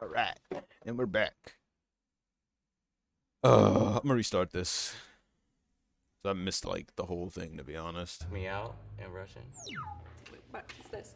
All right, and we're back. I'm gonna restart this. So I missed like the whole thing, to be honest. Me out and Russian. What's this?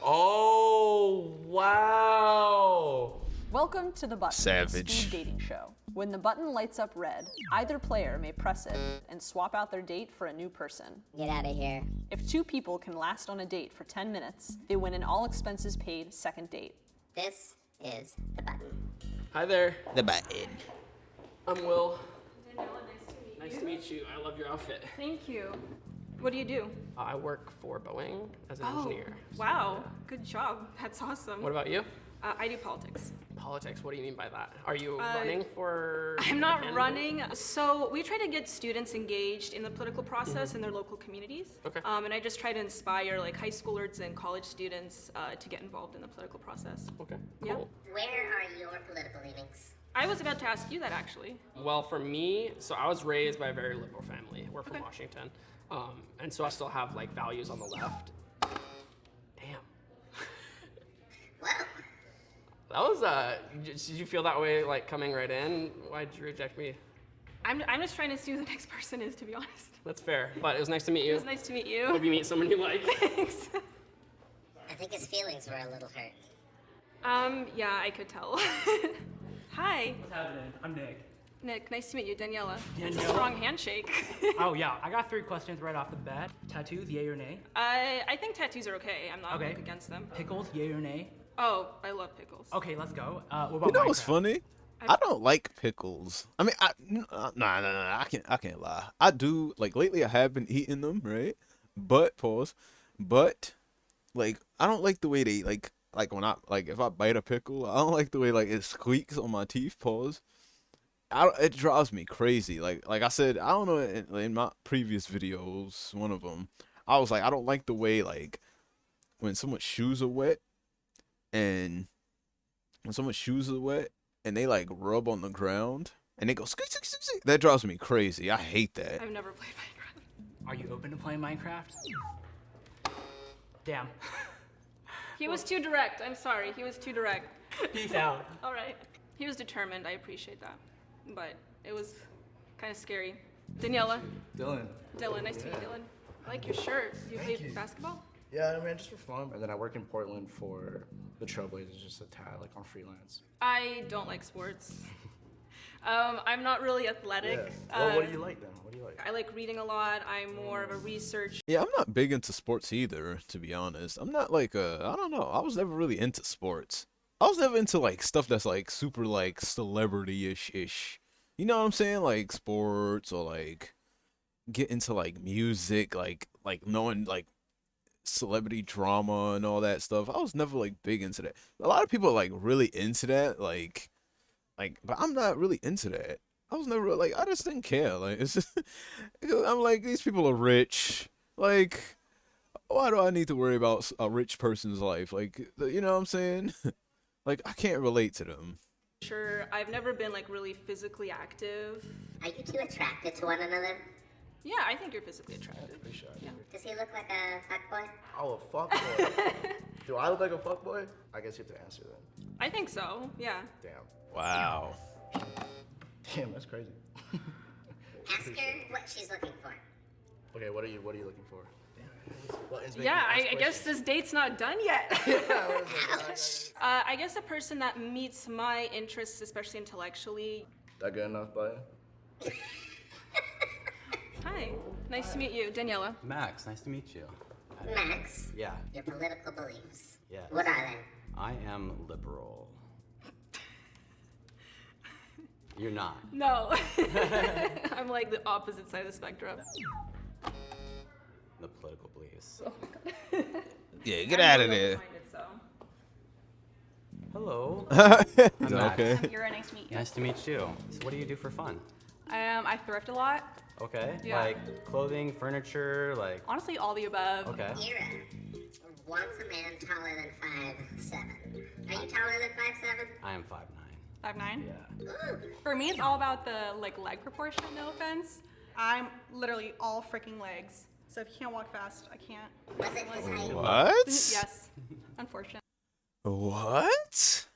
Oh, wow. Welcome to the button, Savage. speed dating show. When the button lights up red, either player may press it and swap out their date for a new person. Get out of here. If two people can last on a date for 10 minutes, they win an all expenses paid second date. This is the button. Hi there. The button. I'm Will. Daniela, Nice to meet you. I love your outfit. Thank you. What do you do? I work for Boeing as an engineer. Wow, good job. That's awesome. What about you? I do politics. Politics, what do you mean by that? Are you running for I'm not candidate? running. So we try to get students engaged in the political process in their local communities. Okay. And I just try to inspire like high schoolers and college students to get involved in the political process. Okay, Yeah. cool. Where are your political leanings? I was about to ask you that actually. Well, for me, so I was raised by a very liberal family. We're from Okay. Washington. And so I still have like values on the left. Damn. Well, That was, did you feel that way like coming right in? Why did you reject me? I'm just trying to see who the next person is, to be honest. That's fair, but it was nice to meet you. It was nice to meet you. Hope you meet someone you like. Thanks. I think his feelings were a little hurt. Yeah, I could tell. Hi, What's happening? I'm Nick. Nick. Nice to meet you, Daniela. It's a Daniela? strong handshake. Oh yeah, I got 3 questions right off the bat. Tattoos, yay or nay? I think tattoos are okay. I'm not Okay. like, against them. Pickles, yay or nay? Oh, I love pickles. Okay, let's go. What about You know what's Minecraft? funny? I don't like pickles. I mean, nah. I can't lie. I do like lately. I have been eating them, right? But pause. But like, I don't like the way they like when I like if I bite a pickle, I don't like the way like it squeaks on my teeth. Pause. It drives me crazy. Like I said, I don't know in my previous videos, one of them, I was like, I don't like the way like when someone's shoes are wet and when someone's shoes are wet and they like rub on the ground and they go squeak, squeak, squeak, squeak. That drives me crazy. I hate that. I've never played Minecraft. Are you open to playing Minecraft? Damn. He was too direct. I'm sorry. He was too direct. Peace out. All right. He was determined. I appreciate that. But it was kind of scary. Daniela. Dylan. Dylan. Nice to meet you, Dylan. I like your shirt. Do you play you. basketball? Yeah, I mean, just for fun. And then I work in Portland for the Trailblazers, just a tad, like on freelance. I don't like sports. I'm not really athletic. Well, what do you like then? What do you like? I like reading a lot. I'm more of a research. Yeah, I'm not big into sports either, to be honest. I'm not like I don't know. I was never really into sports. I was never into like stuff that's like super like celebrity-ish. You know what I'm saying? Like sports or like get into like music, like knowing like celebrity drama and all that stuff. I was never like big into that. A lot of people are like really into that, but I'm not really into that. I was never like I just didn't care. Like it's just I'm like these people are rich. Like why do I need to worry about a rich person's life? Like you know what I'm saying? Like I can't relate to them. Sure, I've never been like really physically active. Are you two attracted to one another? Yeah, I think you're physically attractive. Pretty sure. Yeah. Does he look like a fuckboy? Oh, a fuckboy. Do I look like a fuckboy? I guess you have to answer then. I think so. Yeah. Damn. Wow. Damn, that's crazy. Ask her what she's looking for. Okay, what are you looking for? What is making Yeah, you ask I guess this date's not done yet. questions? I guess a person that meets my interests, especially intellectually. That good enough, buddy? Hi, nice to meet you, Daniela. Max, nice to meet you. Max, Yeah, your political beliefs. Yes. What are they? I am liberal. You're not. No, I'm like the opposite side of the spectrum. The political beliefs. Yeah, get out of there. Hello. I'm Max. Okay. You're nice to meet you. Nice to meet you. So what do you do for fun? I thrift a lot. Okay. Yeah. Like clothing, furniture, like. Honestly, all the above. Okay. Ira wants a man taller than 5'7". Are you taller than 5'7"? I am 5'9". 5'9". Yeah. Ooh. For me, it's all about the leg proportion. No offense. I'm literally all freaking legs. So if you can't walk fast, I can't. Was it his height? What? Yes, unfortunately. What?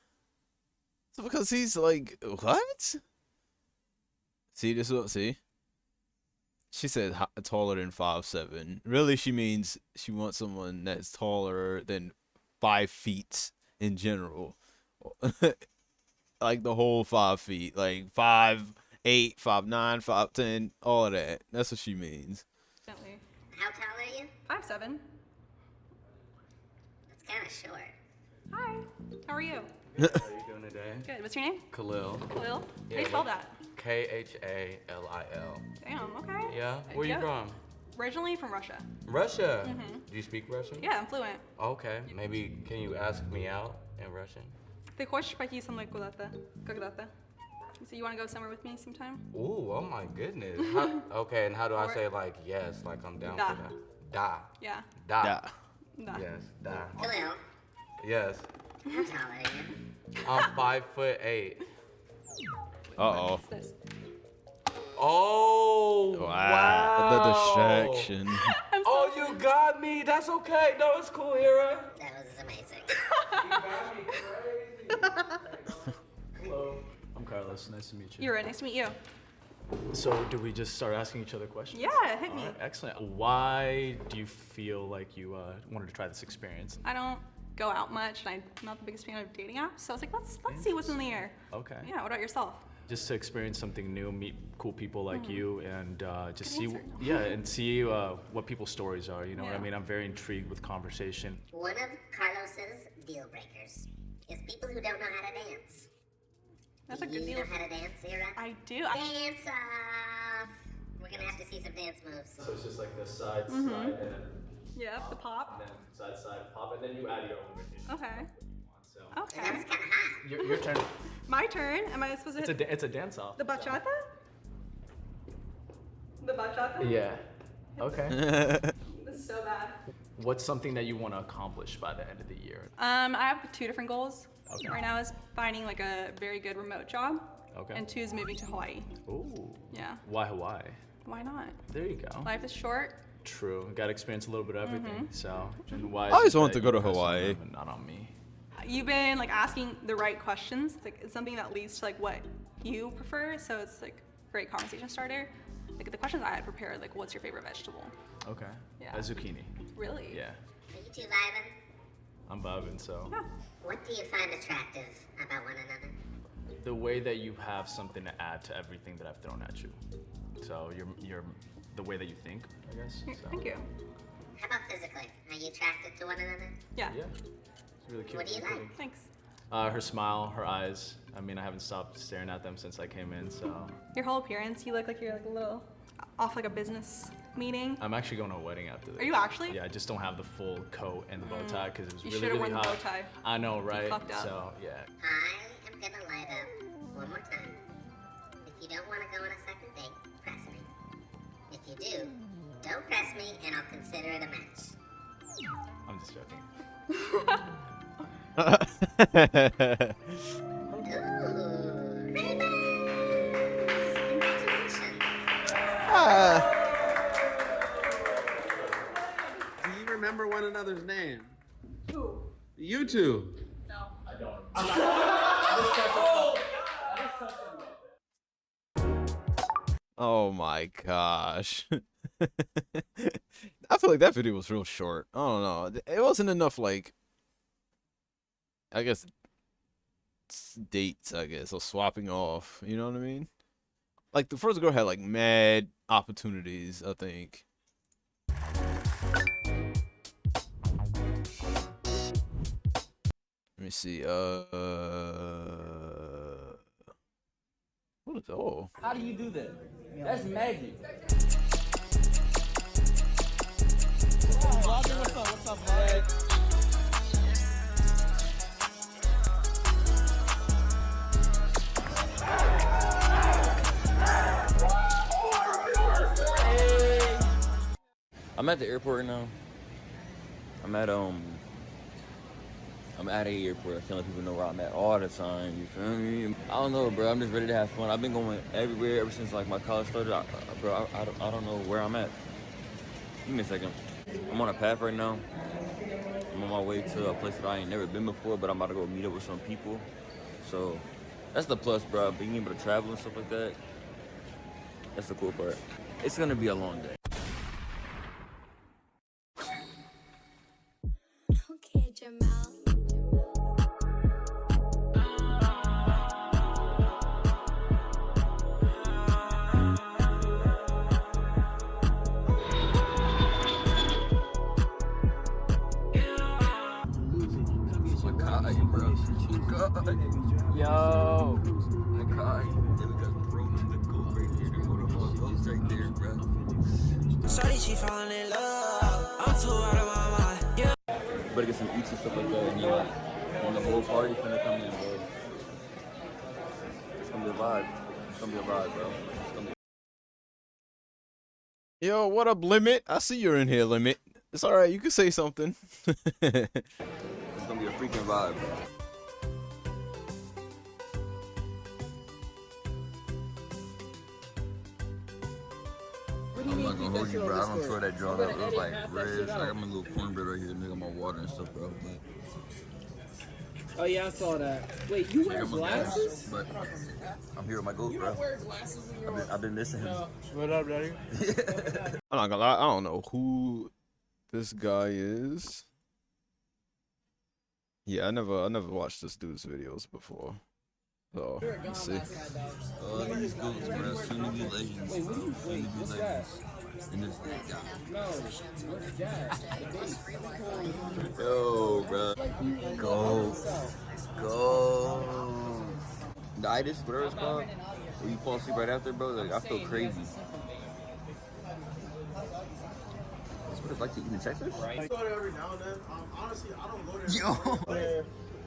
because he's like, what? See this? See? She said taller than 5'7". Really, she means she wants someone that's taller than 5 feet in general. Like the whole 5 feet, like 5'8", 5'9", 5'10", all of that. That's what she means. Gently. How tall are you? 5'7". That's kind of short. Hi. How are you? How are you doing today? Good. What's your name? Khalil. Khalil. How do you Yeah, spell that? Khalil. Damn. Okay. Yeah. Where you Go. from? Originally from Russia. Russia. Do you speak Russian? Yeah, I'm fluent. Okay. Maybe can you ask me out in Russian? Ты хочешь пойти со мной куда-то? Когда-то? So you want to go somewhere with me sometime? Ooh, oh my goodness. Okay, and how do I say like yes, like I'm down Da. for that? Da. Yeah. Da. Yeah. Da. Yes, da. Khalil, Yes. how tall are you? I'm 5'8". Uh-oh. What's this? Oh. Wow. The distraction. Oh, you got me. That's okay. No, it's cool, Hira. That was amazing. Hello, I'm Carlos. Nice to meet you. You're right. Nice to meet you. So, do we just start asking each other questions? Yeah, hit me. All right, excellent. Why do you feel like you wanted to try this experience? I don't go out much, and I'm not the biggest fan of dating apps. So I was like, let's see what's in the air. Okay. Yeah. What about yourself? Just to experience something new, meet cool people like you, and just Good see, answer. yeah, and see what people's stories are. You know what I Yeah. mean? I'm very intrigued with conversation. One of Carlos's deal breakers is people who don't know how to dance. That's Do a good you deal. know how to dance, Ira? I do. Dance off. We're gonna have to see some dance moves. So it's just like the side, slide, and then, Yeah, the pop. side, pop, and then you add your own routine. Okay. So That Okay. was kind of hot. your turn. My turn. Am I supposed to hit It's a dance off. the bachata? The bachata? Yeah. Okay. This is so bad. What's something that you want to accomplish by the end of the year? I have 2 different goals. Okay. Right now is finding like a very good remote job. Okay. And 2 is moving to Hawaii. Ooh. Yeah. Why Hawaii? Why not? There you go. Life is short. True. Got to experience a little bit of everything. So, and why? I always is it wanted that to go to you press on Hawaii. them and not on me. You've been like asking the right questions. It's something that leads to like what you prefer. So it's like great conversation starter. Like the questions I had prepared, like what's your favorite vegetable? Okay. Yeah. A zucchini. Really? Yeah. Are you two vibing? I'm vibing. So, Yeah. What do you find attractive about one another? the way that you have something to add to everything that I've thrown at you. So you're the way that you think, I guess. So, Thank you. How about physically? Are you attracted to one another? Yeah. Yeah. It's really cute. What do you like? Thanks. Her smile, her eyes. I mean, I haven't stopped staring at them since I came in. So Your whole appearance, you look like you're like a little off like a business meeting. I'm actually going to a wedding after this. Are you actually? Yeah, I just don't have the full coat and the bow tie because it was You really, should've really worn the hot. bow tie. I know, right? fucked up. So yeah. I am gonna light up one more time. If you don't want to go on a second date, press me. If you do, don't press me and I'll consider it a match. I'm just joking. Ooh, rainbows! Congratulations. Do you remember one another's name? Who? You two. Oh my gosh. I feel like that video was real short. I don't know. It wasn't enough, like, I guess, dates, I guess, or swapping off. You know what I mean? Like, the first girl had, like, mad opportunities, I think. Let me see. What is oh? How do you do that? That's magic. What's up? What's up, vlog? I'm at the airport right now. I'm at a airport. I feel like people know where I'm at all the time. You feel me? I don't know, bro. I'm just ready to have fun. I've been going everywhere ever since like my college started. I don't know where I'm at. Give me a second. I'm on a path right now. I'm on my way to a place that I ain't never been before, but I'm about to go meet up with some people. So That's the plus, bro. Being able to travel and stuff like that. That's the cool part. It's gonna be a long day. Okay, Jamal. Yo. My God. Then we got Roman the goat right there. The waterfall goes right there, bro. Shawty, she falling in love. I'm too out of my mind. Yeah. Better get some eats and stuff like that, and when the whole party's gonna come in, bro. It's gonna be a vibe. It's gonna be a vibe, bro. It's gonna be. Yo, what up, Limit? I see you're in here, Limit. It's all right. You can say something. It's gonna be a freaking vibe. I'm not gonna hold you, bro. I don't throw that drawn up. It was like ribs. I got my little cornbread right here, nigga, my water and stuff, bro. But oh yeah, I saw that. Wait, you wear glasses? But I'm here with my goat, bro. I've been missing him. What up, daddy? I'm not gonna lie. I don't know who this guy is. Yeah, I never watched this dude's videos before. So let's see. These goats, bro. Soon to be legends, bro. Soon to be legends. And this yo, bro. Go. The itis, whatever it's called. When you fall asleep right after, bro, like I feel crazy. That's what it's like to eat in Texas? I go there every now and then. Honestly, I don't go there. Yo.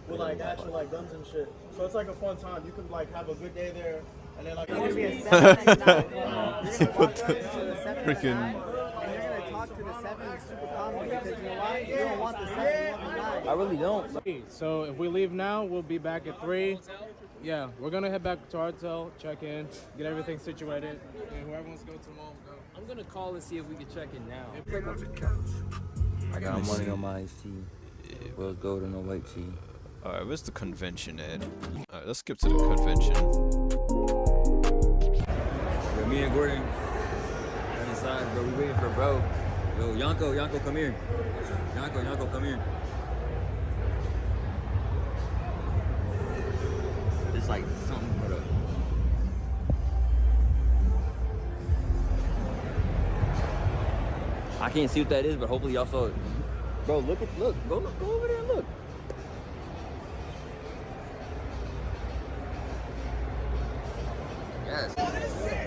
With like actual like guns and shit. So it's like a fun time. You could like have a good day there, and then like you're gonna be a 7 at night. You're gonna walk up to the 7 at Freaking. night, and you're gonna talk to the 7 super calmly because you know why? You don't want the 7 at night. I really don't. So if we leave now, we'll be back at 3. Yeah, we're gonna head back to our hotel, check in, get everything situated, and whoever wants to go to the mall will go. I'm gonna call and see if we can check in now. I got money on my iced tea. Rose gold and a white tea. Alright, where's the convention at? Alright, let's skip to the convention. Yo, me and Gordon on the side, bro. We waiting for bro. Yo, Yanko, come here. Yanko, come here. It's like something put up. I can't see what that is, but hopefully y'all saw it. Bro, look, go over there and look. Yes.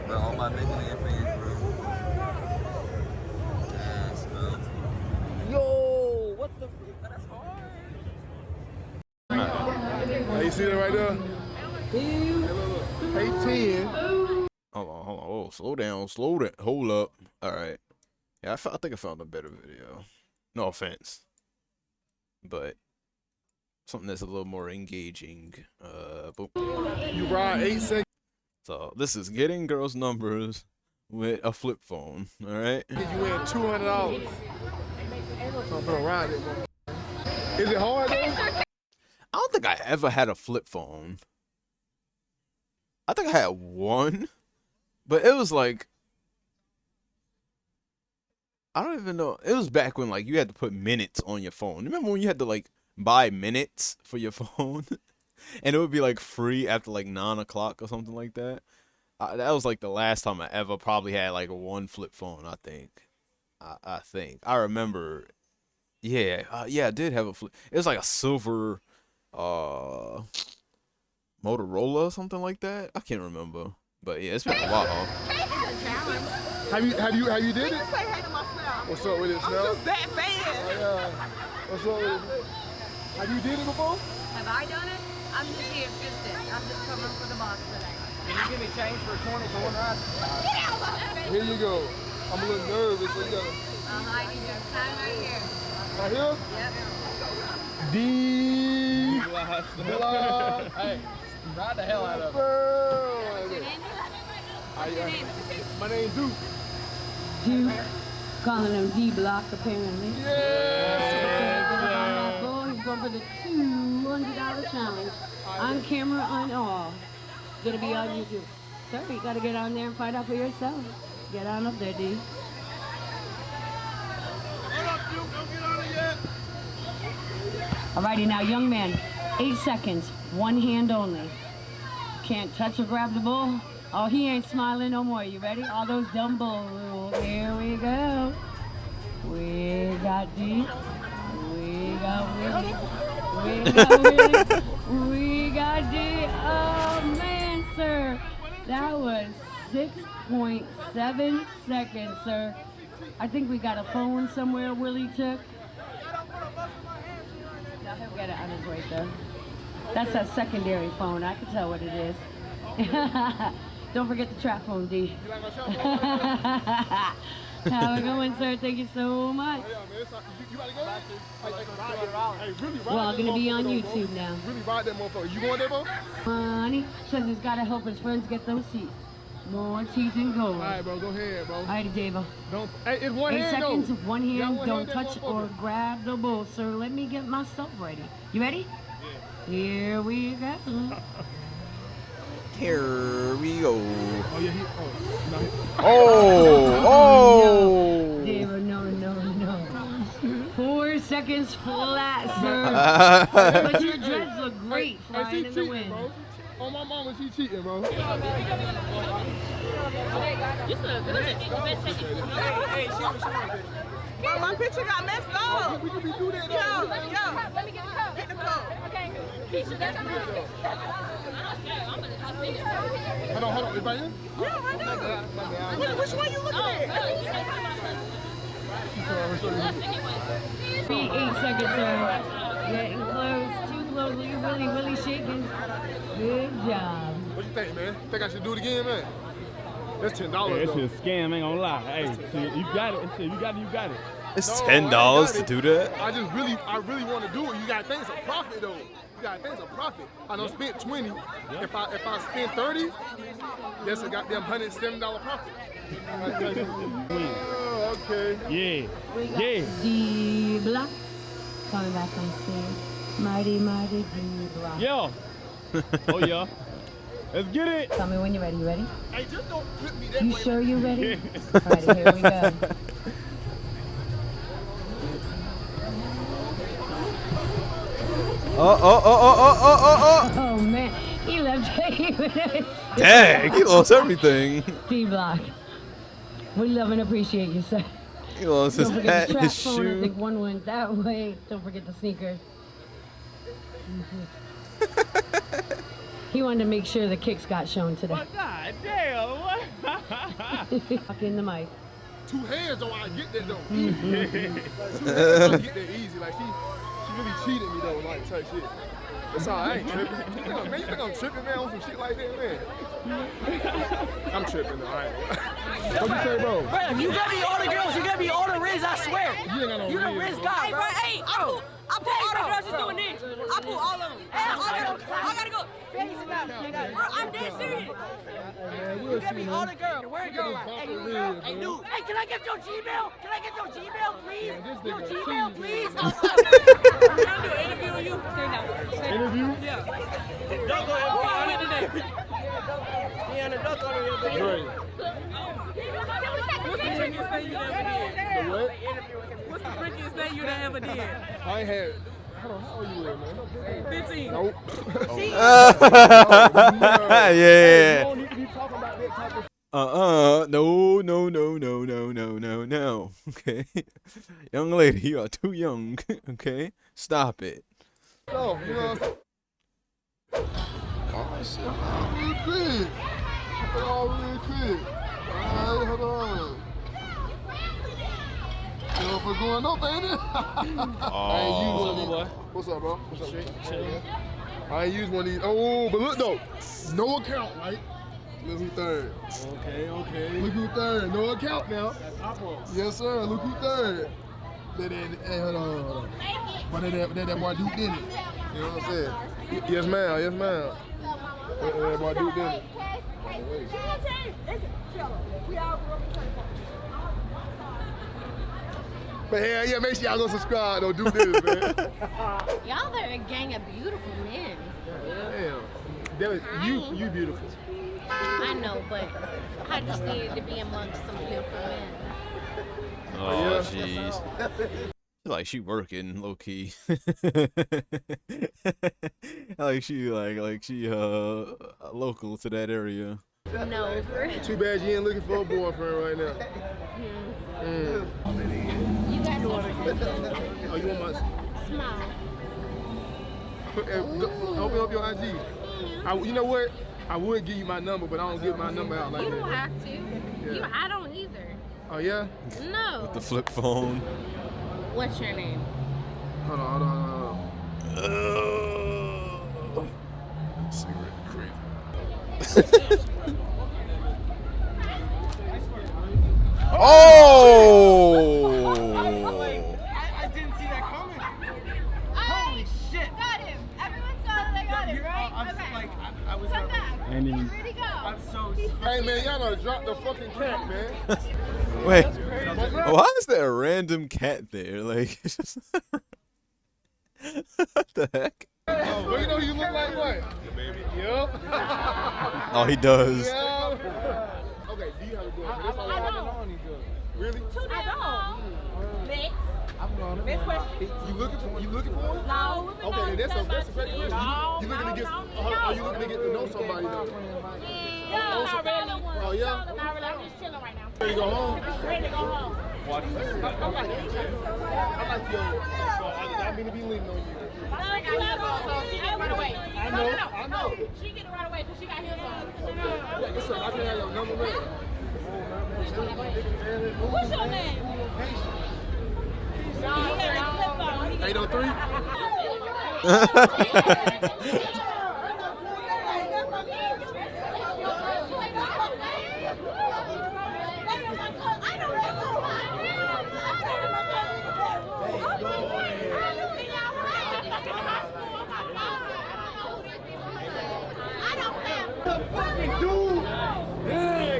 Bro, all my Mega Man fans, bro. Yes, bro. Yo, what the freak? That's hard. Hey, you see that right there? Hey, 10. Hold on. Oh, slow down. Hold up. Alright. Yeah, I think I found a better video. No offense. But something that's a little more engaging. Boom. You ride 8 seconds. So this is getting girls' numbers with a flip phone. Alright? You win $200. I'm gonna ride it. Is it hard though? I don't think I ever had a flip phone. I think I had one, but it was like, I don't even know. It was back when like you had to put minutes on your phone. Remember when you had to like buy minutes for your phone? And it would be like free after like 9 o'clock or something like that. That was like the last time I ever probably had like one flip phone, I think. I think. I remember. Yeah, I did have a flip. It was like a silver Motorola or something like that. I can't remember. But yeah, it's been a while. Have you did it? What's up with it, Snell? I'm just that fan. What's up with it? Have you did it before? Have I done it? I'm just the assistant. I'm just covering for the boss today. Can you give me change for 20 for one ride? Get out! Here you go. I'm a little nervous, so you gotta. I need your sign right here. Right here? Yep. D. Block. Hey, ride the hell out of it. What's your name? What's your name? My name's Duke. Duke. Calling him D-Block, apparently. Yeah. He's going for the $200 challenge. On camera, on all. Gonna be on YouTube. Sir, you gotta get on there and find out for yourself. Get on up there, D. Alrighty, now, young man, 8 seconds, one hand only. Can't touch or grab the bull. Oh, he ain't smiling no more. You ready? All those dumb bull rules. Here we go. We got D. We got Willie. We got Willie. We got D. Oh, man, sir. That was 6.7 seconds, sir. I think we got a phone somewhere Willie took. No, he'll get it on his way, though. That's a secondary phone. I can tell what it is. Don't forget the trap phone, D. Have a good one, sir. Thank you so much. Well, I'm gonna be on YouTube now. Really ride that motherfucker. You going there, bro? Honey, says he's gotta help his friends get those seats. More teeth and gold. All right, bro. Go ahead, bro. All right, Davo. Don't. Hey, it's one 8 hand, seconds, though. one hand. One Don't hand, touch or grab the bull, sir. Let me get myself ready. You ready? Yeah. Here we go. Here we go. Oh, yeah, Oh! Davo, no. 4 seconds flat, sir. But your dreads look great flying in the wind. Bro. Oh, my mama, she cheating, bro. Hey, my picture got messed up. We can be doing that, Yo, let me get the code. Get the code. Okay. Keisha, that's my picture. Hold on. Is that in? Yeah, right now. Which one you looking at? 8 seconds, sir. Getting close, too close. Look at Willie shaking. Good job. What you think, man? Think I should do it again, man? That's $10, Hey, though. it's a scam, ain't gonna lie. Hey, shit, you got it. Shit, you got it. It's No, $10 to I do that? I really want to do it. You got to think it's a profit, though. You got to think it's a profit. I done spent 20. If I spend 30, that's a goddamn $107 profit. Okay. Yeah. We got D-Block coming back on stage. Mighty D-Block. Yo. Oh, yeah. Let's get it. Tell me when you're ready. You ready? Hey, just don't flip me that You way. sure you ready? All right, here we go. Oh. Oh, man. He left you. Dang, he lost everything. D-Block. We love and appreciate you, sir. He lost his Don't forget hat, the trap his phone. I shoe. think one went that way. Don't forget the sneakers. He wanted to make sure the kicks got shown today. God damn. What? Fuck in the mic. Two hands though, I get that though. Two hands, I get that easy. Like she really cheated me though, like type shit. That's all. I ain't tripping. Man, you think I'm tripping, man, on some shit like that, man? I'm tripping though. I ain't. What you say, bro? Bro, you gotta be all the girls. You gotta be all the Riz, I swear. You ain't got no You the Riz, Riz bro. guy, bro. Hey, I put all the girls just doing this. I put all of them. Hey, I gotta go. Bro, I'm dead serious. You gotta be all the girls. Where a girl at? Hey, dude. Hey, can I get your Gmail? Can I get your Gmail, please? Your Gmail, please? Can I do an interview with you? Interview? Yeah. Who I with today? He on the duck on your video. Right. What's the freakiest thing you ever did? The what? What's the freakiest thing you ever did? I ain't had. Hold on, how old you were, man? 15. Nope. Yeah. You don't need to be talking about that type of No. Okay. Young lady, you are too young. Okay? Stop it. stuff, you know what I'm saying? Oh, shit. Real quick. Real quick. Alright, hold on. You know, for going up, ain't it? I ain't used one of these. What's up, bro? What's up? I ain't used one of these. Oh, but look though, no account, right? Look who third. Okay. Look who third. No account now. Yes, sir. Look who third. Hey, hold on. But that boy Duke did it. You know what I'm saying? Yes, ma'am. That boy Duke did it. But hell yeah, make sure y'all go subscribe though. Do this, man. Y'all are a gang of beautiful men. Damn. You beautiful. I know, but I just needed to be amongst some beautiful men. Oh, jeez. Like she working low key. like she local to that area. No, Too bad you ain't looking for a boyfriend right now. You got to Oh, you want my smile. open up your IG. You know what? I would give you my number, but I don't give my number out like You that. don't have to. Yeah. I don't either. Oh yeah? No. With the flip phone. What's your name? Hold on. Cigarette crazy. Oh! I didn't see that coming. Holy shit. Got him. Everyone saw that I got him, right? I was Come back. And then Where'd he go? I'm so Hey man, y'all done dropped the fucking cat, man. Wait, why is there a random cat there? Like, it's just what the heck? Well, you know you look like what? The baby. Yup. Oh, he does. Yeah. Okay, do you have a boyfriend? That's all I've been on. Really? I don't. Next. Next question. You looking for him? No. Okay, then that's a great question. You looking to get? Are you looking to get to know somebody though? Yeah, not really. Oh yeah. Not really. I'm just chilling right now. Ready to go home? Ready to go home. I like your. I mean to be leaning on you. She get right away. I know. She get it right away because she got heels on. Listen, I can have your number, man. What's your name? 803?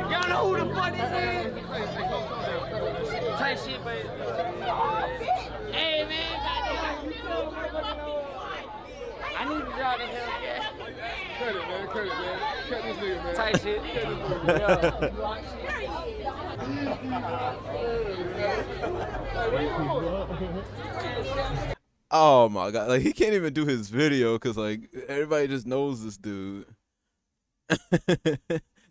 Y'all know who the fuck this is? Tight shit, but. Hey, man, I need to drive the Hellcat. Cut it, man. Cut this nigga, man. Tight shit. Oh my god, like he can't even do his video because like everybody just knows this dude.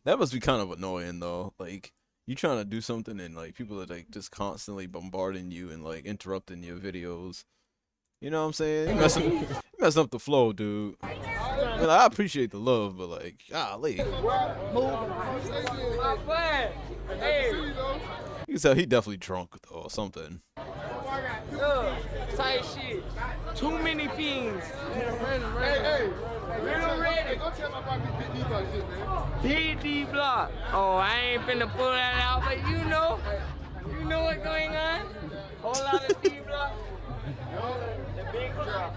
That must be kind of annoying though. Like you trying to do something and like people are like just constantly bombarding you and like interrupting your videos. You know what I'm saying? You messing up the flow, dude. I mean, like, I appreciate the love, but like, golly. My boy. Hey. You can tell he definitely drunk though or something. Tight shit. Too many fiends. Hey. Real ready. Go tell my boy Big D about shit, man. Big D block. Oh, I ain't finna pull that out, but you know what's going on. Whole lot of D block. The big drop.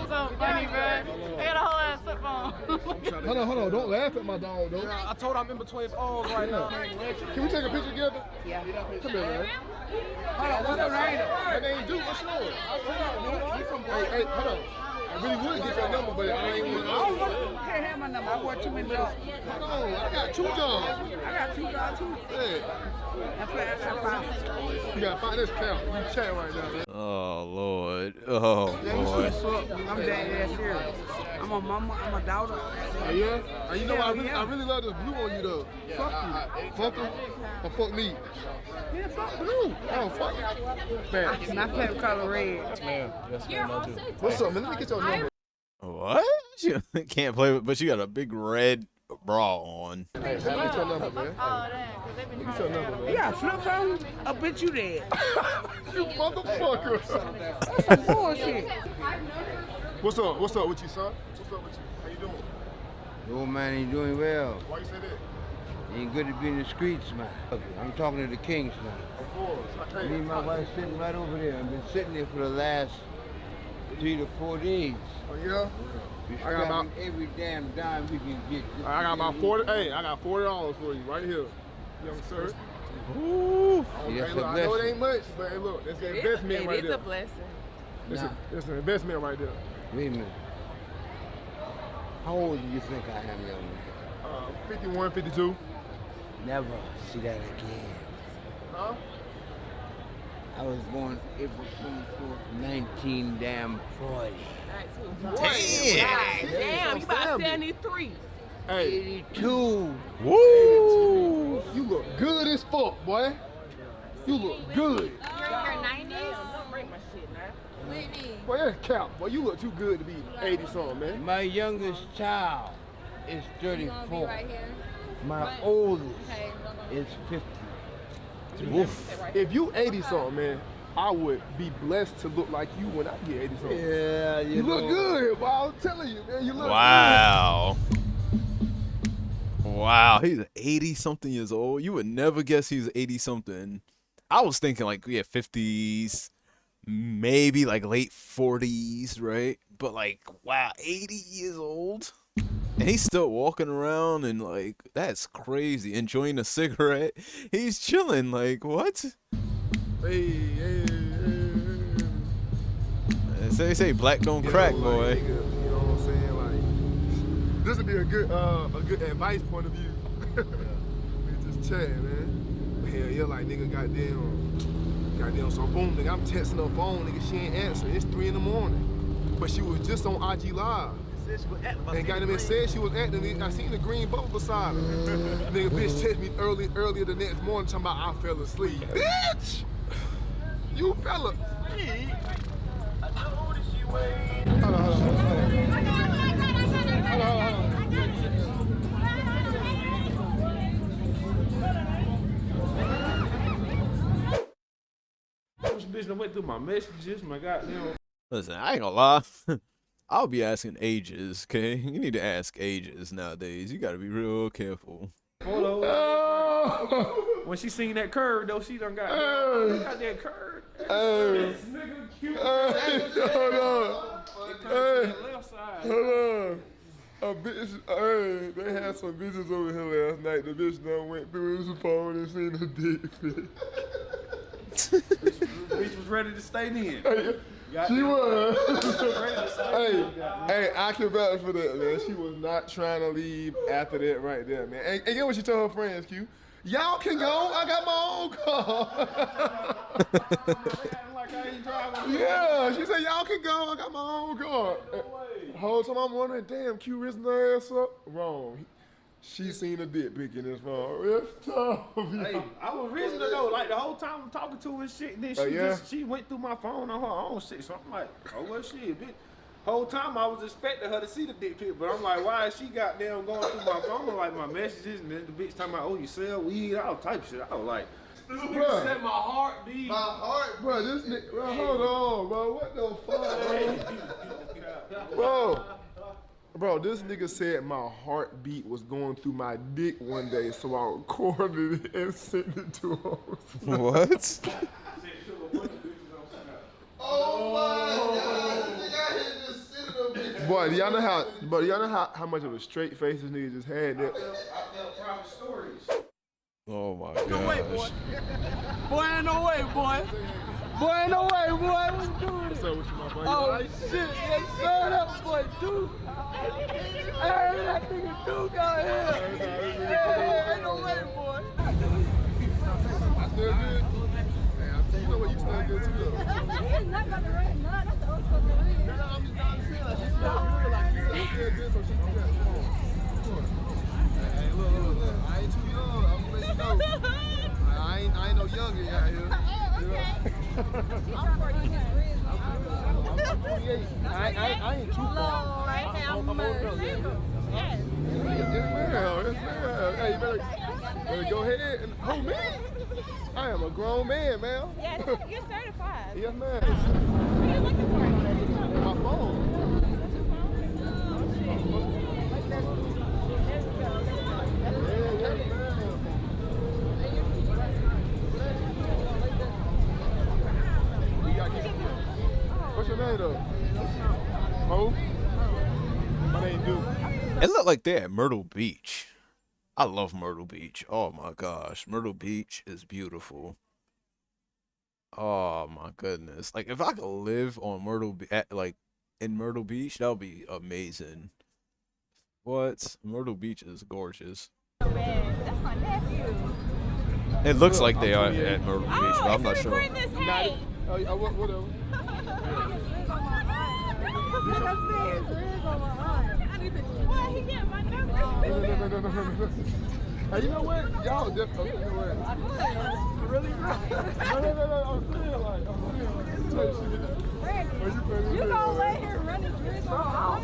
So funny, man. I got a whole ass flip phone. Hold on. Don't laugh at my dog, though. I told him I'm in between phones right now. Can we take a picture together? Yeah. Come here, man. Hold on, what's your name? My name Duke. What's yours? Hey, hold on. I really would get your number, but I ain't want to. You can't have my number. I work too many jobs. Hold on. I got 2 jobs. I got 2 jobs too. Yeah. That's what I found. You got to find this count. You chat right now, man. Oh Lord. Oh Lord. I'm dead ass serious. I'm a mama. I'm a daughter. Oh yeah? You know what? I really love this blue on you though. Fuck you. Fuck him or fuck me? Yeah, fuck blue. Oh, fuck it. Man. My favorite color red. Yes, ma'am. Yes, ma'am. What's up, man? Let me get your number. What? You can't play with, but you got a big red bra on. Hey, let me get your number, man. Let me get your number, man. You got a flip phone? I bet you dead. You motherfucker. That's some bullshit. What's up? What's up with you, son? What's up with you? How you doing? The old man ain't doing well. Why you say that? Ain't good to be in the streets, man. I'm talking to the kings now. Of course. Me and my wife sitting right over there. I've been sitting there for the last 3 to 4 days. Oh, yeah? We I got about every damn dime we can get. I got about 40. Hey, I got $40 for you right here, young sir. Ooh. Okay, look, I know it ain't much, but hey, look, it's an investment right there. It's a blessing. It's an investment right there. Wait a minute. How old do you think I am, young man? 51, 52. Never see that again. Huh? I was born April 24th, 1940. Damn, you about 73. 82. Woo! You look good as fuck, boy. You look good. You're 90s? Don't break my shit, man. Boy, that's cap. Boy, you look too good to be 80-something, man. My youngest child is You gonna be 34. right here? My oldest Okay. is 50. If you 80-something, man, I would be blessed to look like you when I get 80-something. Yeah, you look good, boy. I'm telling you, man. You look Wow. Wow, he's 80-something years old. You would never guess he's 80-something. I was thinking like, yeah, 50s, maybe like late 40s, right? But like, wow, 80 years old? And he's still walking around and like, that's crazy. Enjoying a cigarette. He's chilling, like, what? Hey. They say black don't crack, boy. Nigga, you know what I'm saying? Like, this would be a good advice point of view. We just chatting, man. Hell yeah, like nigga, goddamn, so boom, nigga, I'm texting her phone, nigga, she ain't answering. It's 3 in the morning, but she was just on IG Live. And goddamn, it said she was acting. I seen the green bubble beside her. Nigga, bitch texted me earlier the next morning talking about I fell asleep. Bitch, you fell asleep. Hold on. This bitch done went through my messages, my goddamn. Listen, I ain't gonna lie. I'll be asking ages, okay? You need to ask ages nowadays. You gotta be real careful. Photo. When she seen that curve, though, she done got that curve. This nigga cute. Hold on. Hold on. A bitch, they had some bitches over here last night. The bitch done went through his phone and seen the dick pic. Bitch was ready to stay in. She was. Hey, I can vouch for that, man. She was not trying to leave after that right there, man. And get what she told her friends, Q. Y'all can go. I got my own car. Yeah, she said, y'all can go. I got my own car. Whole time I'm wondering, damn, Q risen her ass up. Wrong. She seen a dick pic in his phone. It's tough. Hey, I was reasonable though. Like the whole time I'm talking to her and shit, and then she went through my phone on her own shit. So I'm like, oh well, shit, bitch. Whole time I was expecting her to see the dick pic, but I'm like, why is she goddamn going through my phone like my messages, and then the bitch talking about, oh, you sell weed, all type of shit. I was like, this nigga said my heart beat. My heart, bro. This nigga, bro. Hold on, bro. What the fuck, bro? Bro, this nigga said my heartbeat was going through my dick one day, so I recorded it and sent it to him. What? Oh my God! This nigga out here just sitting on me. Boy, do y'all know how much of a straight face this nigga just had? That. I felt private stories. Oh my No way, gosh. boy. Boy, ain't no way, boy. Boy, ain't no way, boy. What's doing? What's up with you, my boy? Oh, shit. Yes, sir. That boy, Duke. Hey, that nigga Duke out here. Hey, ain't no way, boy. I still good? Hey, you know what? You still good, too, though. He's not about to run nut. That's the old school belief. No, I'm just saying, like, she's still good. Like, you still good, so she can get it. Hey, look. I ain't too young. I'm gonna let you know. I ain't no youngin' out here. I'm 48. I'm 28. I ain't too far. Right now, I'm single. Yes. Yes, ma'am. Hey, you better go ahead and hold me. I am a grown man, ma'am. Yes, you're certified. Yes, ma'am. What are you looking for? My phone. What's your name, though? Mo? My name Duke. It looked like they're at Myrtle Beach. I love Myrtle Beach. Oh my gosh. Myrtle Beach is beautiful. Oh my goodness. Like if I could live on like in Myrtle Beach, that would be amazing. What? Myrtle Beach is gorgeous. That's my nephew. It looks like they are at Myrtle Beach, but I'm not sure. Hey. Whatever. What? He get my number. No. Hey, you know what? Y'all definitely. You know what? Really? No. I'm saying like. You gonna let him run his wrist on the arm?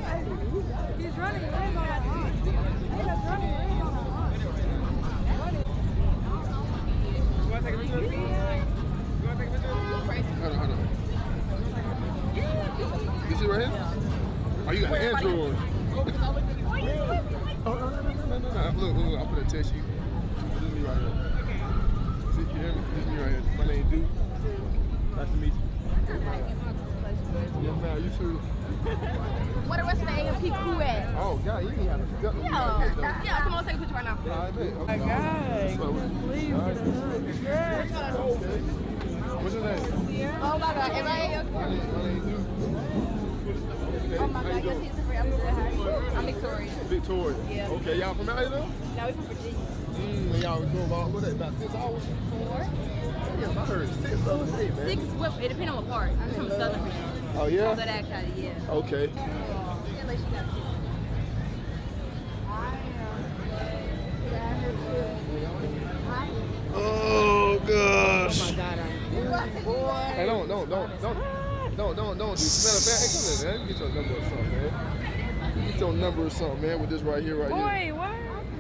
He's running his wrist on the arm. He's just running his wrist on the arm. You want to take a picture of me? You want to take a picture of me? Hold on. You see right here? Oh, you got an Android. Oh, no. Look, I'm gonna text you. This is me right here. See, you hear me? This is me right here. My name Duke. Nice to meet you. Yes, ma'am. You too. Where the rest of the AMP crew at? Oh, God, you ain't have to. Yeah, come on, take a picture right now. I bet. Okay. guy, please get a hug. What's your name? Oh my God, am I okay? My name Duke. Oh my God, your sister, I'm good. I'm Victoria. Victoria. Yeah. Okay, y'all from out here though? No, we from Virginia. And y'all was doing about 6 hours? 4. Damn, I heard 6 the other day, man. 6, well, it depends on what part. I'm from Southern Virginia. Oh, yeah? So that kind of, yeah. Okay. Oh gosh. Hey, don't do. Matter of fact, hey, come here, man. Get your number or something, man. Get your number or something, man. With this right here, right here. Boy, what?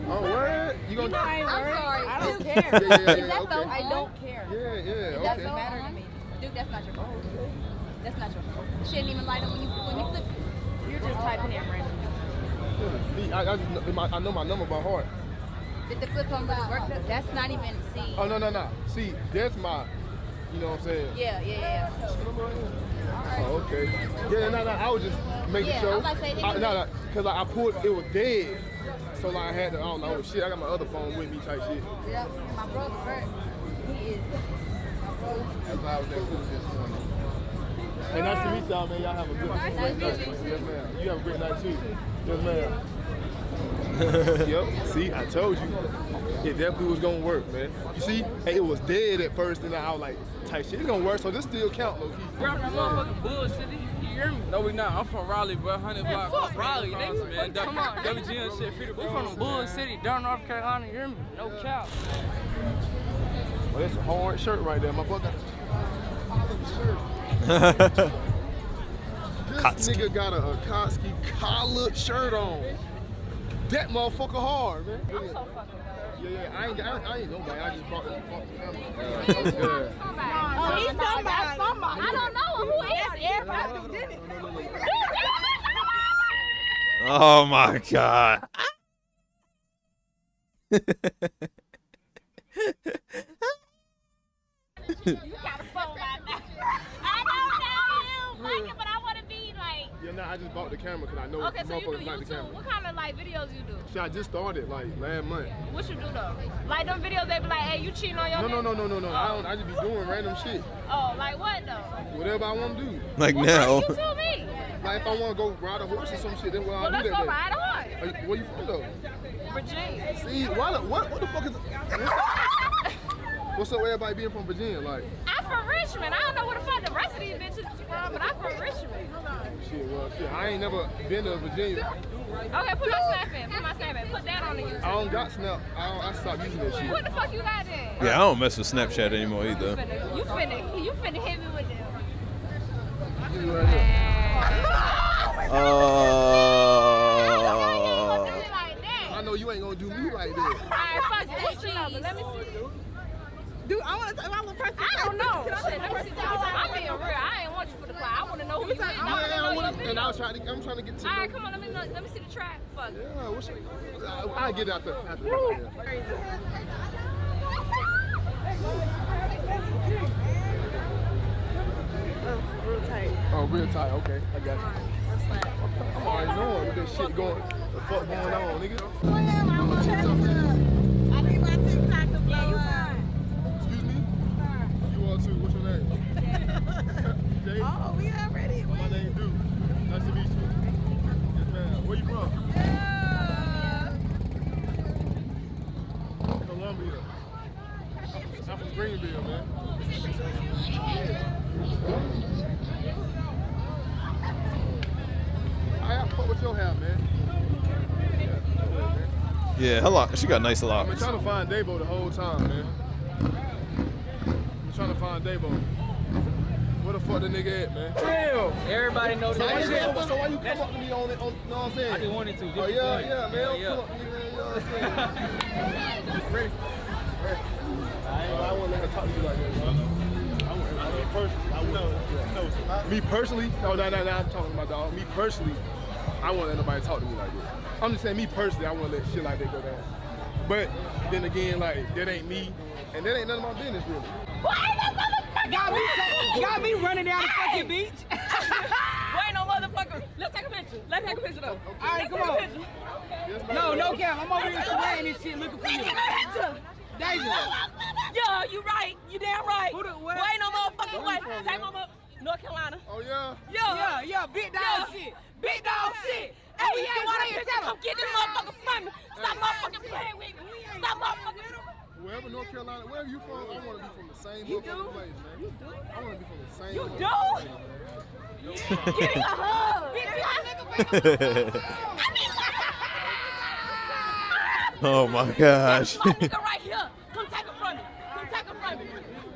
Oh, word? You gonna? I'm sorry. I don't care. Yeah, Is that okay. I don't care. Yeah, It doesn't matter to me. Dude, that's not your fault. That's not your fault. She didn't even light up when you flip it. You're just typing in randomly. I know my number by heart. Did the flip phone work? That's not even C. Oh, no. See, that's my, you know what I'm saying? Yeah. Oh, okay. Yeah, no, I was just making Yeah, sure. I was about to say, because I pulled, it was dead. So like I had to, I don't know, shit, I got my other phone with me type shit. Yep, my brother, Bert, he is my brother. That's why I was there this morning. Hey, nice to meet y'all, man. Y'all have a good night. Nice to meet you. Yes, ma'am. You have a great night, too. Yes, ma'am. Yep. See, I told you. It definitely was going to work, man. You see, hey, it was dead at first, and I was like, type shit, it's going to work, so this still count, low-key. We're from motherfucking bullshit. You hear me? No, we not. I'm from Raleigh, bro. 100 block. Fuck Raleigh, nigga. Man. Come on. WGN shit. We from the Bull City, Durham, North Carolina. You hear me? No cap. Well, that's a hard shirt right there. My butt got a shirt. This nigga got a Kotsky collared shirt on. That motherfucker hard, man. I'm so fucking Yeah, I ain't nobody. I just bought the camera. Oh, he's somebody. I don't know who is everybody did it. Oh my God. You got a phone out there. I don't know him, but I want to be like. Yeah, nah, I just bought the camera because I know Okay, so you do motherfuckers like the camera. YouTube. What kind of like videos you do? See, I just started like last month. What you do though? Like them videos they be like, hey, you cheating on your No. nigga? I just be doing random shit. Oh, like what though? Whatever I want to do. Like Well, now. You tell me. Like if I want to go ride a horse or some shit, that's what Well, I do let's that go day. ride a horse. Where you from though? Virginia. See, what the fuck is? What's up with everybody being from Virginia? Like, I'm from Richmond. I don't know where the fuck the rest of these bitches from, but I'm from Richmond. shit, I ain't never been to Virginia. Okay, put my snap in. Put that on the YouTube. I don't got Snap. I stopped using that shit. What the fuck you got then? Yeah, I don't mess with Snapchat anymore either. You finna hit me with them. I know you ain't gonna do me like that. Alright, fuck it. What's your number? Let me see. Dude, I want to talk about person. I don't know. Shit, let me see. I'm being real. I ain't want you for the clout. I want to know who you is. I want to know your business. And I'm trying to get to. Alright, come on. Let me see the track. Fuck it. Yeah, I'll get it out there. Real tight. Oh, real tight. Okay, I got you. I'm already knowing what this shit going. The fuck going on, nigga? I need my TikTok to blow up. Excuse me? You are too. What's your name? Jay? Oh, we already. My name Duke. Nice to meet you. Yes, ma'am. Where you from? Yeah, she got nice I've locks. been trying to find Davo the whole time, man. I'm trying to find Davo. Where the fuck the nigga at, man? Real. Everybody knows So that. why you come up to me on it? Know what I'm saying? I just wanted to. Oh, yeah, man. Come up to me, man. You know what I'm saying? Ready? I want to let her talk to you like that, bro. Me personally, no, I'm talking to my dog. Me personally, I won't let nobody talk to me like that. I'm just saying, me personally, I won't let shit like that go down. But then again, like, that ain't me, and that ain't none of my business, really. Got me running down the fucking beach. Wait, no motherfucker. Let's take a picture. Let's take a picture though. All right, come on. No cap. I'm over here surveying this shit looking for you. Deja. Yeah, you right. You damn right. Wait, no motherfucking way. Say mama, North Carolina. Oh yeah. Yeah. Big dog shit. Big dog shit. Hey, you want a picture? Come get this motherfucker from me. Stop motherfucking playing with me. Stop motherfucking. Wherever North Carolina, wherever you from, I want to be from the same motherfucking place, man. You do? I want to be from the same You motherfucking do? place, Give me a hug. Oh my gosh. My nigga right here. Come take him from me. Come take him from me.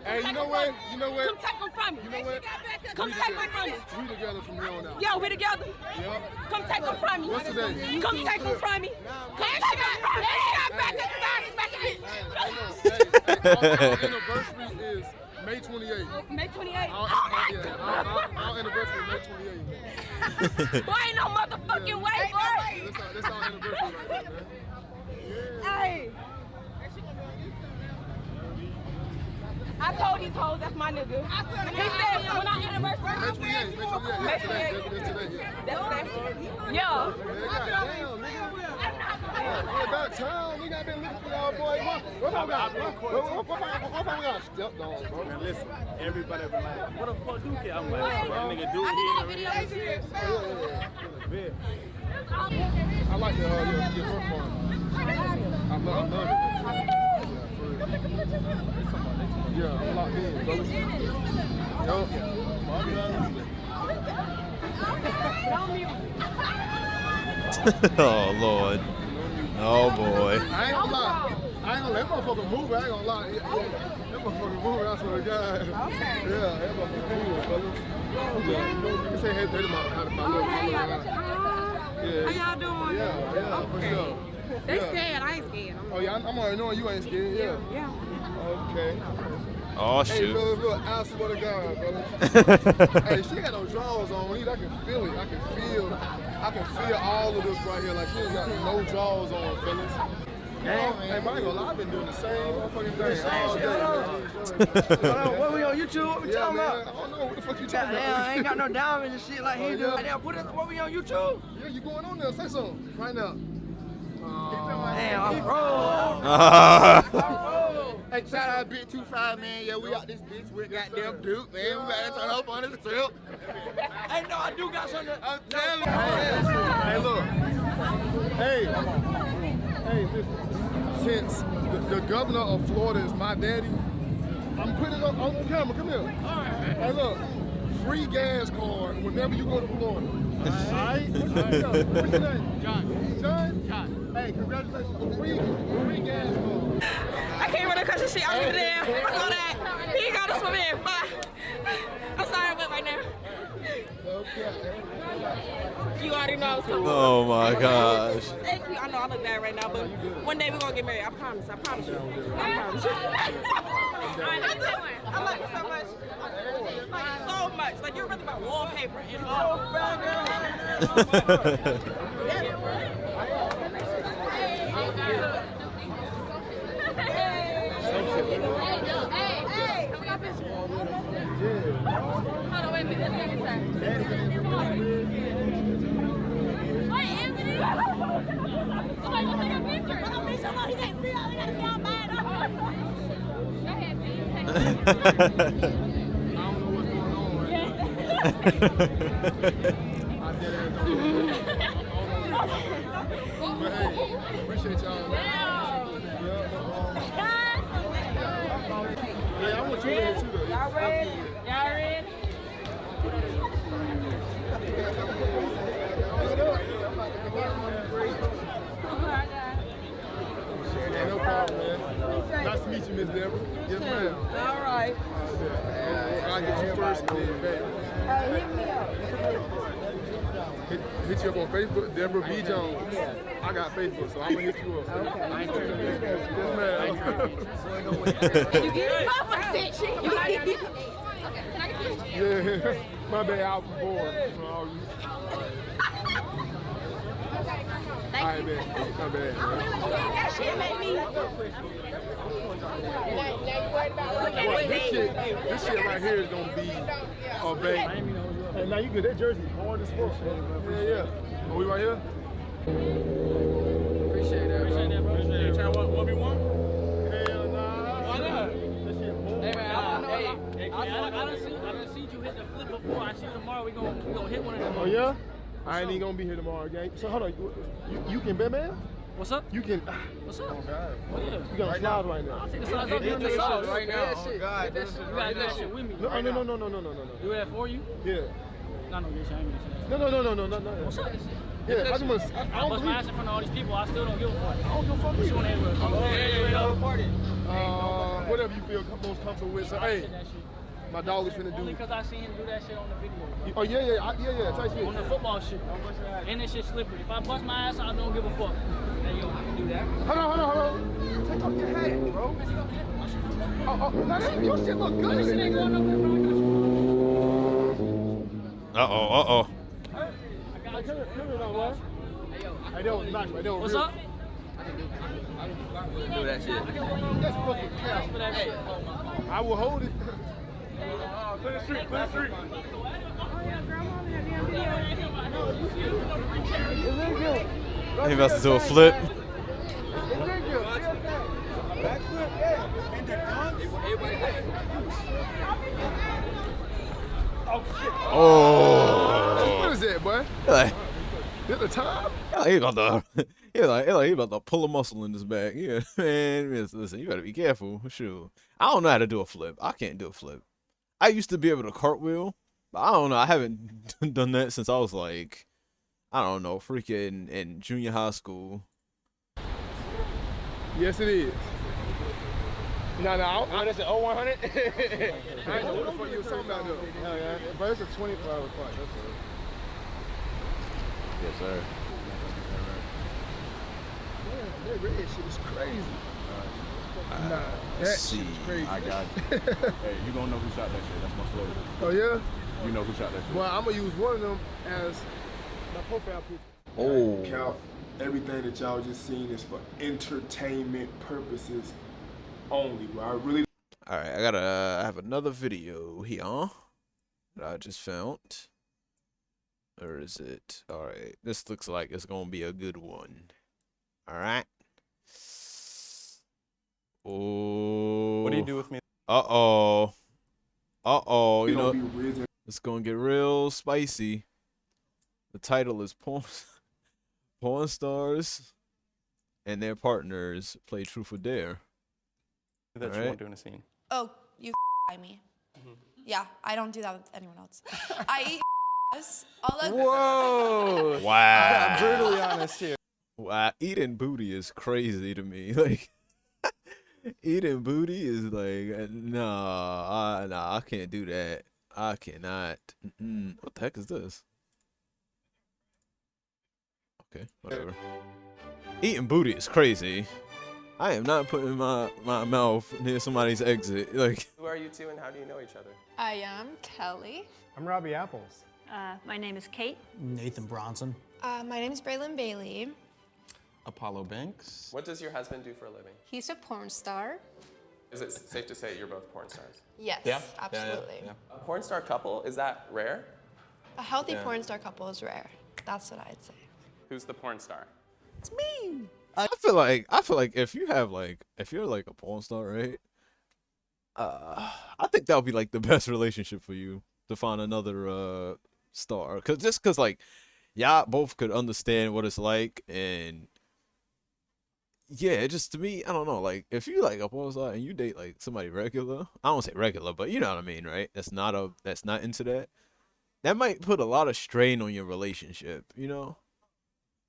Hey, you know what? Come take him from me. You know what? Come take him from me. We together from here on out. Yeah, we together. Yep. Come take him from me. What's today? Come take him from me. Come take him from me. Our anniversary is May 28th. May 28th. Our anniversary is May 28th. Boy, ain't no motherfucking way, boy. That's our anniversary right there, man. Hey. I told these hoes that's my nigga. He said when our anniversary. May 28th. That's today. That's today. Yeah. We're about town. Nigga, I've been looking for y'all, boy. What if we got stepped on, bro? Man, listen, everybody be like, what the fuck Duke here? I'm like, that nigga Duke here. I like your performance. I love it. Yeah, I'm locked in, brother. Oh Lord. Oh boy. I ain't gonna lie. I ain't gonna let that motherfucker move. I ain't gonna lie. That motherfucker move. I swear to God. Okay. Yeah, that motherfucker move, brother. You say hey to my little guy. Yeah. How y'all doing? Yeah, for sure. They scared. I ain't scared. Oh yeah, I'm already knowing you ain't scared. Yeah. Okay. Oh Hey, shoot. look, I swear to God, brother. Hey, she got no drawers on. I can feel it. I can feel all of this right here. Like she ain't got no drawers on, fellas. Hey, but I ain't gonna lie, I've been doing the same motherfucking thing all day, man. What we on YouTube? What we talking man, about? I don't know what the fuck you talking about. Goddamn, I ain't got no diamonds and shit like he do. yeah. Damn, what we on YouTube? Yeah, you going on there? Say something right now. Damn, I'm broke. Hey, shout out Big 25, man. Yeah, we out this bitch with goddamn Duke, man. We about to turn up on this trip. Hey, no, I do got something. I'm telling Hey, look. Hey, listen. Since the governor of Florida is my daddy, I'm putting it up on camera. Come here. Hey, look. Free gas card whenever you go to Florida. Alright? What's your name? John. Hey, congratulations. Free gas card. I can't run across the shit. I'm over there. I saw that. He ain't got us for me. Bye. I'm sorry I went right now. You already know I was coming. Oh my gosh. Thank you. I know I look bad right now, but one day we're gonna get married. I promise you. I promise you. Alright, let's do it. I love you so much. Like, so much. Like, you're really my wallpaper. It's Appreciate y'all. Hey, I want you in here too, though. Y'all ready? Y'all ready? Yes, ma'am. All right. I'll get you first and then back. Hit me up. Hit you up on Facebook, Deborah B. Jones. I got Facebook, so I'm gonna hit you up. Okay. Yes, ma'am. You get it? You like it? Yeah, my bad, I was bored. All right, man. My bad. That shit made me. This shit right here is gonna be a bang. Hey, now you good? That jersey hard as fuck. Yeah. Are we right here? Appreciate that, bro. You trying to 1v1? Hell nah. Why not? Hey, man, I done seen you hit the flip before. I see you tomorrow. We gonna hit one of them. Oh, yeah? I ain't even gonna be here tomorrow, gang. So hold on, you can bet, man? What's up? You can. What's up? Oh God. Oh, yeah. You got a slide right now. I'll take the slides. I'll Hit the slides right now. Oh, God. You gotta do that shit with me. No, right no, now. no. Do that for you? Yeah. No, I ain't No. What's up? Yeah, I just want to. I I don't bust my ass in front of all these people. I still don't give a fuck. I don't give a fuck. What you want to hit with? Whatever you feel most comfortable with. So, hey, my dog is finna do. Only because I seen him do that shit on the video. Oh, yeah. Type shit. On the football shit. And this shit slippery. If I bust my ass, I don't give a fuck. Hey, yo, I can do that. Hold on. Take off your hat, bro. Your shit look good. This shit ain't going nowhere, bro. Uh-oh. What's up? Do that shit. That's fucking cap. I will hold it. Clear the street. He about to do a flip. Oh. What is that, boy? Like, At the time? he about to pull a muscle in his back. Yeah, man. Listen, you gotta be careful. Shoot. I don't know how to do a flip. I can't do a flip. I used to be able to cartwheel, but I don't know. I haven't done that since I was like, I don't know, freaking in junior high school. Yes, it is. No. What is it, 0100? I ain't know what the fuck you was talking about, though. Hell yeah. But it's a 24-hour clock, that's all. Yes, sir. That red shit is crazy. Nah, that Let's shit see. is crazy. I got you. Hey, you gonna know who shot that shit. That's my slogan. Oh, yeah? You know who shot that shit. Well, I'm going to use one of them as my profile picture. Oh. Cal, everything that y'all just seen is for entertainment purposes only, bro. I really. All right, I have another video here that I just found. Or is it? All right, this looks like it's gonna be a good one. All right. Oh. What do you do with me? Uh-oh. You know, be risen. it's gonna get real spicy. The title is Porn Stars and Their Partners Play Truth or Dare. That you Alright. won't do in a scene. Oh, you me. Yeah, I don't do that with anyone else. I eat all of Whoa! Wow. I'm brutally honest here. Wow, eating booty is crazy to me. Like, eating booty is like, nah, I can't do that. I cannot. What the heck is this? Okay, whatever. Eating booty is crazy. I am not putting my mouth near somebody's exit. Like, Who are you two and how do you know each other? I am Kelly. I'm Robbie Apples. My name is Kate. Nathan Bronson. My name is Braylon Bailey. Apollo Banks. What does your husband do for a living? He's a porn star. Is it safe to say you're both porn stars? Yes, Yeah? absolutely. A porn star couple, is that rare? A healthy Yeah. porn star couple is rare. That's what I'd say. Who's the porn star? It's me. I feel like if you're like a porn star, right? I think that would be like the best relationship for you to find another star, cause like y'all both could understand what it's like, and yeah, just to me, I don't know, like if you like a porn star and you date like somebody regular, I don't say regular, but you know what I mean, right? That's not into that. That might put a lot of strain on your relationship, you know?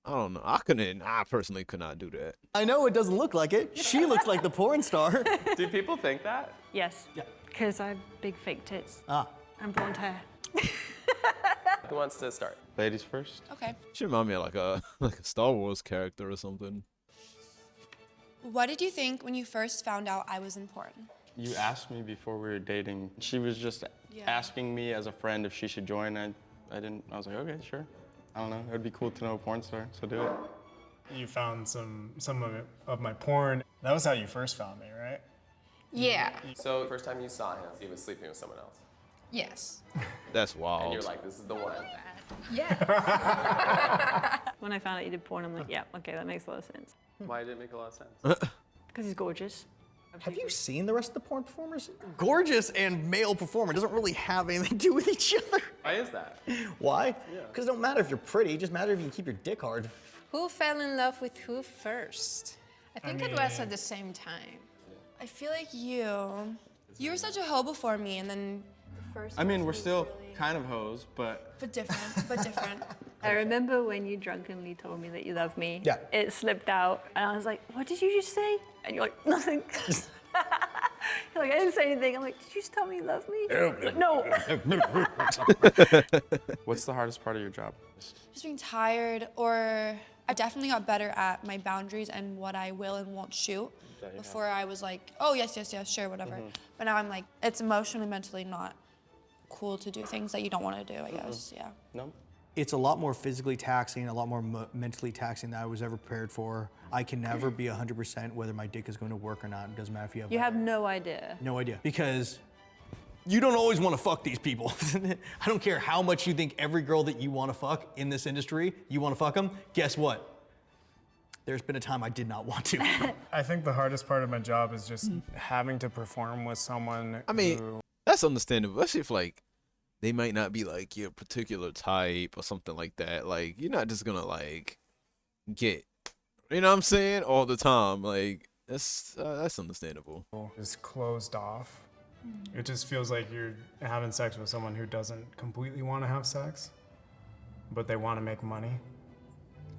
I don't know. I personally could not do that. I know it doesn't look like it. She looks like the porn star. Do people think that? Yes. Yeah. Because I have big fake tits. Ah. And blonde hair. Who wants to start? Ladies first. Okay. She remind me of like a Star Wars character or something. What did you think when you first found out I was in porn? You asked me before we were dating. She was just asking me as a friend if she should join. I was like, okay, sure. I don't know, it'd be cool to know a porn star, so do it. You found some of my porn. That was how you first found me, right? Yeah. So first time you saw him, he was sleeping with someone else. Yes. That's wild. And you're like, this is the one. Yeah. When I found out you did porn, I'm like, yeah, okay, that makes a lot of sense. Why did it make a lot of sense? Because he's gorgeous. Have you seen the rest of the porn performers? Gorgeous and male performer doesn't really have anything to do with each other. Why is that? Why? Because it don't matter if you're pretty, it just matters if you can keep your dick hard. Who fell in love with who first? I think it was at the same time. I feel like you were such a hoe before me, and then the first I mean, person we're was still really- kind of hoes, but different, but different. I remember when you drunkenly told me that you love me. Yeah. It slipped out, and I was like, what did you just say? And you're like, nothing. You're like, I didn't say anything. I'm like, did you just tell me you love me? Like, no. What's the hardest part of your job? Just being tired, or I definitely got better at my boundaries and what I will and won't shoot. Before I was like, oh, yes, sure, whatever. But now I'm like, it's emotionally, mentally not cool to do things that you don't want to do, I guess, yeah. No? It's a lot more physically taxing, a lot more mentally taxing than I was ever prepared for. I can never be 100% whether my dick is going to work or not. It doesn't matter if you have. You have no idea. No idea. Because you don't always want to fuck these people. I don't care how much you think every girl that you want to fuck in this industry, you want to fuck them. Guess what? There's been a time I did not want to. I think the hardest part of my job is just having to perform with someone I mean, who... that's understandable. Especially if like they might not be like your particular type or something like that. Like you're not just gonna like get, you know what I'm saying, all the time. Like that's understandable. is closed off. It just feels like you're having sex with someone who doesn't completely want to have sex, but they want to make money.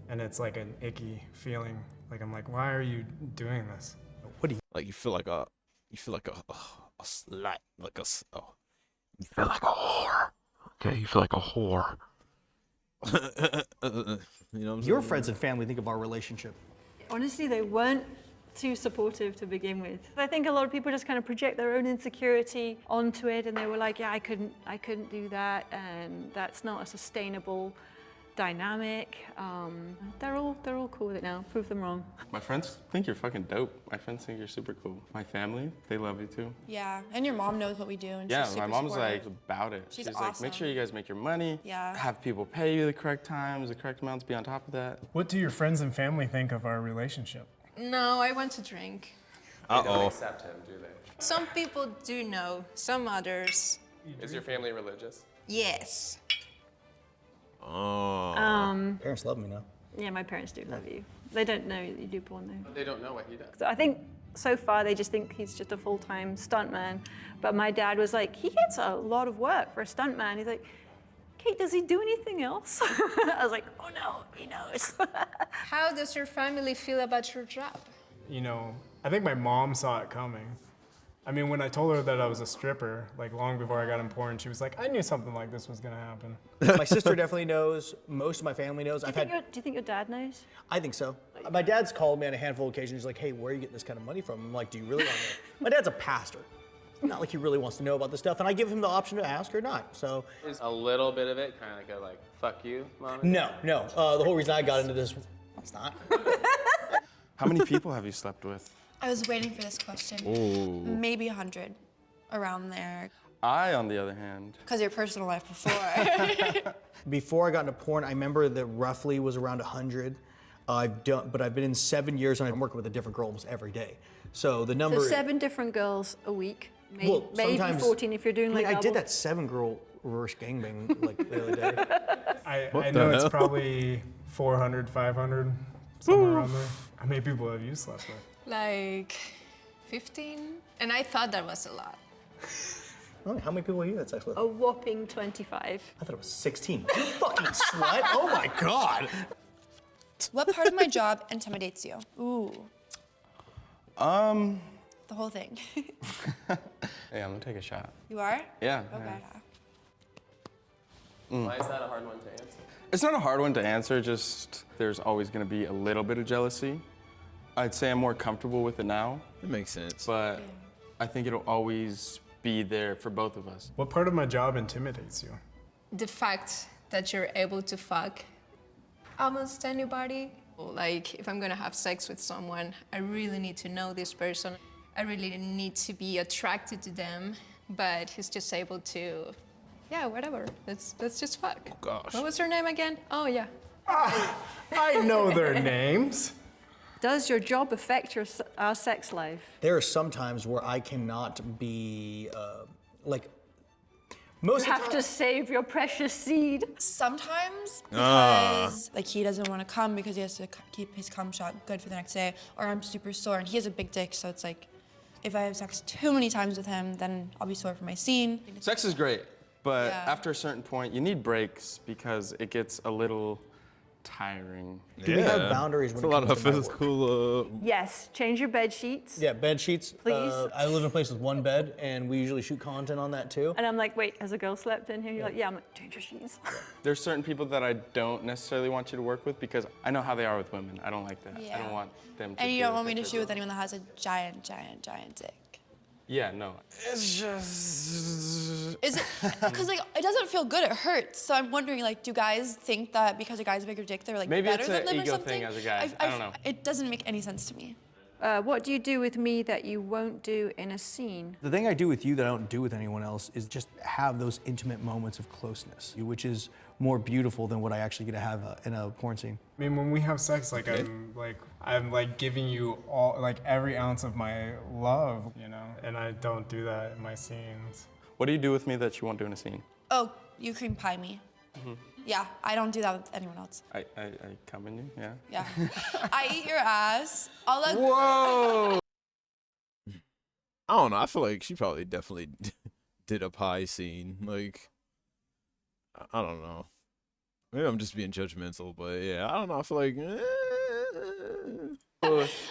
And it's like an icky feeling. Like I'm like, why are you doing this? What do you like? You feel like a slut, like you feel like a whore. Okay, you feel like a whore. You know what I'm Your saying? friends and family think of our relationship. Honestly, they weren't too supportive to begin with. I think a lot of people just kind of project their own insecurity onto it, and they were like, yeah, I couldn't do that, and that's not a sustainable dynamic. They're all cool with it now. Prove them wrong. My friends think you're fucking dope. My friends think you're super cool. My family, they love you too. Yeah, and your mom knows what we do, and Yeah, she's my super mom's supportive. like about it. She's like, make awesome. sure you guys make your money. Yeah. Have people pay you the correct times, the correct amounts, be on top of that. What do your friends and family think of our relationship? No, I want to drink. They don't accept him, do they? Some people do know, some others. Is your family religious? Yes. Oh. Parents love me now. Yeah, my parents do love you. They don't know that you do porn though. They don't know what he does. So I think so far they just think he's just a full-time stuntman. But my dad was like, he gets a lot of work for a stuntman. He's like, Kate, does he do anything else? I was like, oh no, he knows. How does your family feel about your job? You know, I think my mom saw it coming. I mean, when I told her that I was a stripper, like long before I got in porn, she was like, I knew something like this was gonna happen. My sister definitely knows. Most of my family knows. Do you think your dad knows? I think so. My dad's called me on a handful of occasions. He's like, hey, where are you getting this kind of money from? I'm like, do you really want to know? My dad's a pastor. It's not like he really wants to know about this stuff, and I give him the option to ask or not. So Is a little bit of it kind of like a fuck you moment? no. The whole reason I got into this, it's not. How many people have you slept with? I was waiting for this question. Ooh. Maybe 100, around there. I, on the other hand. Because your personal life before. Before I got into porn, I remember that roughly was around 100. I've been in 7 years, and I'm working with a different girl almost every day. So the number. So 7 different girls a week. Maybe, Well, maybe sometimes- 14 if you're doing like I did double. that 7-girl reverse gangbang like the other day. I know it's probably 400, 500, somewhere around there. How many people have you slept with? Like 15? And I thought that was a lot. Oh, how many people have you had sex with? A whopping 25. I thought it was 16. You fucking slut! Oh my god! What? What part of my job intimidates you? Ooh. The whole thing. Hey, I'm gonna take a shot. You are? Yeah. Okay. Why is that a hard one to answer? It's not a hard one to answer, just there's always gonna be a little bit of jealousy. I'd say I'm more comfortable with it now. It makes sense. But I think it'll always be there for both of us. What part of my job intimidates you? The fact that you're able to fuck almost anybody. Like, if I'm gonna have sex with someone, I really need to know this person. I really need to be attracted to them, but he's just able to, yeah, whatever. Let's just fuck. Oh, gosh. What was her name again? Oh, yeah. I know their names. Does your job affect our sex life? There are some times where I cannot be, like, most You of the have time- to save your precious seed. Sometimes Ah. because like he doesn't want to come because he has to keep his cum shot good for the next day, or I'm super sore and he has a big dick, so it's like if I have sex too many times with him, then I'll be sore for my scene. Sex is great, but Yeah. after a certain point, you need breaks because it gets a little tiring. Do we have boundaries when It's it a lot comes of to my work? physical. Yes, change your bed sheets. Yeah, bed sheets. Please. I live in a place with one bed, and we usually shoot content on that too. And I'm like, wait, has a girl slept in here? You're like, yeah, I'm like, change your sheets. There's certain people that I don't necessarily want you to work with because I know how they are with women. I don't like that. I Yeah. don't want them to And you deal don't want with me to that shoot with anyone that has a giant dick. Yeah, no. It's just... Is it? Because like it doesn't feel good. It hurts. So I'm wondering, like, do guys think that because a guy's a bigger dick, they're like Maybe better it's than an them or ego something? thing as a guy. I don't know. It doesn't make any sense to me. What do you do with me that you won't do in a scene? The thing I do with you that I don't do with anyone else is just have those intimate moments of closeness, which is more beautiful than what I actually get to have in a porn scene. I mean, when we have sex, like I'm like giving you all, like every ounce of my love, you know, and I don't do that in my scenes. What do you do with me that you won't do in a scene? Oh, you cream pie me. Yeah, I don't do that with anyone else. I come in you, yeah. Yeah. I eat your ass. I'll let. Whoa! I don't know. I feel like she probably definitely did a pie scene. Like, I don't know. Maybe I'm just being judgmental, but yeah, I don't know. I feel like,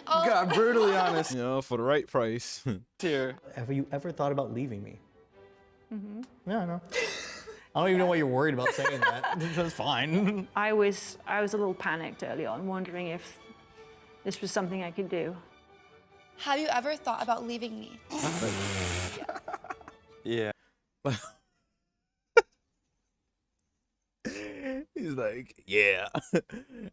God, brutally honest. you know, for the right price. Here. Have you ever thought about leaving me? Mm-hmm. Yeah, I know. I don't even know why you're worried about saying that. That's fine. I was a little panicked early on, wondering if this was something I could do. Have you ever thought about leaving me? Yeah. He's like, yeah.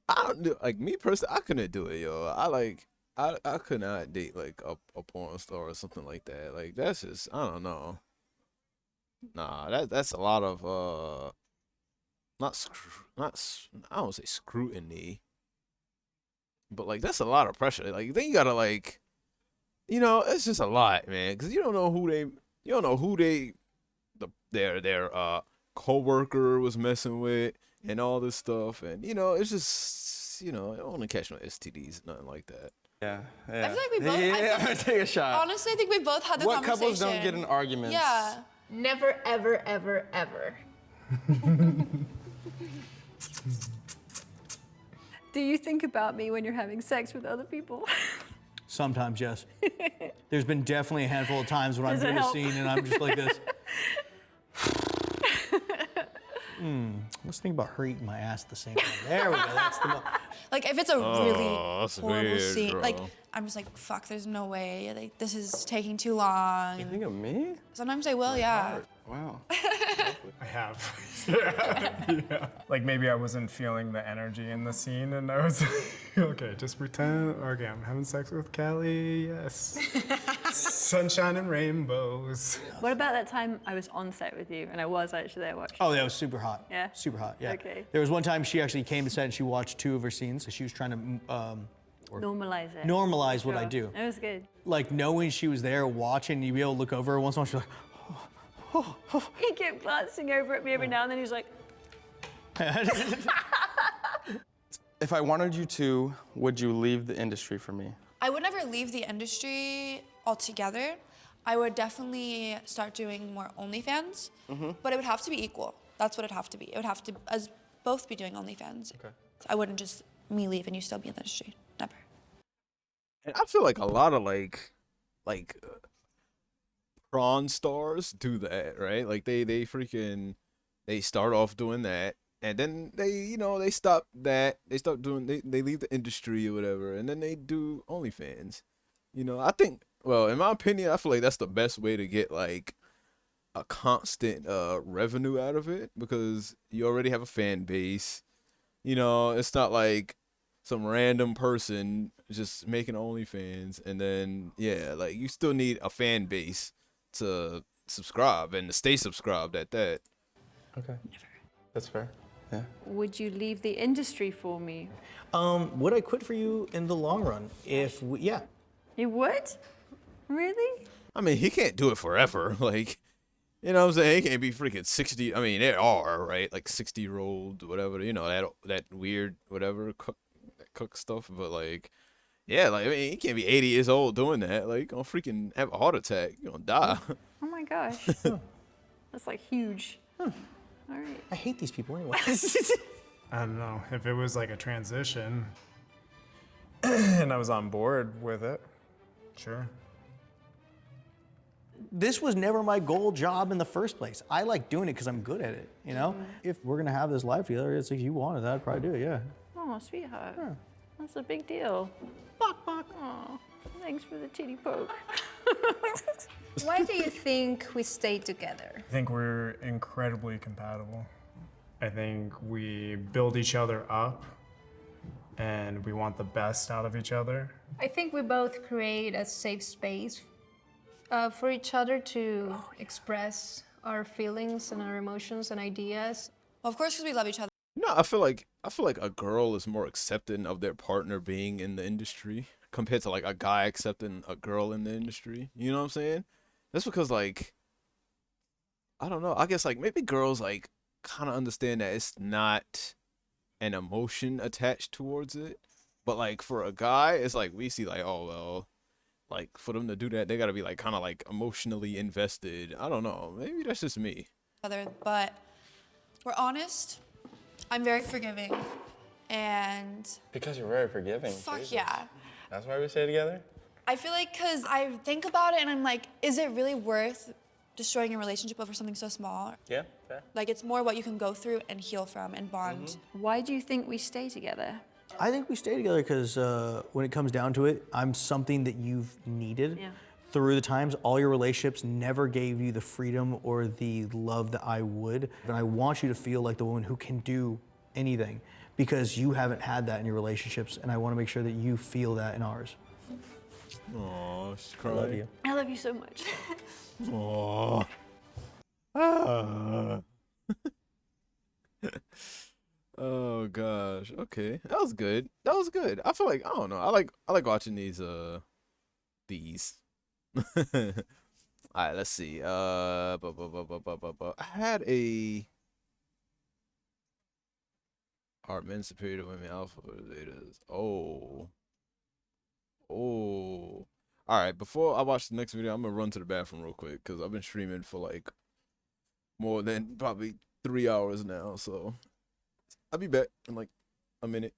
I don't do, like, me personally, I couldn't do it, yo. I could not date like a porn star or something like that. Like, that's just, I don't know. Nah, that's a lot of I don't say scrutiny, but like that's a lot of pressure. Like, then you gotta, like, you know, it's just a lot, man, because you don't know who their coworker was messing with and all this stuff, and you know, it's just, you know, I don't want to catch no STDs, nothing like that. Yeah. I feel like we both. Yeah, I'm gonna take a shot. Honestly, I think we both had the What conversation. couples don't get in arguments? Yeah. Never, ever, ever, ever. Do you think about me when you're having sex with other people? Sometimes, yes. There's been definitely a handful of times when Does I'm it doing a help? scene and I'm just like this. Let's think about her eating my ass at the same time. There we go. That's the. Like if it's a really that's horrible weird, scene, bro. like I'm just like, fuck, there's no way. Like this is taking too long. You think of me? Sometimes I will, yeah. Wow. I have. Yeah. Like maybe I wasn't feeling the energy in the scene, and I was like, okay, just pretend. Okay, I'm having sex with Kelly. Yes. Sunshine and rainbows. What about that time I was on set with you and I was actually there watching? Oh, that was super hot. Yeah? Super hot. Yeah. Okay. There was one time she actually came to set and she watched 2 of her scenes. So she was trying to Normalize it. normalize what I Sure. do. It was good. Like knowing she was there watching, you'd be able to look over her once in a while. She's like, He kept glancing over at me every now and then. He's like, If I wanted you to, would you leave the industry for me? I would never leave the industry altogether. I would definitely start doing more OnlyFans, but it would have to be equal. That's what it'd have to be. It would have to us both be doing OnlyFans. Okay. I wouldn't just me leave and you still be in the industry. Never. And I feel like a lot of like prawn stars do that, right? Like they freaking they start off doing that, and then they stop that, they start doing they leave the industry or whatever, and then they do OnlyFans. I think, well, in my opinion, I feel like that's the best way to get like a constant revenue out of it, because you already have a fan base. It's not like some random person just making OnlyFans, and then like you still need a fan base to subscribe and to stay subscribed at that. Okay. That's fair. Yeah. Would you leave the industry for me? Would I quit for you in the long run? Yeah. You would? Really? I mean, he can't do it forever. Like, you know what I'm saying? He can't be freaking 60. I mean, there are, right? Like 60-year-old, whatever, that weird, whatever, cook stuff. But, like, yeah, like, I mean, he can't be 80 years old doing that. Like, you're gonna freaking have a heart attack. You're gonna die. Oh my gosh. That's like huge. All right. I hate these people anyway. I don't know. If it was like a transition and I was on board with it, sure. This was never my goal job in the first place. I like doing it because I'm good at it, If we're gonna have this life together, it's like you wanted that, I'd probably do it, yeah. Oh, sweetheart. That's a big deal. Oh, thanks for the titty poke. Why do you think we stay together? I think we're incredibly compatible. I think we build each other up and we want the best out of each other. I think we both create a safe space for each other to express our feelings and our emotions and ideas. Well, of course, because we love each other. No, I feel like a girl is more accepting of their partner being in the industry compared to like a guy accepting a girl in the industry. You know what I'm saying? That's because, like, I don't know. I guess like maybe girls like kind of understand that it's not an emotion attached towards it, but like for a guy, it's like we see like, oh well, like for them to do that, they gotta be like kind of like emotionally invested. I don't know. Maybe that's just me. But we're honest. I'm very forgiving, and Because you're very forgiving. fuck Jesus. yeah. That's why we stay together? I feel like because I think about it and I'm like, is it really worth destroying a relationship over something so small? Yeah, fair. Like, it's more what you can go through and heal from and bond. Why do you think we stay together? I think we stay together because when it comes down to it, I'm something that you've needed. Yeah. Through the times, all your relationships never gave you the freedom or the love that I would. And I want you to feel like the woman who can do anything because you haven't had that in your relationships, and I want to make sure that you feel that in ours. Aw, she's I crying. love you. I love you so much. Aw. Ah. Oh gosh. Okay. That was good. That was good. I feel like, I don't know. I like watching these. All right, let's see. I had a are men superior to women, alpha or zetas? Oh. All right, before I watch the next video, I'm gonna run to the bathroom real quick because I've been streaming for like more than probably 3 hours now. So I'll be back in like a minute.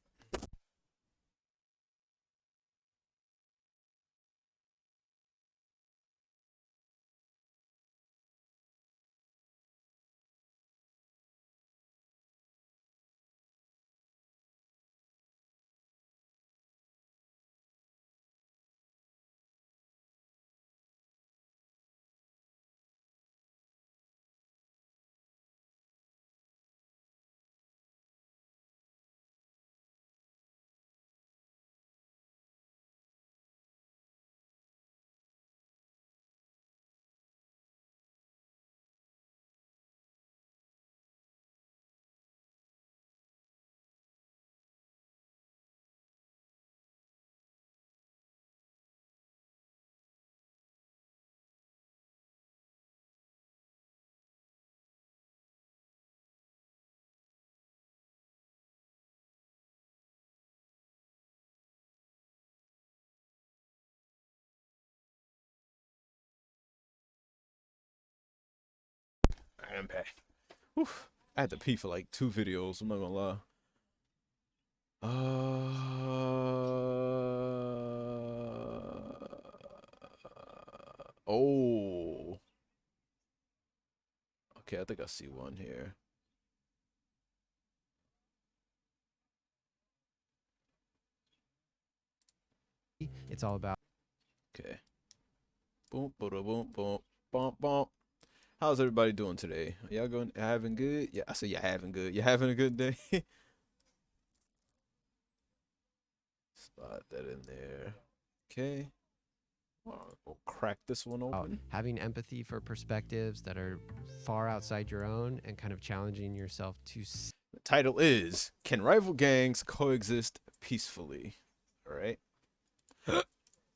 I'm back. Whew. I had to pee for like 2 videos. I'm not gonna lie. Oh. Okay, I think I see one here. It's all about. Okay. Boom, boom, boom, boom, boom, boom. How's everybody doing today? Are y'all going having good? Yeah, I say you're having good. You having a good day? Spot that in there. Okay. We'll crack this one open. Having empathy for perspectives that are far outside your own and kind of challenging yourself to. The title is Can Rival Gangs Coexist Peacefully? All right.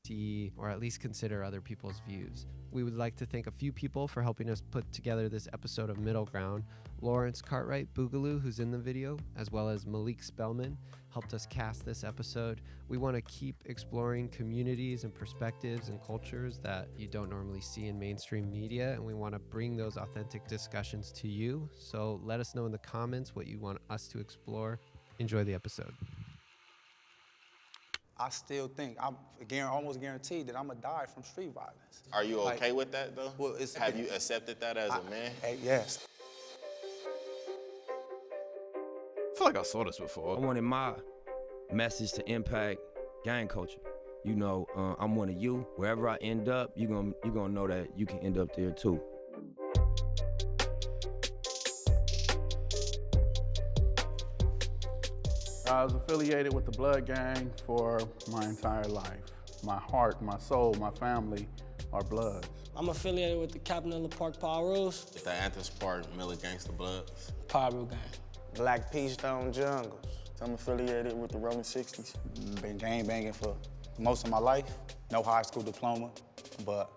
See, or at least consider other people's views. We would like to thank a few people for helping us put together this episode of Middle Ground. Lawrence Cartwright Boogaloo, who's in the video, as well as Malik Spellman, helped us cast this episode. We want to keep exploring communities and perspectives and cultures that you don't normally see in mainstream media, and we want to bring those authentic discussions to you. So let us know in the comments what you want us to explore. Enjoy the episode. I still think I'm almost guaranteed that I'm gonna die from street violence. Are you okay with that though? Well, have you accepted that as a man? Yes. I feel like I saw this before. I wanted my message to impact gang culture. You know, I'm one of you. Wherever I end up, you're gonna know that you can end up there too. I was affiliated with the Blood Gang for my entire life. My heart, my soul, my family are Bloods. I'm affiliated with the Cabanilla Park Power Rules. The Anthony Park Miller Gangsta Bloods. Power Rule Gang. Black Peachstone Jungles. I'm affiliated with the Rolling 60s. Been gang banging for most of my life. No high school diploma, but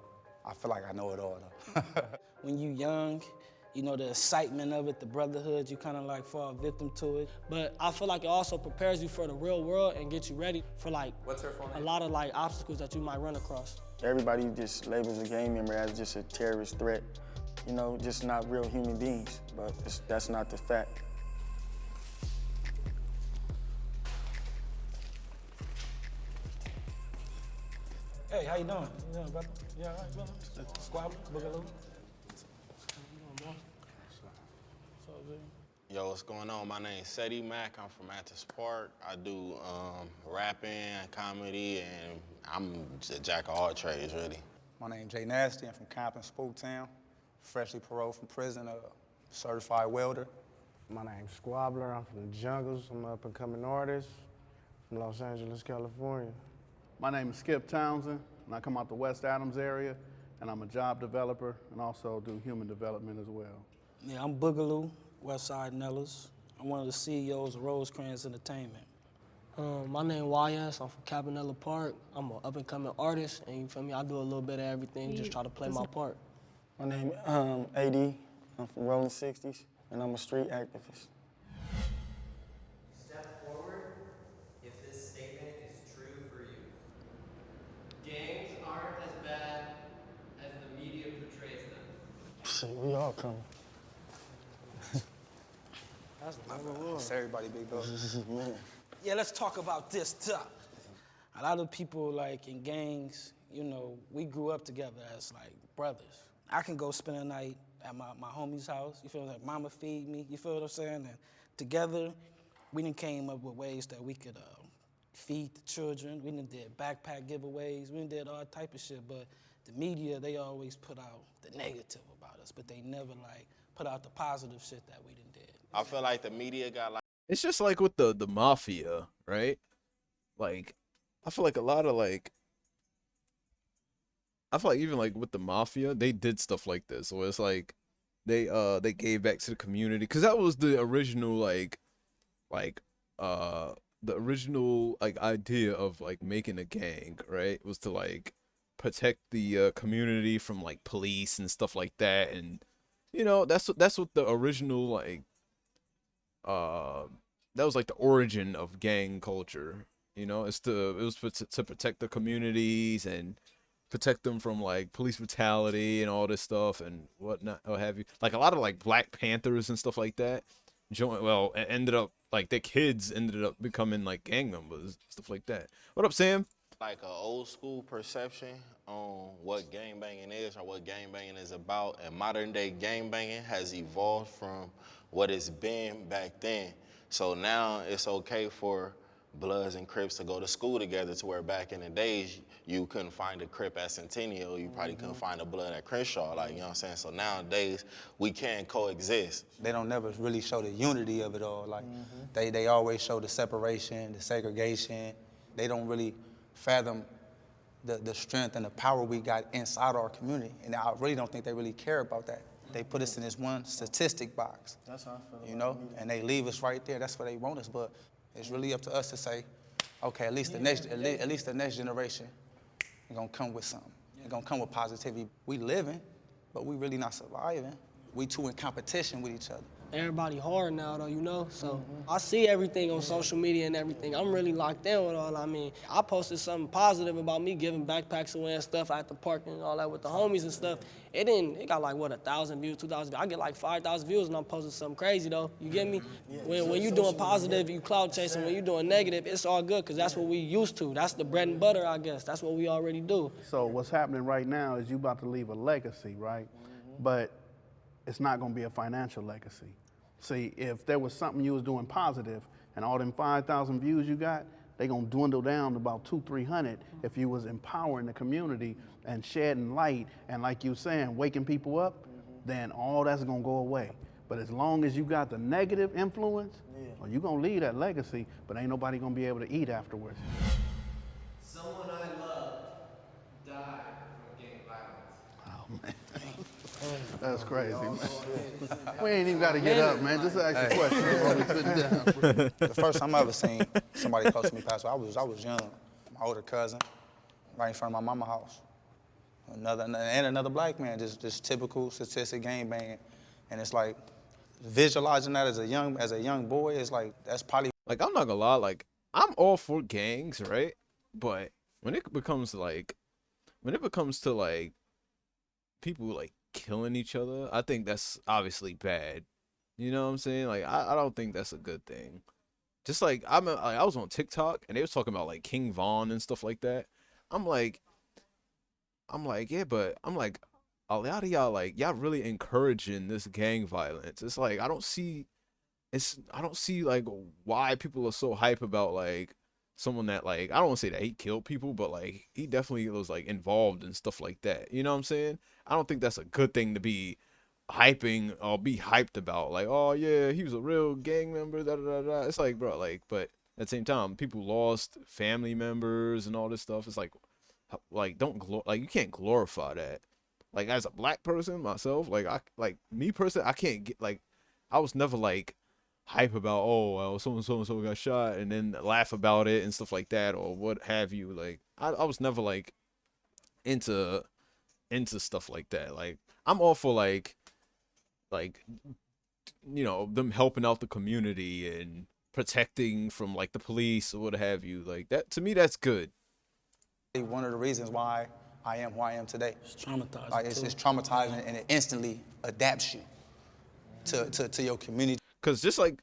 I feel like I know it all though. When you young, you know, the excitement of it, the brotherhood, you kind of like fall victim to it. But I feel like it also prepares you for the real world and gets you ready for like a lot of like obstacles that you might run across. Everybody just labels a gang member as just a terrorist threat. You know, just not real human beings, but that's not the fact. Hey, how you doing? You doing, brother? You all right, brother? Squabble, Boogaloo. Yo, what's going on? My name's Seti Mack. I'm from Antis Park. I do rapping, comedy, and I'm a jack of all trades, really. My name's Jay Nasty. I'm from Compton, Spooktown. Freshly paroled from prison, a certified welder. My name's Squabbler. I'm from the Jungles. I'm an up-and-coming artist from Los Angeles, California. My name is Skip Townsend, and I come out the West Adams area, and I'm a job developer and also do human development as well. Yeah, I'm Boogaloo, Westside Nellas. I'm one of the CEOs of Rosecrans Entertainment. My name YS, I'm from Cabanilla Park. I'm an up-and-coming artist, and you feel me, I do a little bit of everything, just try to play my part. My name AD. I'm from Rolling 60s, and I'm a street activist. Step forward if this statement is true for you. Gangs aren't as bad as the media portrays them. Shit, we all coming. That's number one. It's everybody, big dog. Man. Yeah, let's talk about this stuff. A lot of people like in gangs, you know, we grew up together as like brothers. I can go spend a night at my homie's house, you feel like mama feed me, you feel what I'm saying? And together, we done came up with ways that we could feed the children. We done did backpack giveaways, we done did all type of shit, but the media, they always put out the negative about us, but they never like put out the positive shit that we done did. I feel like the media got like... It's just like with the mafia, right? Like, I feel like a lot of like... I feel like even like with the mafia, they did stuff like this. So it's like they gave back to the community. Because that was the original the original like idea of like making a gang, right? Was to like protect the community from like police and stuff like that. And you know, that's what the original like that was like the origin of gang culture. You know, it was to protect the communities and protect them from like police brutality and all this stuff and whatnot, what have you. Like a lot of like Black Panthers and stuff like that. ended up like their kids ended up becoming like gang members, stuff like that. What up, Sam? Like an old school perception on what gangbanging is or what gangbanging is about, and modern day gangbanging has evolved from what it's been back then. So now it's okay for Bloods and Crips to go to school together, to where back in the days you couldn't find a Crip at Centennial, you probably couldn't find a Blood at Crenshaw, like, you know what I'm saying? So nowadays we can coexist. They don't never really show the unity of it all. Like they always show the separation, the segregation. They don't really fathom the strength and the power we got inside our community. And I really don't think they really care about that. They put us in this one statistic box. That's how I feel. You know, and they leave us right there. That's where they want us. But it's really up to us to say, okay, at least the next generation is gonna come with something. They're gonna come with positivity. We living, but we really not surviving. We too in competition with each other. Everybody hard now though, you know? So I see everything on social media and everything. I'm really locked in with all. I mean, I posted something positive about me giving backpacks away and stuff at the park and all that with the homies and stuff. It got like, what, 1,000 views, 2,000 views. I get like 5,000 views and I'm posting something crazy though. You get me? When you doing positive, you cloud chasing. When you doing negative, it's all good because that's what we used to. That's the bread and butter, I guess. That's what we already do. So what's happening right now is you about to leave a legacy, right? But it's not gonna be a financial legacy. See, if there was something you was doing positive and all them 5,000 views you got, they gonna dwindle down to about 200-300 if you was empowering the community and shedding light and, like you saying, waking people up, then all that's gonna go away. But as long as you got the negative influence, well, you gonna leave that legacy, but ain't nobody gonna be able to eat afterwards. Someone I loved died from gang violence. Oh, man. That's crazy, man. We ain't even got to get up, man. Just ask a question before we sit down. The first time I ever seen somebody close to me pass away, I was young. My older cousin, right in front of my mama's house. Another black man, just typical statistic gang banging. And it's like, visualizing that as a young boy, it's like, that's probably. Like, I'm not gonna lie, like, I'm all for gangs, right? But when it becomes to like people like killing each other, I think that's obviously bad. You know what I'm saying? Like, I don't think that's a good thing. Just like I was on TikTok and they was talking about like King Von and stuff like that. I'm like, yeah, but I'm like, a lot of y'all, like, y'all really encouraging this gang violence. It's like I don't see like why people are so hype about like someone that, like, I don't want to say that he killed people, but like he definitely was like involved in stuff like that. You know what I'm saying? I don't think that's a good thing to be hyping or be hyped about. Like, oh yeah, he was a real gang member. Da da da da. It's like, bro, like, but at the same time, people lost family members and all this stuff. It's like you can't glorify that. Like, as a black person myself, me personally, I can't get, like, I was never like hype about, oh, well, so and so got shot and then laugh about it and stuff like that or what have you. Like, I was never like into stuff like that. Like, I'm all for like you know, them helping out the community and protecting from like the police or what have you. Like, that, to me, that's good. One of the reasons why I am who I am today. It's traumatizing. Like, it's traumatizing, and it instantly adapts you to your community. Cause just like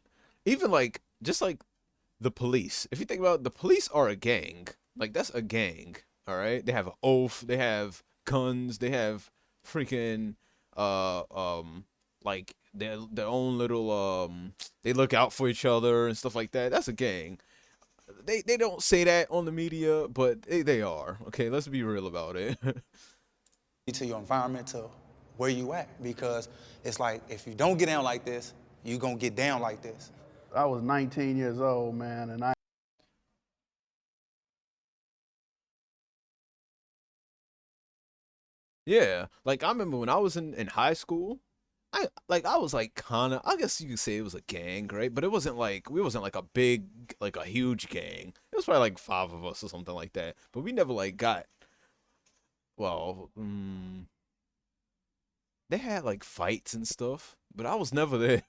the police, if you think about it, the police are a gang. Like, that's a gang. All right, they have an oath, they have guns, they have freaking like their own little they look out for each other and stuff like that. That's a gang. They don't say that on the media, but they are. Okay, let's be real about it. To your environment, to where you at, because it's like, if you don't get down like this, you gonna get down like this. I was 19 years old, man, and Yeah, like, I remember when I was in high school, I was like kind of, I guess you could say it was a gang, right? But we wasn't like a huge gang. It was probably like 5 of us or something like that. But we never like got, well, they had like fights and stuff, but I was never there.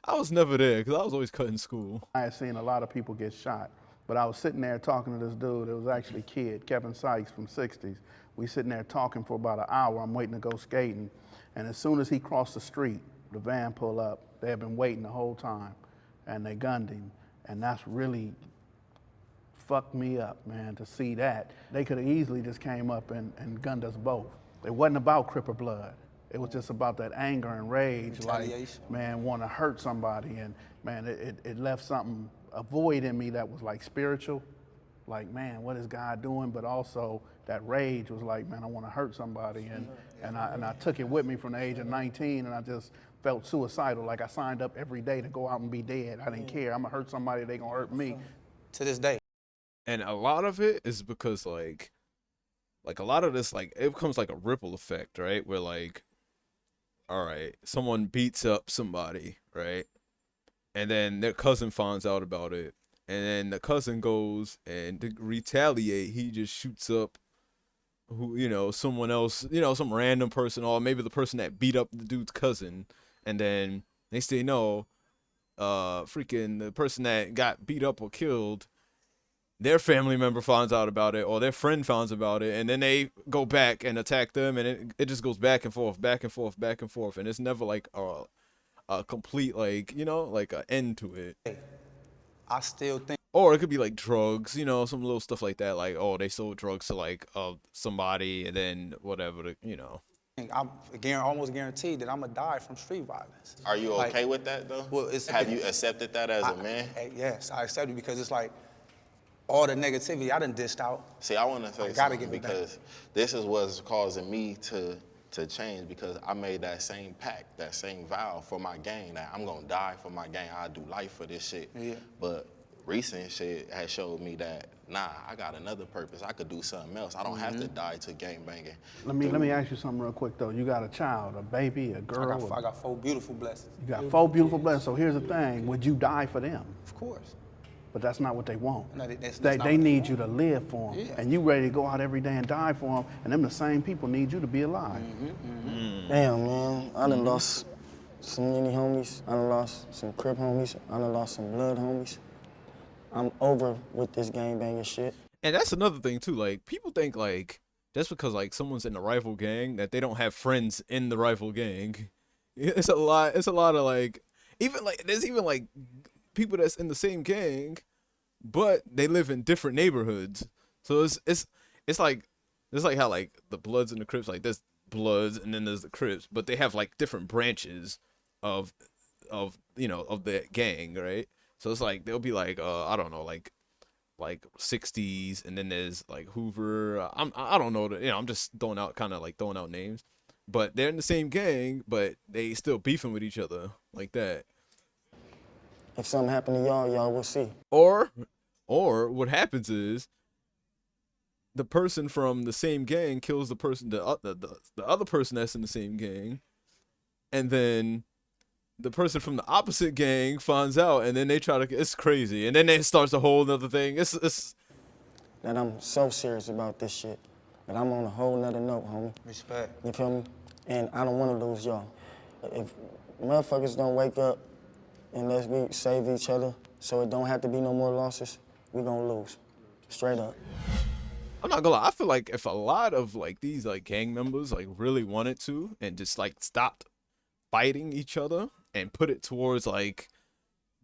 I was never there because I was always cutting school. I had seen a lot of people get shot, but I was sitting there talking to this dude. It was actually Kevin Sykes from 60s. We sitting there talking for about an hour. I'm waiting to go skating. And as soon as he crossed the street, the van pulled up, They had been waiting the whole time, and they gunned him. And that's really fucked me up, man, to see that. They could have easily just came up and gunned us both. It wasn't about Cripper blood. It was just about that anger and rage, like, man, want to hurt somebody. And, man, it left something, a void in me that was, like, spiritual. Like, man, what is God doing? But also that rage was like, man, I want to hurt somebody. And I took it with me from the age of 19, and I just felt suicidal. Like, I signed up every day to go out and be dead. I didn't care. I'm going to hurt somebody, they going to hurt me. To this day. And a lot of it is because, like a lot of this, like, it becomes like a ripple effect, right? Where, like, all right, someone beats up somebody, right? And then their cousin finds out about it. And then the cousin goes and to retaliate, he just shoots up someone else, some random person, or maybe the person that beat up the dude's cousin. And then they say, no, freaking the person that got beat up or killed, their family member finds out about it, or their friend finds about it, and then they go back and attack them, and it just goes back and forth, back and forth, back and forth, and it's never like a complete, like, like an end to it. I still think. Or it could be like drugs, some little stuff like that, like, oh, they sold drugs to like somebody, and then whatever, I'm almost guaranteed that I'm gonna die from street violence. Are you okay with that though? Well, have you accepted that as a man? Yes, I accept it because it's like all the negativity I done dished out. See, I want to say something because this is what's causing me to change, because I made that same pact, that same vow for my gang that I'm gonna die for my gang. I'll do life for this shit. Yeah. But recent shit has showed me that I got another purpose. I could do something else. I don't have to die to gang banging. Let me ask you something real quick though. You got a child, a baby, a girl. I got 4 beautiful blessings. You got 4 beautiful blessings. So here's the thing: would you die for them? Of course. But that's not what they want. No, they need you to live for them, and you ready to go out every day and die for them, and them the same people need you to be alive. Damn, man, I done lost so many homies. I done lost some Crip homies. I done lost some blood homies. I'm over with this gangbanging shit. And that's another thing too. Like, people think like just because like someone's in a rival gang that they don't have friends in the rival gang. It's a lot of like, there's even like people that's in the same gang, but they live in different neighborhoods. So it's like how like the Bloods and the Crips, like there's Bloods and then there's the Crips, but they have like different branches of the gang, right? So it's like they'll be like I don't know, like 60s, and then there's like Hoover. I don't know, I'm just throwing out names, but they're in the same gang, but they still beefing with each other like that. If something happened to y'all will see. Or what happens is the person from the same gang kills the person, the other person that's in the same gang, and then the person from the opposite gang finds out, and then they try to. It's crazy, and then it starts a whole other thing. It's that I'm so serious about this shit, that I'm on a whole nother note, homie. Respect. You feel me? And I don't want to lose y'all. If motherfuckers don't wake up and let's save each other so it don't have to be no more losses, we gonna lose. Straight up. I'm not gonna lie, I feel like if a lot of like these like gang members like really wanted to and just like stopped fighting each other and put it towards like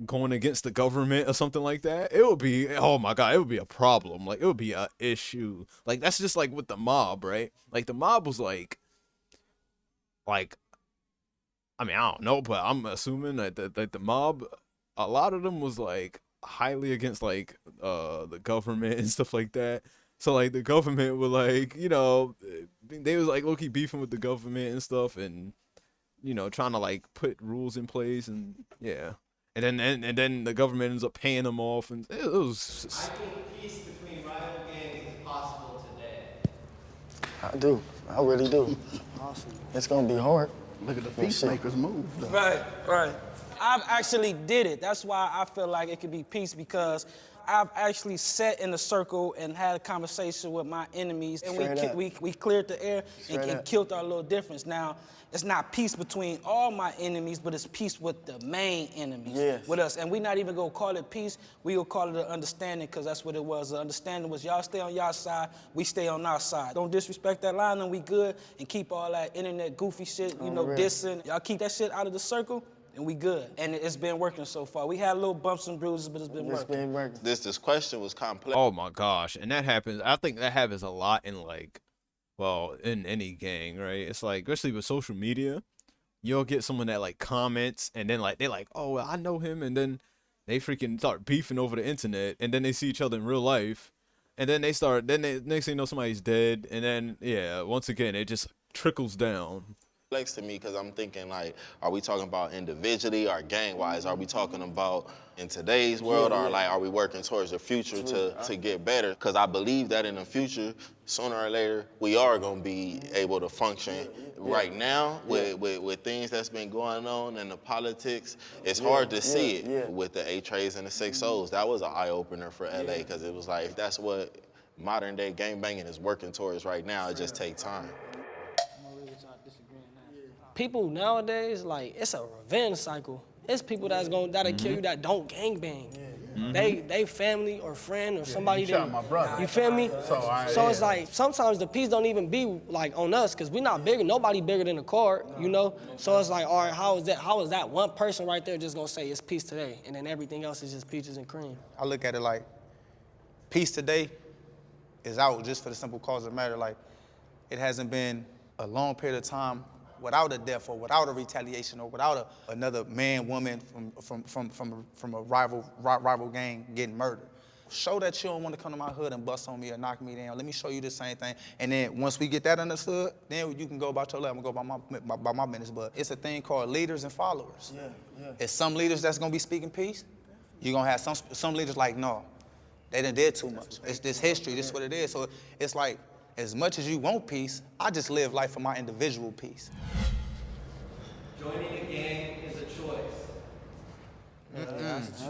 going against the government or something like that, it would be, oh my God, it would be a problem. Like, it would be a issue. Like, that's just like with the mob, right? Like, the mob was like, I mean, I don't know, but I'm assuming that the mob, a lot of them was like highly against like the government and stuff like that. So like the government would like, they was like low-key beefing with the government and stuff, and trying to like put rules in place, and yeah, and then the government ends up paying them off, and it was just... I think peace between rival gangs is possible today. I do. I really do. Awesome. It's gonna be hard. Look at the peacemakers move. Though. Right. I've actually did it. That's why I feel like it could be peace, because I've actually sat in a circle and had a conversation with my enemies, and we cleared the air and killed our little difference. Now, it's not peace between all my enemies, but it's peace with the main enemies, with us. And we not even gonna call it peace, we gonna call it an understanding, because that's what it was. The understanding was y'all stay on y'all side, we stay on our side. Don't disrespect that line, and we good, and keep all that internet goofy shit, dissing. Y'all keep that shit out of the circle, and we good. And it's been working so far. We had little bumps and bruises, but it's been working. This question was complex. Oh my gosh, and that happens. I think that happens a lot in like, well, in any gang, right? It's like, especially with social media, you'll get someone that like comments, and then like they're like, oh, well, I know him, and then they freaking start beefing over the internet, and then they see each other in real life, and then next thing you know, somebody's dead, and then yeah, once again, it just trickles down. Complex to me because I'm thinking like, are we talking about individually or gang-wise? Are we talking about in today's world, or like, are we working towards the future to get better? Because I believe that in the future, sooner or later, we are gonna be able to function. Right now, with things that's been going on in the politics, it's hard to see it with the 8Trays and the 6Os. That was an eye-opener for LA because it was like, if that's what modern day gangbanging is working towards right now, it just takes time. People nowadays, like, it's a revenge cycle. It's people that'll kill you that don't gangbang. They family or friend or somebody that, my brother. You feel me? So It's like, sometimes the peace don't even be like on us, cause we not bigger, nobody bigger than the court, you know? So it's like, all right, how is that one person right there just gonna say it's peace today, and then everything else is just peaches and cream? I look at it like, peace today is out just for the simple cause of the matter. Like, it hasn't been a long period of time without a death or without a retaliation or without another man, woman from a rival gang getting murdered. Show that you don't want to come to my hood and bust on me or knock me down. Let me show you the same thing. And then once we get that understood, then you can go about your life. I'm gonna go by my business. But it's a thing called leaders and followers. It's some leaders that's gonna be speaking peace. You're gonna have some leaders like, no, they done did too much. It's this history, this is what it is. So it's like, as much as you want peace, I just live life for my individual peace. Joining a gang is a choice.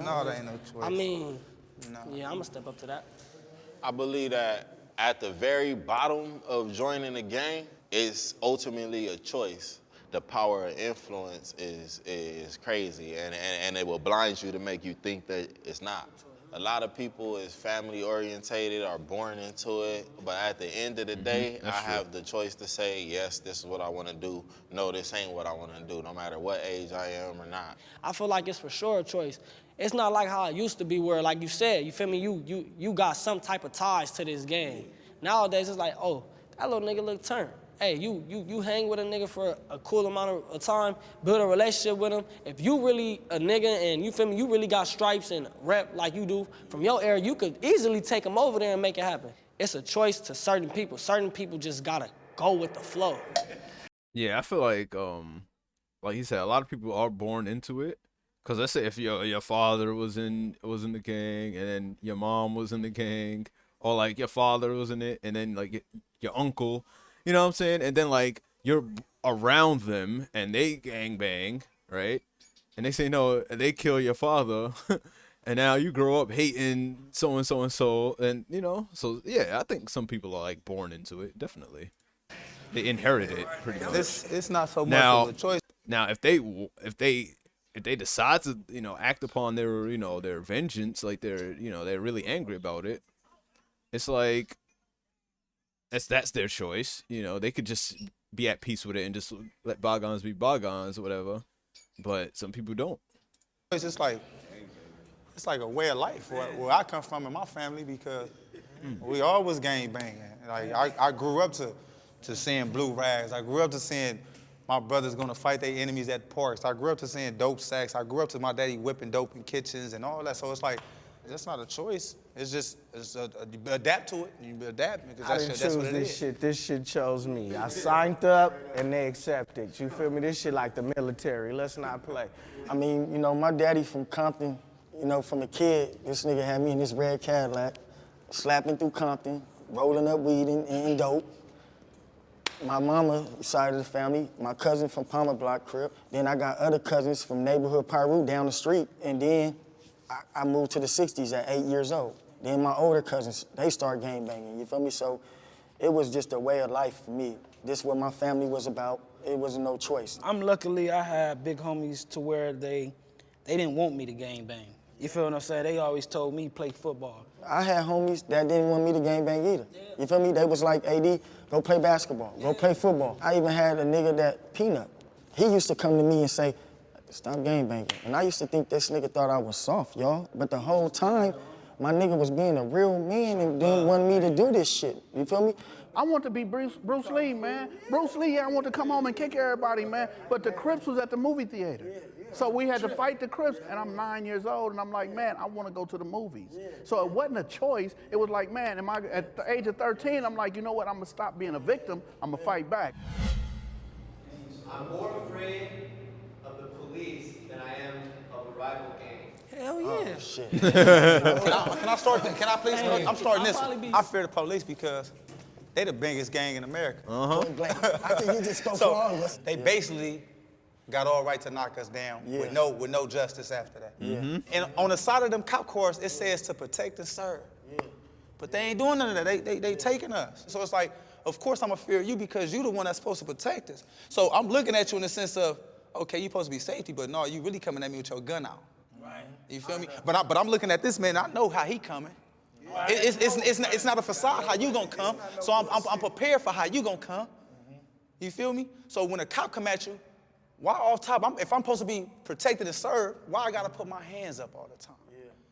No, that ain't no choice. I mean, yeah, I'm gonna step up to that. I believe that at the very bottom of joining a gang is ultimately a choice. The power of influence is crazy, and it will blind you to make you think that it's not. A lot of people is family orientated, are born into it, but at the end of the day, I have the choice to say, yes, this is what I want to do. No, this ain't what I want to do, no matter what age I am or not. I feel like it's for sure a choice. It's not like how it used to be where, like you said, you feel me, you got some type of ties to this gang. Nowadays, it's like, oh, that little nigga look turned. Hey, you hang with a nigga for a cool amount of time, build a relationship with him. If you really a nigga and you feel me, you really got stripes and rep like you do from your era, you could easily take him over there and make it happen. It's a choice to certain people. Certain people just gotta go with the flow. Yeah, I feel like you said, a lot of people are born into it. Cause let's say if your father was in the gang, and then your mom was in the gang, or like your father was in it, and then like your uncle. You know what I'm saying? And then like you're around them and they gangbang, right? And they say no, they kill your father, and now you grow up hating so and so and so, and you know. So yeah, I think some people are like born into it. Definitely, they inherit it pretty much. It's not so much of a choice. Now, if they decide to act upon their their vengeance, like they're really angry about it, it's like. That's their choice. They could just be at peace with it and just let bygones be bygones or whatever. But some people don't. It's just like a way of life where I come from in my family, because we always gang banging. Like I grew up to seeing blue rags. I grew up to seeing my brothers gonna fight their enemies at parks. I grew up to seeing dope sacks. I grew up to my daddy whipping dope in kitchens and all that. So it's like, that's not a choice. It's just you adapt to it. You adapt because I didn't that's what choose it this is. shit. This shit chose me. I signed up and they accepted. You feel me? This shit like the military. Let's not play. I mean, my daddy from Compton, from a kid, this nigga had me in this red Cadillac, slapping through Compton, rolling up weed and dope. My mama side of the family, my cousin from Palmer Block Crib. Then I got other cousins from neighborhood Pyru down the street. And then I moved to the 60s at 8 years old. Then my older cousins, they start gang banging, you feel me? So it was just a way of life for me. This is what my family was about. It wasn't no choice. Luckily, I had big homies to where they didn't want me to gang bang. You feel what I'm saying? They always told me play football. I had homies that didn't want me to gang bang either. You feel me? They was like, AD, go play basketball, go play football. I even had a nigga that, Peanut, he used to come to me and say, Stop gangbanging. And I used to think this nigga thought I was soft, y'all. But the whole time, my nigga was being a real man and didn't want me to do this shit. You feel me? I want to be Bruce Lee, man. Bruce Lee, I want to come home and kick everybody, man. But the Crips was at the movie theater. So we had to fight the Crips, and I'm 9 years old, and I'm like, man, I want to go to the movies. So it wasn't a choice. It was like, man, at the age of 13, I'm like, you know what, I'm going to stop being a victim. I'm going to fight back. I'm more afraid of the police than I am of a rival gang. Hell yeah. Oh, shit. Can I start? Can I please? Hey, I'm starting I'll this probably one. be- I fear the police because they the biggest gang in America. I think you just spoke for all of us. They basically got all right to knock us down with no justice after that. And on the side of them cop cars, it says to protect and serve. But they ain't doing none of that. They taking us. So it's like, of course I'm gonna fear you because you the one that's supposed to protect us. So I'm looking at you in the sense of, okay, you supposed to be safety, but no, you really coming at me with your gun out. Right. You feel me? But I'm looking at this man. I know how he coming. It's not a facade how you gonna come. So I'm prepared for how you gonna come. You feel me? So when a cop come at you, why off top? If I'm supposed to be protected and served, why I gotta put my hands up all the time?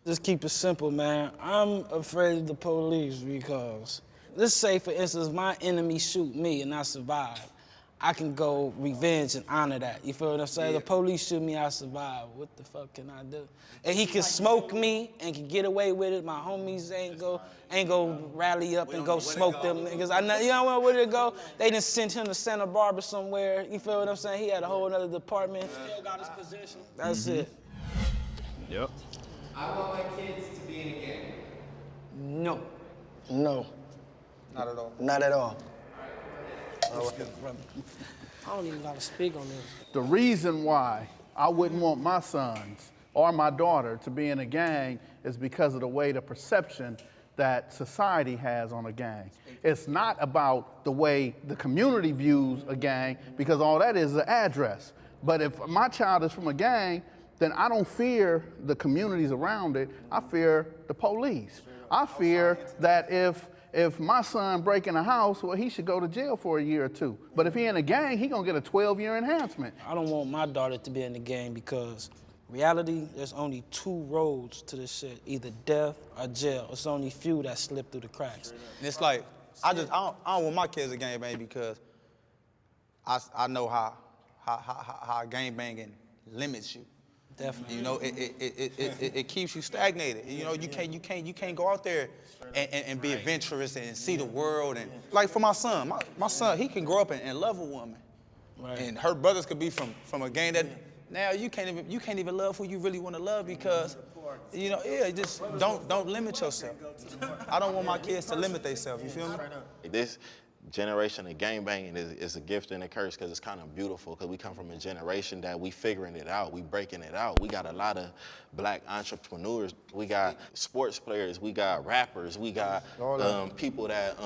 Just keep it simple, man. I'm afraid of the police because, let's say, for instance, my enemy shoot me and I survive. I can go revenge and honor that. You feel what I'm saying? The police shoot me, I survive. What the fuck can I do? And he can smoke me and can get away with it. My homies ain't go rally up and go smoke them niggas. You know where to go? They done sent him to Santa Barbara somewhere. You feel what I'm saying? He had a whole other department. Still got his position. That's it. Yep. I want my kids to be in a gang. No. No. Not at all. Not at all. I don't even gotta speak on this. The reason why I wouldn't want my sons or my daughter to be in a gang is because of the way the perception that society has on a gang. It's not about the way the community views a gang, because all that is an address. But if my child is from a gang, then I don't fear the communities around it. I fear the police. I fear that if my son break in a house, well, he should go to jail for a year or two. But if he in a gang, he gonna get a 12-year enhancement. I don't want my daughter to be in the gang because reality, there's only two roads to this shit, either death or jail. It's only few that slip through the cracks. And it's like, I don't want my kids to gangbang because I know how gangbanging limits you. Definitely. You know, it keeps you stagnated. You know, you can't go out there and be adventurous and see the world. And like for my son, my son, he can grow up and love a woman. Right. And her brothers could be from a gang that now you can't even love who you really want to love because, you know, just don't limit yourself. I don't want my kids to limit themselves. You feel me? This generation of gangbanging is a gift and a curse because it's kind of beautiful because we come from a generation that we figuring it out, we breaking it out. We got a lot of black entrepreneurs, we got sports players, we got rappers, we got people that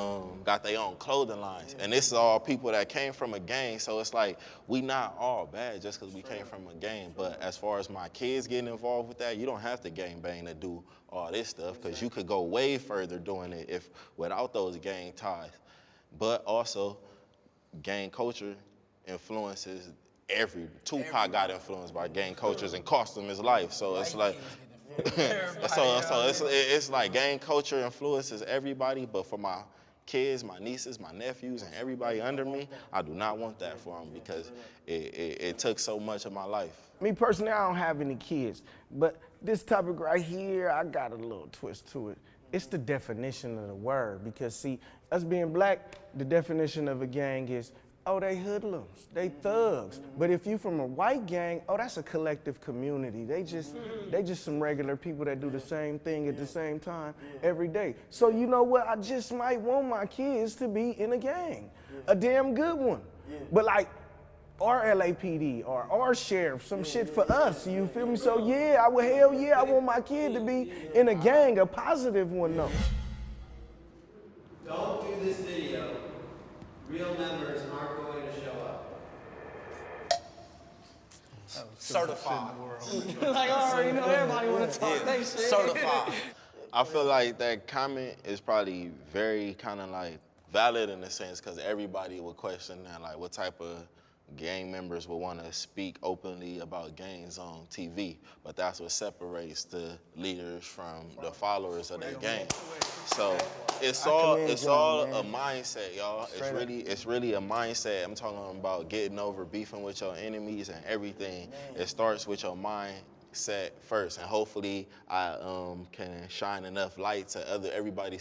got their own clothing lines. And this is all people that came from a gang, so it's like we not all bad just because we came from a gang. But as far as my kids getting involved with that, you don't have to gangbang to do all this stuff because you could go way further doing it if without those gang ties. But also, gang culture influences Tupac got influenced by gang cultures and cost him his life. So it's like, it's like gang culture influences everybody. But for my kids, my nieces, my nephews, and everybody under me, I do not want that for them because it took so much of my life. Me personally, I don't have any kids, but this topic right here, I got a little twist to it. It's the definition of the word, because see, us being black, the definition of a gang is, oh, they hoodlums, they thugs. But if you from a white gang, oh, that's a collective community. They just some regular people that do the same thing at the same time every day. So you know what, I just might want my kids to be in a gang, a damn good one. But like, our LAPD or our sheriff, some shit for us, you feel me? So yeah, I want my kid to be in a gang, a positive one though. Don't do this video. Real members aren't going to show up. Certified. Like, I already know everybody want to talk they shit. Certified. I feel like that comment is probably very kind of like valid in a sense because everybody would question that, like what type of gang members will want to speak openly about gangs on TV, but that's what separates the leaders from the followers of that gang. So it's all a mindset, y'all. It's really a mindset. I'm talking about getting over beefing with your enemies and everything. It starts with your mindset first, and hopefully I can shine enough light to everybody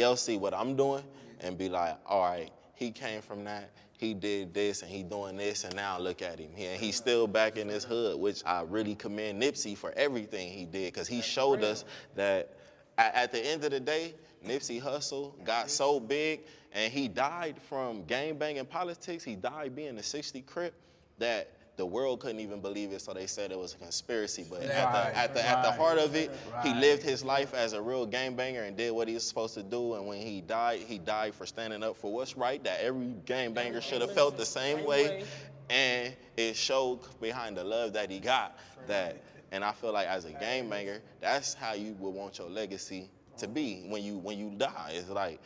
else see what I'm doing and be like, all right, he came from that, he did this, and he doing this, and now look at him. He's still back in his hood, which I really commend Nipsey for everything he did, because he showed us that at the end of the day, Nipsey Hussle got so big, and he died from gang-banging politics. He died being a 60 Crip that the world couldn't even believe it, so they said it was a conspiracy. But at the heart of it, he lived his life as a real gangbanger and did what he was supposed to do. And when he died for standing up for what's right, that every gangbanger should have felt the same way. And it showed behind the love that he got that. And I feel like as a gangbanger, that's how you would want your legacy to be when you die. It's like,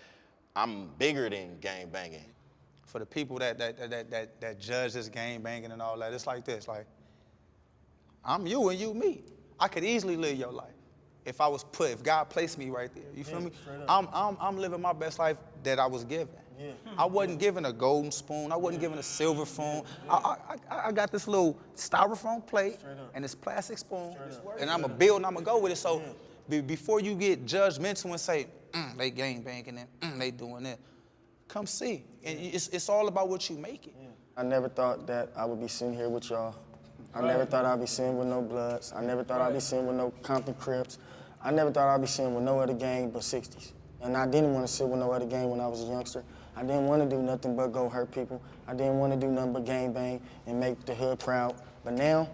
I'm bigger than gangbanging. For the people that judge this game banging and all that, it's like this, like, I'm you and you me. I could easily live your life if God placed me right there. You feel me? I'm living my best life that I was given. Yeah. I wasn't given a golden spoon. I wasn't given a silver spoon. I got this little styrofoam plate and this plastic spoon, and I'm gonna build and I'm gonna go with it. So before you get judgmental and say, they gang banging and they doing it, come see. And it's all about what you make it. I never thought that I would be sitting here with y'all. I never thought I'd be sitting with no Bloods. I never thought I'd be sitting with no Compton Crips. I never thought I'd be sitting with no other gang but 60s. And I didn't want to sit with no other gang when I was a youngster. I didn't want to do nothing but go hurt people. I didn't want to do nothing but gang bang and make the hood proud. But now,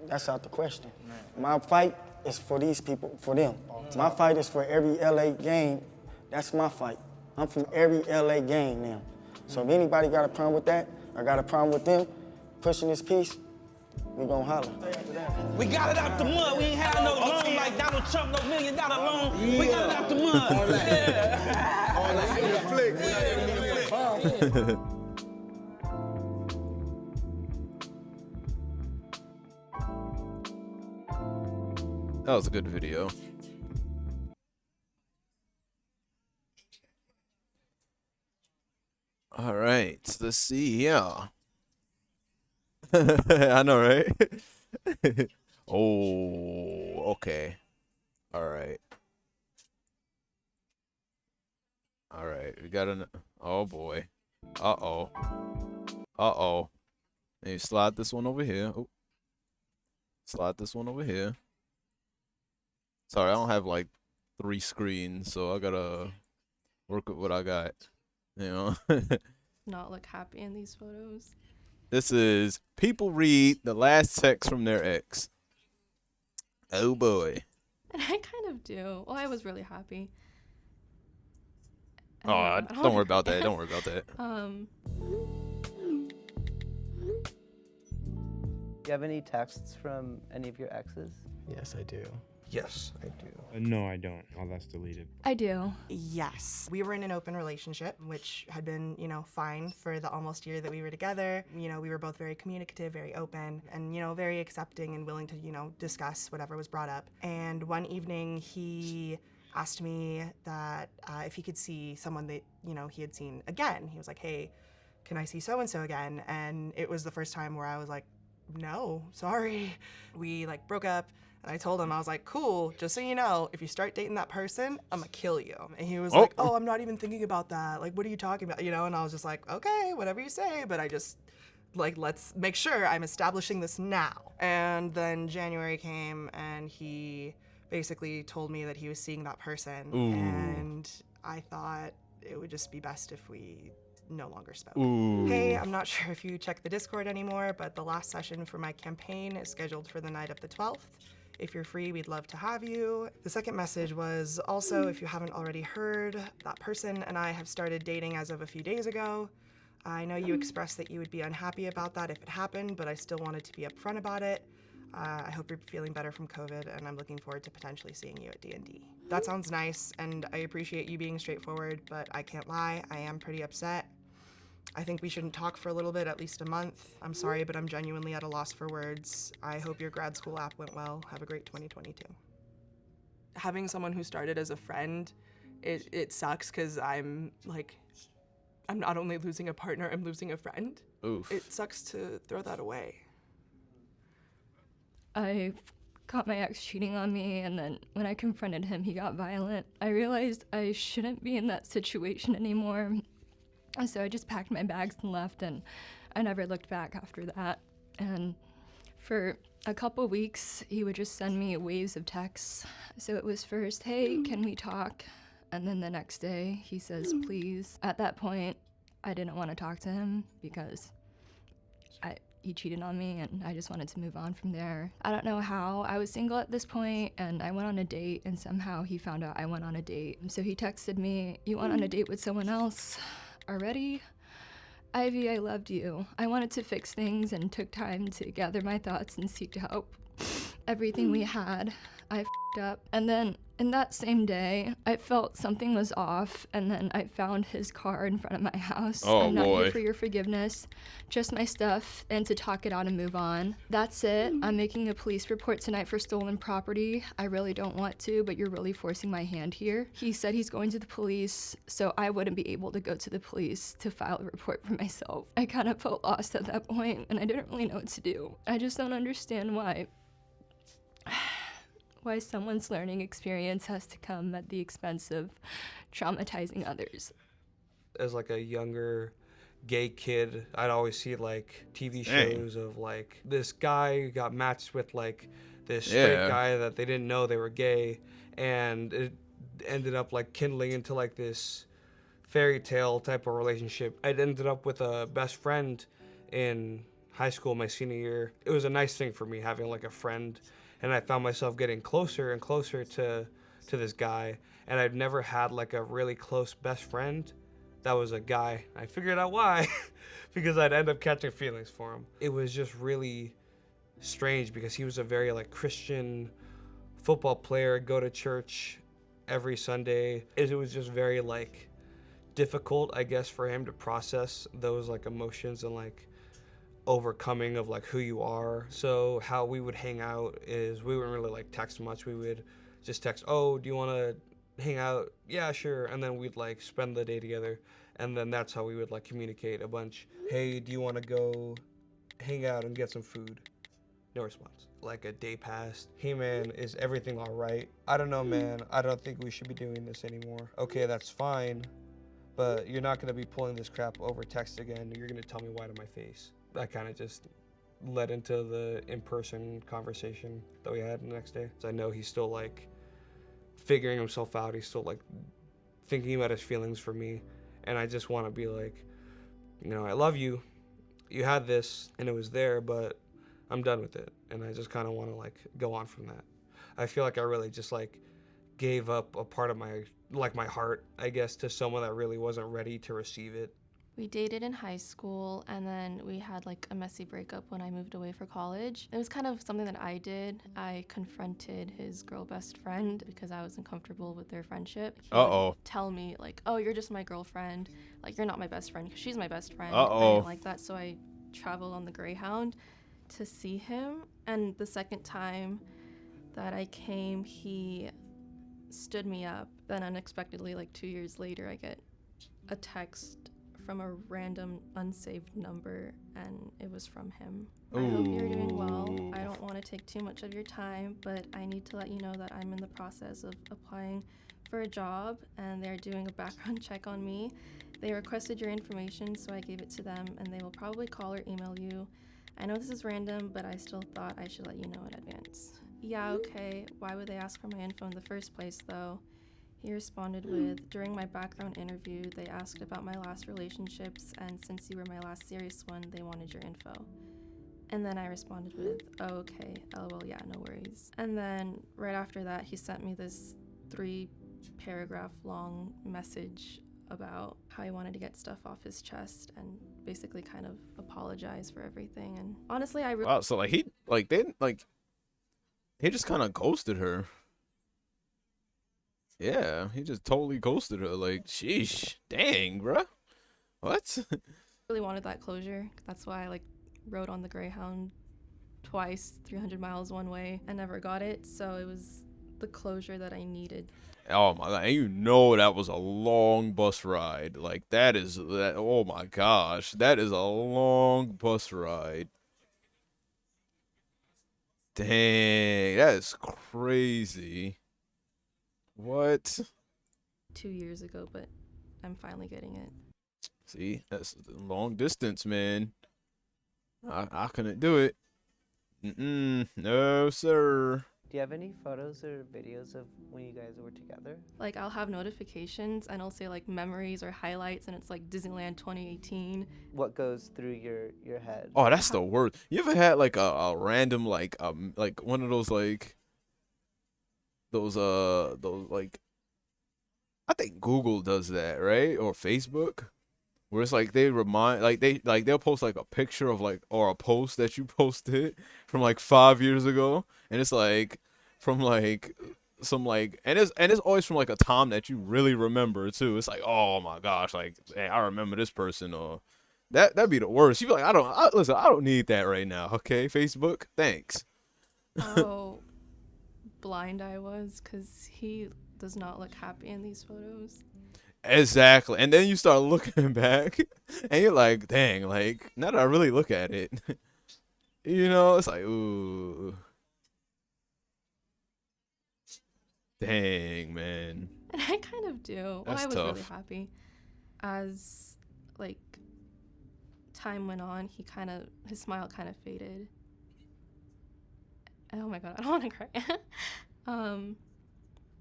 that's out the question. My fight is for these people, for them. My fight is for every LA gang. That's my fight. I'm from every LA gang now. So if anybody got a problem with that, or got a problem with them pushing this piece, we gonna holler. We got it out the mud. We ain't had no loan like Donald Trump, no $1 million loan. Yeah. We got it out the mud. All that. All that. That was a good video. All right, let's see here. I know, right? Oh, okay. All right. All right, we got an. Oh boy. Uh-oh. Uh-oh. Maybe slide this one over here. Oh. Slide this one over here. Sorry, I don't have like 3 screens, so I gotta work with what I got. You know? Not look happy in these photos. This is people read the last text from their ex. Oh boy. And I kind of do. Well, I was really happy. Oh, don't worry about that. Don't worry about that. Do you have any texts from any of your exes? Yes, I do. Yes, I do. No, I don't. All that's deleted. I do. Yes. We were in an open relationship, which had been, fine for the almost year that we were together. We were both very communicative, very open, and, very accepting and willing to, discuss whatever was brought up. And one evening he asked me that if he could see someone that, he had seen again. He was like, hey, can I see so-and-so again? And it was the first time where I was like, no, sorry. We broke up. And I told him, I was like, cool, just so you know, if you start dating that person, I'm gonna kill you. And he was like, oh, I'm not even thinking about that. Like, what are you talking about? And I was just like, okay, whatever you say, but I just, let's make sure I'm establishing this now. And then January came and he basically told me that he was seeing that person. Ooh. And I thought it would just be best if we no longer spoke. Ooh. Hey, I'm not sure if you check the Discord anymore, but the last session for my campaign is scheduled for the night of the 12th. If you're free, we'd love to have you. The second message was also, if you haven't already heard, that person and I have started dating as of a few days ago. I know you expressed that you would be unhappy about that if it happened, but I still wanted to be upfront about it. I hope you're feeling better from COVID, and I'm looking forward to potentially seeing you at D&D. That sounds nice, and I appreciate you being straightforward, but I can't lie, I am pretty upset. I think we shouldn't talk for a little bit, at least a month. I'm sorry, but I'm genuinely at a loss for words. I hope your grad school app went well. Have a great 2022. Having someone who started as a friend, it sucks because I'm not only losing a partner, I'm losing a friend. Oof. It sucks to throw that away. I caught my ex cheating on me, and then when I confronted him, he got violent. I realized I shouldn't be in that situation anymore. So I just packed my bags and left, and I never looked back after that. And for a couple weeks, he would just send me waves of texts. So it was first, hey, can we talk? And then the next day, he says, please. At that point, I didn't want to talk to him because he cheated on me, and I just wanted to move on from there. I don't know how. I was single at this point, and I went on a date, and somehow he found out I went on a date. So he texted me, you went on a date with someone else already? Ivy, I loved you. I wanted to fix things and took time to gather my thoughts and seek help. Everything we had, I f***ed up. And then in that same day, I felt something was off, and then I found his car in front of my house. Oh, I'm not boy. here for your forgiveness, just my stuff, and to talk it out and move on. That's it. I'm making a police report tonight for stolen property. I really don't want to, but you're really forcing my hand here. He said he's going to the police, so I wouldn't be able to go to the police to file a report for myself. I kind of felt lost at that point, and I didn't really know what to do. I just don't understand why someone's learning experience has to come at the expense of traumatizing others. As like a younger gay kid, I'd always see like TV shows of like this guy who got matched with like this straight guy that they didn't know they were gay, and it ended up like kindling into like this fairy tale type of relationship. I'd ended up with a best friend in high school my senior year. It was a nice thing for me having like a friend, and I found myself getting closer and closer to this guy, and I'd never had like a really close best friend that was a guy. I figured out why, because I'd end up catching feelings for him. It was just really strange because he was a very like Christian football player, go to church every Sunday. It was just very like difficult, I guess, for him to process those like emotions and like overcoming of like who you are. So how we would hang out is we wouldn't really like text much. We would just text, oh, do you want to hang out? Yeah, sure. And then we'd like spend the day together, and then that's how we would like communicate a bunch. Hey, do you want to go hang out and get some food? No response. Like a day passed. Hey man, is everything all right? I don't know, man. I don't think we should be doing this anymore. Okay, that's fine, but you're not going to be pulling this crap over text again. You're going to tell me why to my face. That kind of just led into the in-person conversation that we had the next day. So I know he's still like figuring himself out. He's still like thinking about his feelings for me. And I just want to be like, you know, I love you. You had this and it was there, but I'm done with it. And I just kind of want to like go on from that. I feel like I really just like gave up a part of my, like my heart, I guess, to someone that really wasn't ready to receive it. We dated in high school, and then we had like a messy breakup when I moved away for college. It was kind of something that I did. I confronted his girl best friend because I wasn't comfortable with their friendship. He would tell me like, oh, you're just my girlfriend. Like, you're not my best friend because she's my best friend. I didn't like that, so I traveled on the Greyhound to see him. And the second time that I came, he stood me up. Then unexpectedly, like 2 years later, I get a text from a random unsaved number, and it was from him. I hope you're doing well. I don't want to take too much of your time, but I need to let you know that I'm in the process of applying for a job, and they're doing a background check on me. They requested your information, so I gave it to them, and they will probably call or email you. I know this is random, but I still thought I should let you know in advance. Yeah, okay. Why would they ask for my info in the first place, though? He responded with, during my background interview, they asked about my last relationships, and since you were my last serious one, they wanted your info. And then I responded with, oh, okay, lol, yeah, no worries. And then right after that, he sent me this 3-paragraph long message about how he wanted to get stuff off his chest and basically kind of apologize for everything. And honestly, I really... Wow, so like he just kind of ghosted her. Yeah, he just totally ghosted her. Like, sheesh, dang, bruh. What? Really wanted that closure. That's why I like rode on the Greyhound twice, 300 miles one way. I never got it, so it was the closure that I needed. Oh my god, and you know that was a long bus ride. Like that is that oh my gosh, that is a long bus ride. Dang, that is crazy. What? 2 years ago, but I'm finally getting it. See, that's long distance, man. I couldn't do it. No, sir. Do you have any photos or videos of when you guys were together? Like I'll have notifications and I'll say like memories or highlights and it's like Disneyland 2018. What goes through your head? Oh, that's the worst. You ever had like a random like one of those like those like I think Google does that, right? Or Facebook? Where it's like they remind they'll post like a picture of like or a post that you posted from like 5 years ago, and it's like from like some like and it's always from like a time that you really remember too. It's like, oh my gosh, like hey, I remember this person, or that'd be the worst. You be like, I don't need that right now. Okay, Facebook, thanks. How blind I was, because he does not look happy in these photos. Exactly. And then you start looking back and you're like, dang, like, now that I really look at it, you know, it's like, ooh. Dang, man. And I kind of do. That's I was tough. really happy. As, like, time went on, his smile kind of faded. Oh my god, I don't want to cry.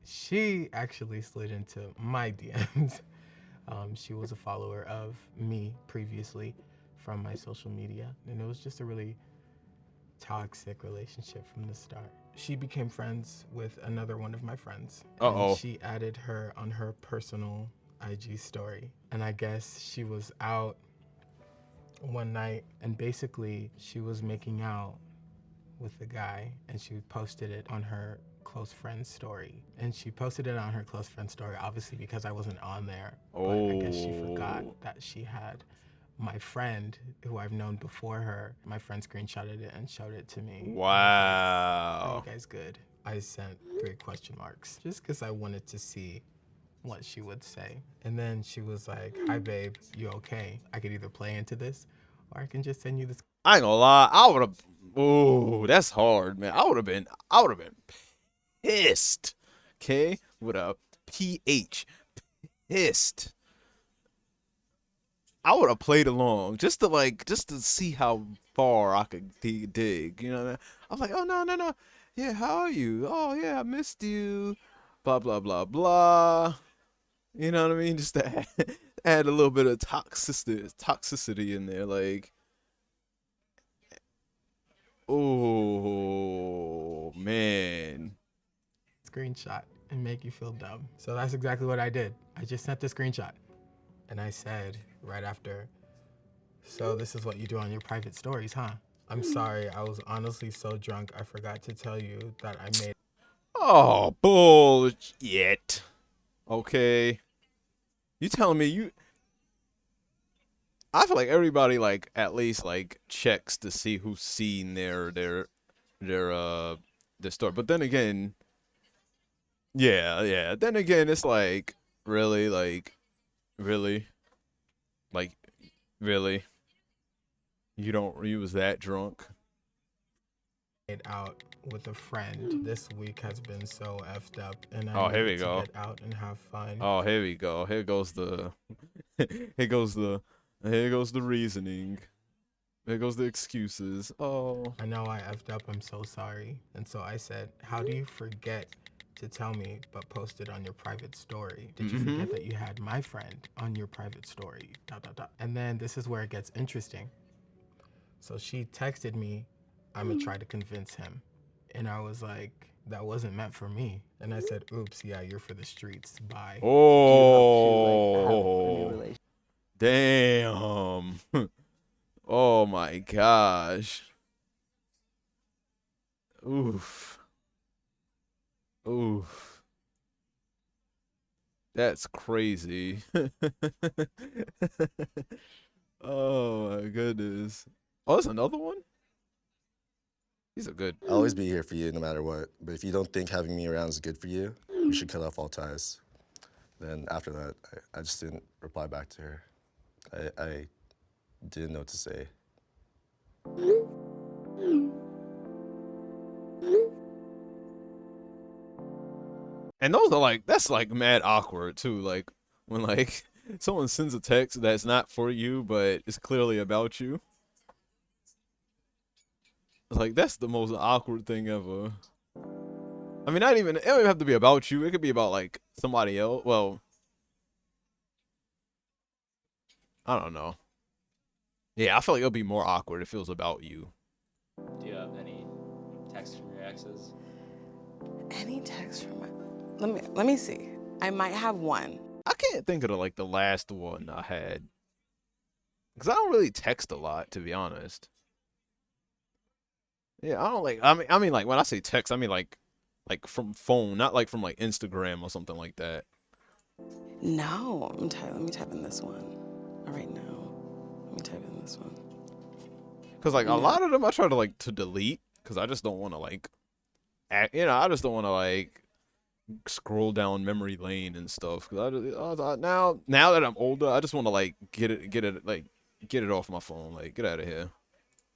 She actually slid into my DMs. She was a follower of me previously from my social media, and it was just a really toxic relationship from the start. She became friends with another one of my friends. Uh-oh. And she added her on her personal IG story. And I guess she was out one night, and basically she was making out with the guy, and she posted it on her close friend story. And she posted it on her close friend story, obviously because I wasn't on there. But I guess she forgot that she had my friend, who I've known before her, my friend screenshotted it and showed it to me. Wow. Are you guys good? I sent 3 question marks just because I wanted to see what she would say. And then she was like, hi babe, you okay? I could either play into this or I can just send you this. I ain't gonna lie, I would have, ooh, that's hard, man. I would have been pissed. Okay? With a PH. Pissed. I would have played along just to see how far I could dig. You know, I was like, oh no. Yeah, how are you? Oh yeah, I missed you. Blah blah blah blah. You know what I mean? Just to add a little bit of toxicity in there, like. Oh man. Screenshot and make you feel dumb. So that's exactly what I did. I just sent the screenshot. And I said right after, so this is what you do on your private stories, huh? I'm sorry, I was honestly so drunk I forgot to tell you that I made. Oh, bullshit. Okay. You telling me you... I feel like everybody, like, at least, like, checks to see who's seen their story. But then again... Yeah. Then again, it's like, really? Like, really? Like, really? You was that drunk? Out with a friend. This week has been so effed up, and Oh, I here we need to go. get out and have fun. Oh, here we go. Here goes the reasoning. Here goes the excuses. Oh. I know I effed up. I'm so sorry. And so I said, how do you forget to tell me but post it on your private story? Did you forget that you had my friend on your private story? ... And then this is where it gets interesting. So she texted me, I'm gonna try to convince him. And I was like, that wasn't meant for me. And I said, oops, yeah, you're for the streets. Bye. Oh. Damn. Oh my gosh. Oof. That's crazy. Oh my goodness. Oh, there's another one? These are good. I'll always be here for you no matter what. But if you don't think having me around is good for you, we should cut off all ties. Then after that, I just didn't reply back to her. I didn't know what to say. And those are like, that's like mad awkward too. Like when like someone sends a text that's not for you, but it's clearly about you. Like that's the most awkward thing ever. I mean, it don't even have to be about you. It could be about like somebody else. Well, I don't know. Yeah, I feel like it'll be more awkward if it was about you. Do you have any texts from your exes? Any text from my... Let me see. I might have one. I can't think of the last one I had. Because I don't really text a lot, to be honest. Yeah, I don't like... I mean, like, when I say text, I mean, like from phone, not like from, like, Instagram or something like that. No. Let me type in this one right now. Let me type in this one. Because, like, a lot of them I try to, like, to delete. Because I just don't want to, like... I just don't want to, like... scroll down memory lane and stuff. Because now that I'm older, I just want to, like, get it off my phone. Like, get out of here.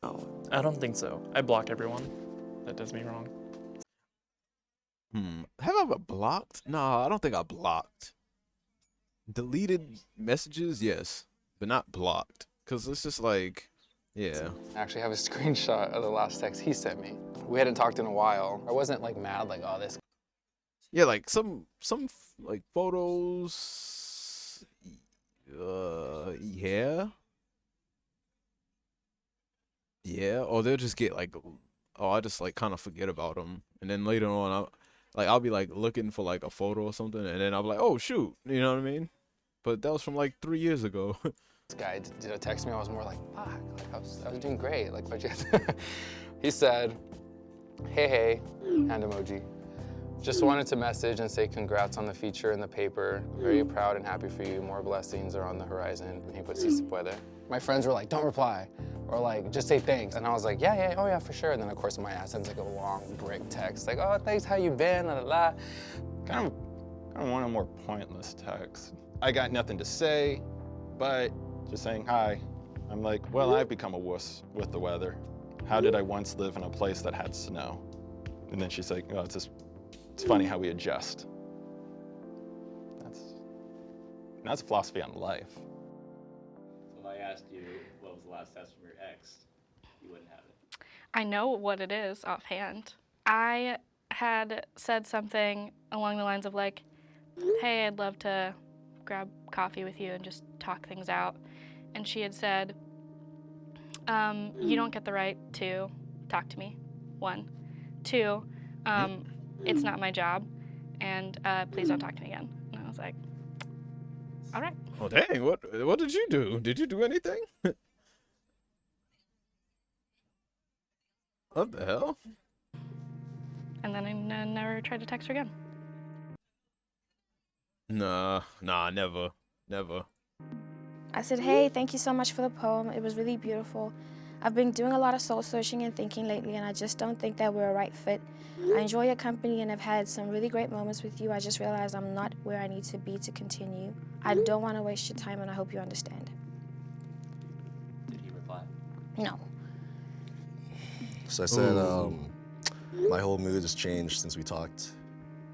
Oh. I don't think so. I block everyone that does me wrong. Have I ever blocked? No, I don't think I blocked. Deleted messages, yes, but not blocked. Because it's just like, yeah. I actually have a screenshot of the last text he sent me. We hadn't talked in a while. I wasn't like mad, like, oh, this. Yeah, like some like photos. Yeah. Yeah, or they'll just get like, oh, I just like kind of forget about them, and then later on, I'll be like looking for like a photo or something, and then I'll be like, oh shoot, you know what I mean? But that was from like 3 years ago. This guy did a text me. I was more like, fuck, like I was doing great. Like, what'd you? He said, hey, hand emoji. Just wanted to message and say congrats on the feature in the paper. Very proud and happy for you. More blessings are on the horizon. And he put si se puede. My friends were like, don't reply. Or like, just say thanks. And I was like, yeah, oh yeah, for sure. And then of course my ass sends like a long break text. Like, oh, thanks, how you been, la la la. Kind of want a more pointless text. I got nothing to say, but just saying hi. I'm like, well, I've become a wuss with the weather. How did I once live in a place that had snow? And then she's like, oh, it's funny how we adjust. That's philosophy on life. So if I asked you what was the last text from your ex, you wouldn't have it. I know what it is offhand. I had said something along the lines of like, hey, I'd love to grab coffee with you and just talk things out. And she had said, you don't get the right to talk to me, 1. 2, it's not my job, and please don't talk to me again. And I was like, all right. Oh dang! What did you do? Did you do anything? What the hell? And then I never tried to text her again. Nah, never. I said, hey, thank you so much for the poem. It was really beautiful. I've been doing a lot of soul searching and thinking lately, and I just don't think that we're a right fit. I enjoy your company and have had some really great moments with you. I just realized I'm not where I need to be to continue. I don't want to waste your time, and I hope you understand. Did he reply? No. So I said, my whole mood has changed since we talked.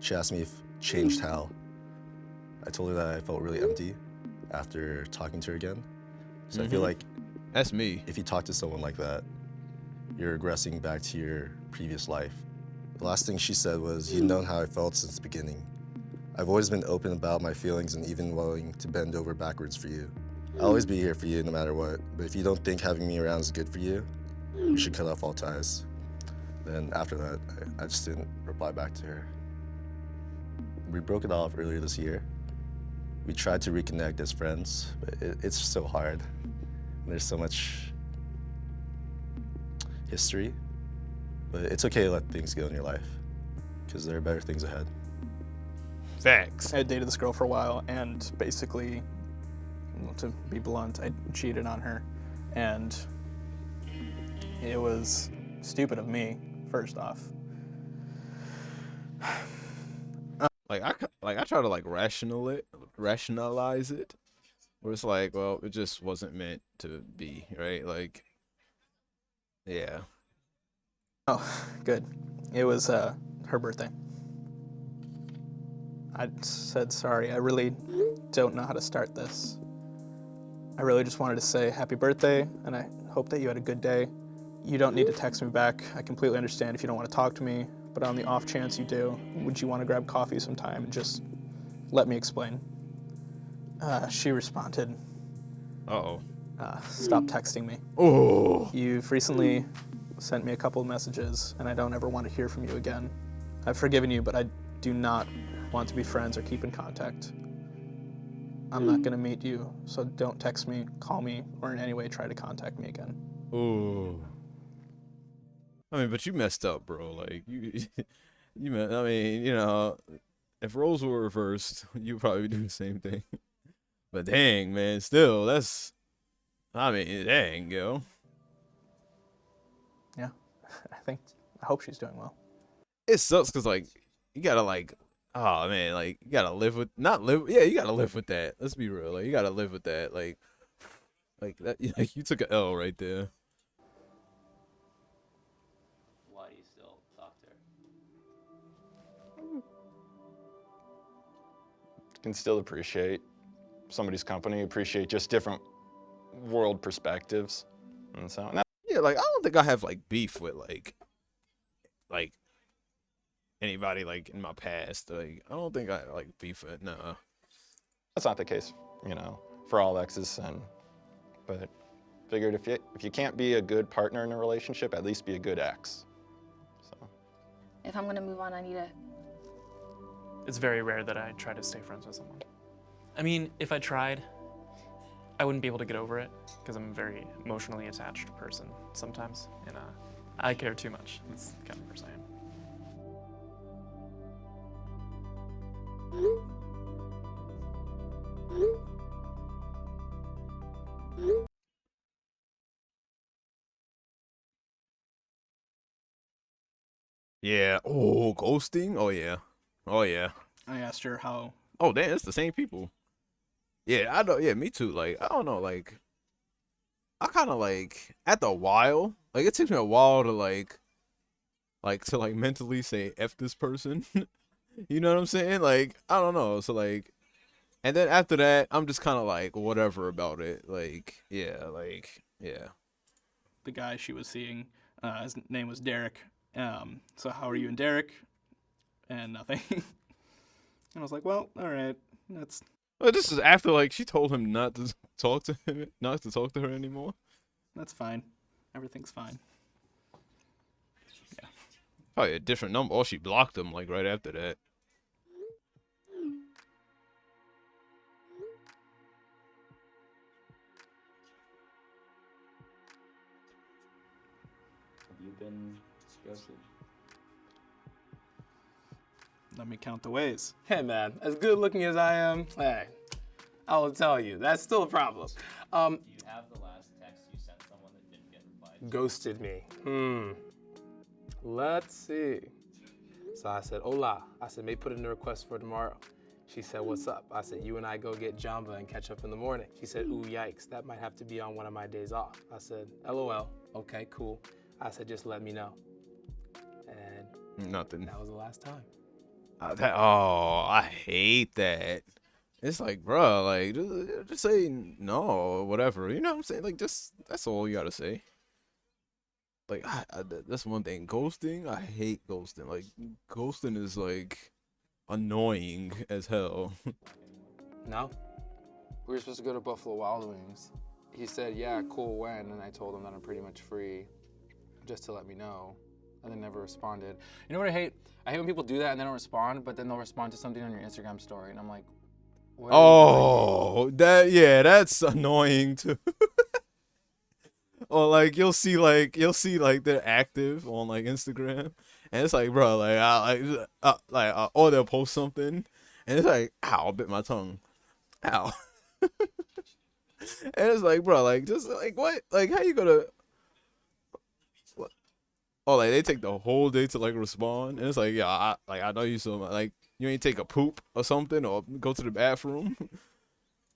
She asked me if changed how. I told her that I felt really empty after talking to her again. So I feel like that's me. If you talk to someone like that, you're regressing back to your previous life. The last thing she said was, you've known how I felt since the beginning. I've always been open about my feelings and even willing to bend over backwards for you. I'll always be here for you no matter what, but if you don't think having me around is good for you, you should cut off all ties. Then after that, I just didn't reply back to her. We broke it off earlier this year. We tried to reconnect as friends, but it's so hard. There's so much history, but it's okay to let things go in your life, because there are better things ahead. Facts. I had dated this girl for a while, and basically to be blunt, I cheated on her, and it was stupid of me, first off. I try to like rationalize it, where it's like, well, it just wasn't meant to be, right? Like, yeah. Oh, good. It was her birthday. I said sorry. I really don't know how to start this. I really just wanted to say happy birthday, and I hope that you had a good day. You don't need to text me back. I completely understand if you don't want to talk to me, but on the off chance you do, would you want to grab coffee sometime and just let me explain? She responded. Uh-oh. Stop texting me. Oh. You've recently sent me a couple of messages, and I don't ever want to hear from you again. I've forgiven you, but I do not want to be friends or keep in contact. I'm not gonna meet you, so don't text me, call me, or in any way try to contact me again. Ooh. I mean, but you messed up, bro. Like, I mean, you know, if roles were reversed, you'd probably do the same thing. But dang, man, still, I mean, dang, yo. Yeah, I hope she's doing well. It sucks because, like, you gotta, like, oh, man, like, you gotta you gotta live with that. Let's be real. Like, you gotta live with that. Like that, like, you took an L right there. Why do you still talk to her? Can still appreciate somebody's company, appreciate just different world perspectives. And so, yeah, like, I don't think I have, like, beef with, like anybody, like, in my past. Like, I don't think I, like, beef with, no. That's not the case, you know, for all exes, but figured if you can't be a good partner in a relationship, at least be a good ex. So. If I'm gonna move on, I need to. It's very rare that I try to stay friends with someone. I mean, if I tried, I wouldn't be able to get over it because I'm a very emotionally attached person sometimes, and I care too much. That's the kind of person I am. Yeah. Oh, ghosting? Oh, yeah. Oh, yeah. I asked her how. Oh, damn, it's the same people. Yeah, I know. Yeah, me too. Like, I don't know. Like, I kind of, like, after a while, like, it takes me a while to, like, mentally say F this person. You know what I'm saying? Like, I don't know. So, like, and then after that, I'm just kind of, like, whatever about it. Like, yeah. The guy she was seeing, his name was Derek. So how are you and Derek? And nothing. And I was like, well, all right. Well, this is after, like, she told him not to talk to her anymore. That's fine. Everything's fine. Yeah. Probably a different number. Oh, she blocked him, like, right after that. Have you been ghosted? Let me count the ways. Hey man, as good looking as I am, hey, I will tell you, that's still a problem. Do you have the last text you sent someone that didn't get replied? Ghosted me. Let's see. So I said, hola. I said, may put in a request for tomorrow. She said, what's up? I said, you and I go get Jamba and catch up in the morning. She said, ooh, yikes, that might have to be on one of my days off. I said, LOL, okay, cool. I said, just let me know. And nothing. That was the last time. I hate that. It's like, bro, like, just say no or whatever. You know what I'm saying? Like, that's all you gotta say. Like, that's one thing. Ghosting, I hate ghosting. Like, ghosting is, like, annoying as hell. No? We were supposed to go to Buffalo Wild Wings. He said, yeah, cool, when? And I told him that I'm pretty much free, just to let me know. And then never responded. You know what I hate? I hate when people do that and they don't respond, but then they'll respond to something on your Instagram story, and I'm like, what are you doing? That's annoying too. Or like you'll see like they're active on like Instagram, and it's like, bro, like or they'll post something, and it's like, ow, I bit my tongue, ow. And it's like, bro, like, just like what? Like, how you gonna? What? Oh, like they take the whole day to like respond, and it's like, yeah, I know you so much. Like, you ain't take a poop or something, or go to the bathroom.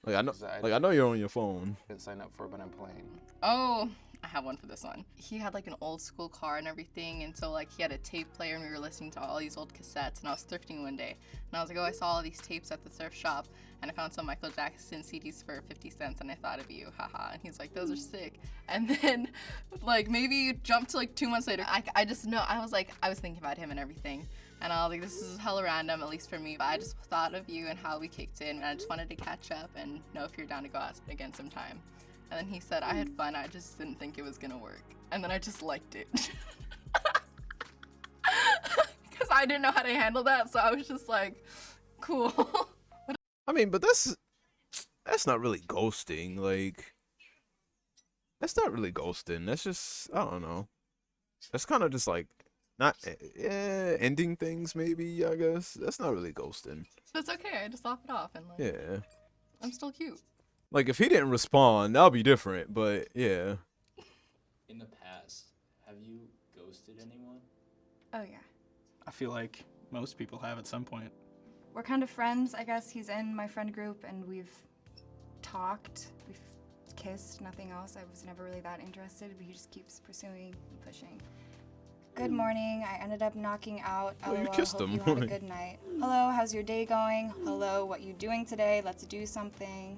Like I know you're on your phone. Didn't sign up for it, but I'm playing. Oh, I have one for this one. He had like an old school car and everything, and so like he had a tape player, and we were listening to all these old cassettes. And I was thrifting one day, and I was like, oh, I saw all these tapes at the thrift shop, and I found some Michael Jackson CDs for 50 cents, and I thought of you, haha. And he's like, those are sick. And then, like maybe jump to like 2 months later, I just know I was thinking about him and everything. And I was like, this is hella random, at least for me, but I just thought of you and how we kicked in, and I just wanted to catch up and know if you're down to go out again sometime. And then he said, I had fun, I just didn't think it was gonna work. And then I just liked it. Because I didn't know how to handle that, so I was just like, cool. I mean, but that's not really ghosting. Like, that's not really ghosting. That's just, I don't know. That's kind of just like, not ending things, maybe, I guess. That's not really ghosting. That's okay, I just laugh it off and like, Yeah. I'm still cute. Like, if he didn't respond, that'll be different, but yeah. In the past, have you ghosted anyone? Oh, yeah. I feel like most people have at some point. We're kind of friends, I guess. He's in my friend group, and we've talked, we've kissed, nothing else. I was never really that interested, but he just keeps pursuing and pushing. Good morning. I ended up knocking out. Oh, you LOL, kissed hope him. you had a good night. Hello, how's your day going? Hello, what you doing today? Let's do something.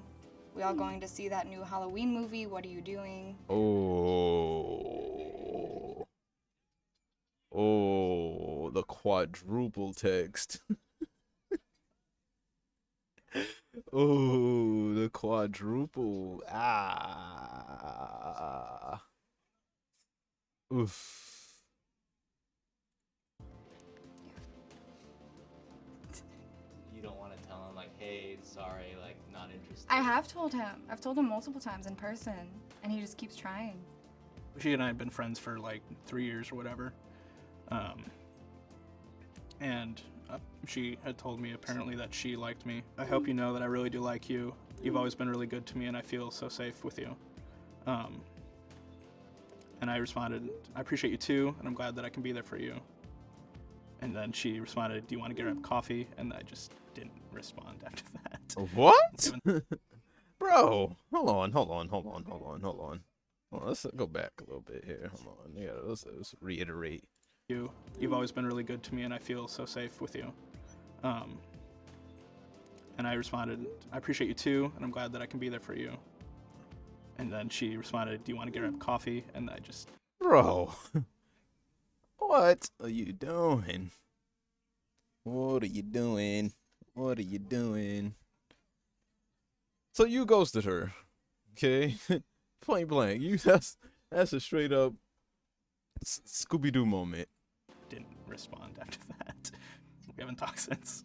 We all going to see that new Halloween movie. What are you doing? Oh. Oh, the quadruple text. Oh, the quadruple. Ah. Oof. You don't want to tell him like, hey, sorry, like not interested. I have told him. I've told him multiple times in person, and he just keeps trying. She and I have been friends for like 3 years or whatever. And she had told me apparently that she liked me. I hope you know that I really do like you. You've always been really good to me, and I feel so safe with you. And I responded, I appreciate you too, and I'm glad that I can be there for you. And then she responded, do you want to get her a coffee? And I just didn't respond after that. What? Bro, hold on. Let's go back a little bit here. Hold on. Yeah, let's reiterate. You've always been really good to me, and I feel so safe with you. And I responded, I appreciate you too, and I'm glad that I can be there for you. And then she responded, do you want to get her a coffee? And I just... Bro, what are you doing? What are you doing? What are you doing? So you ghosted her, okay? Point blank. That's a straight up Scooby-Doo moment. Didn't respond after that. We haven't talked since.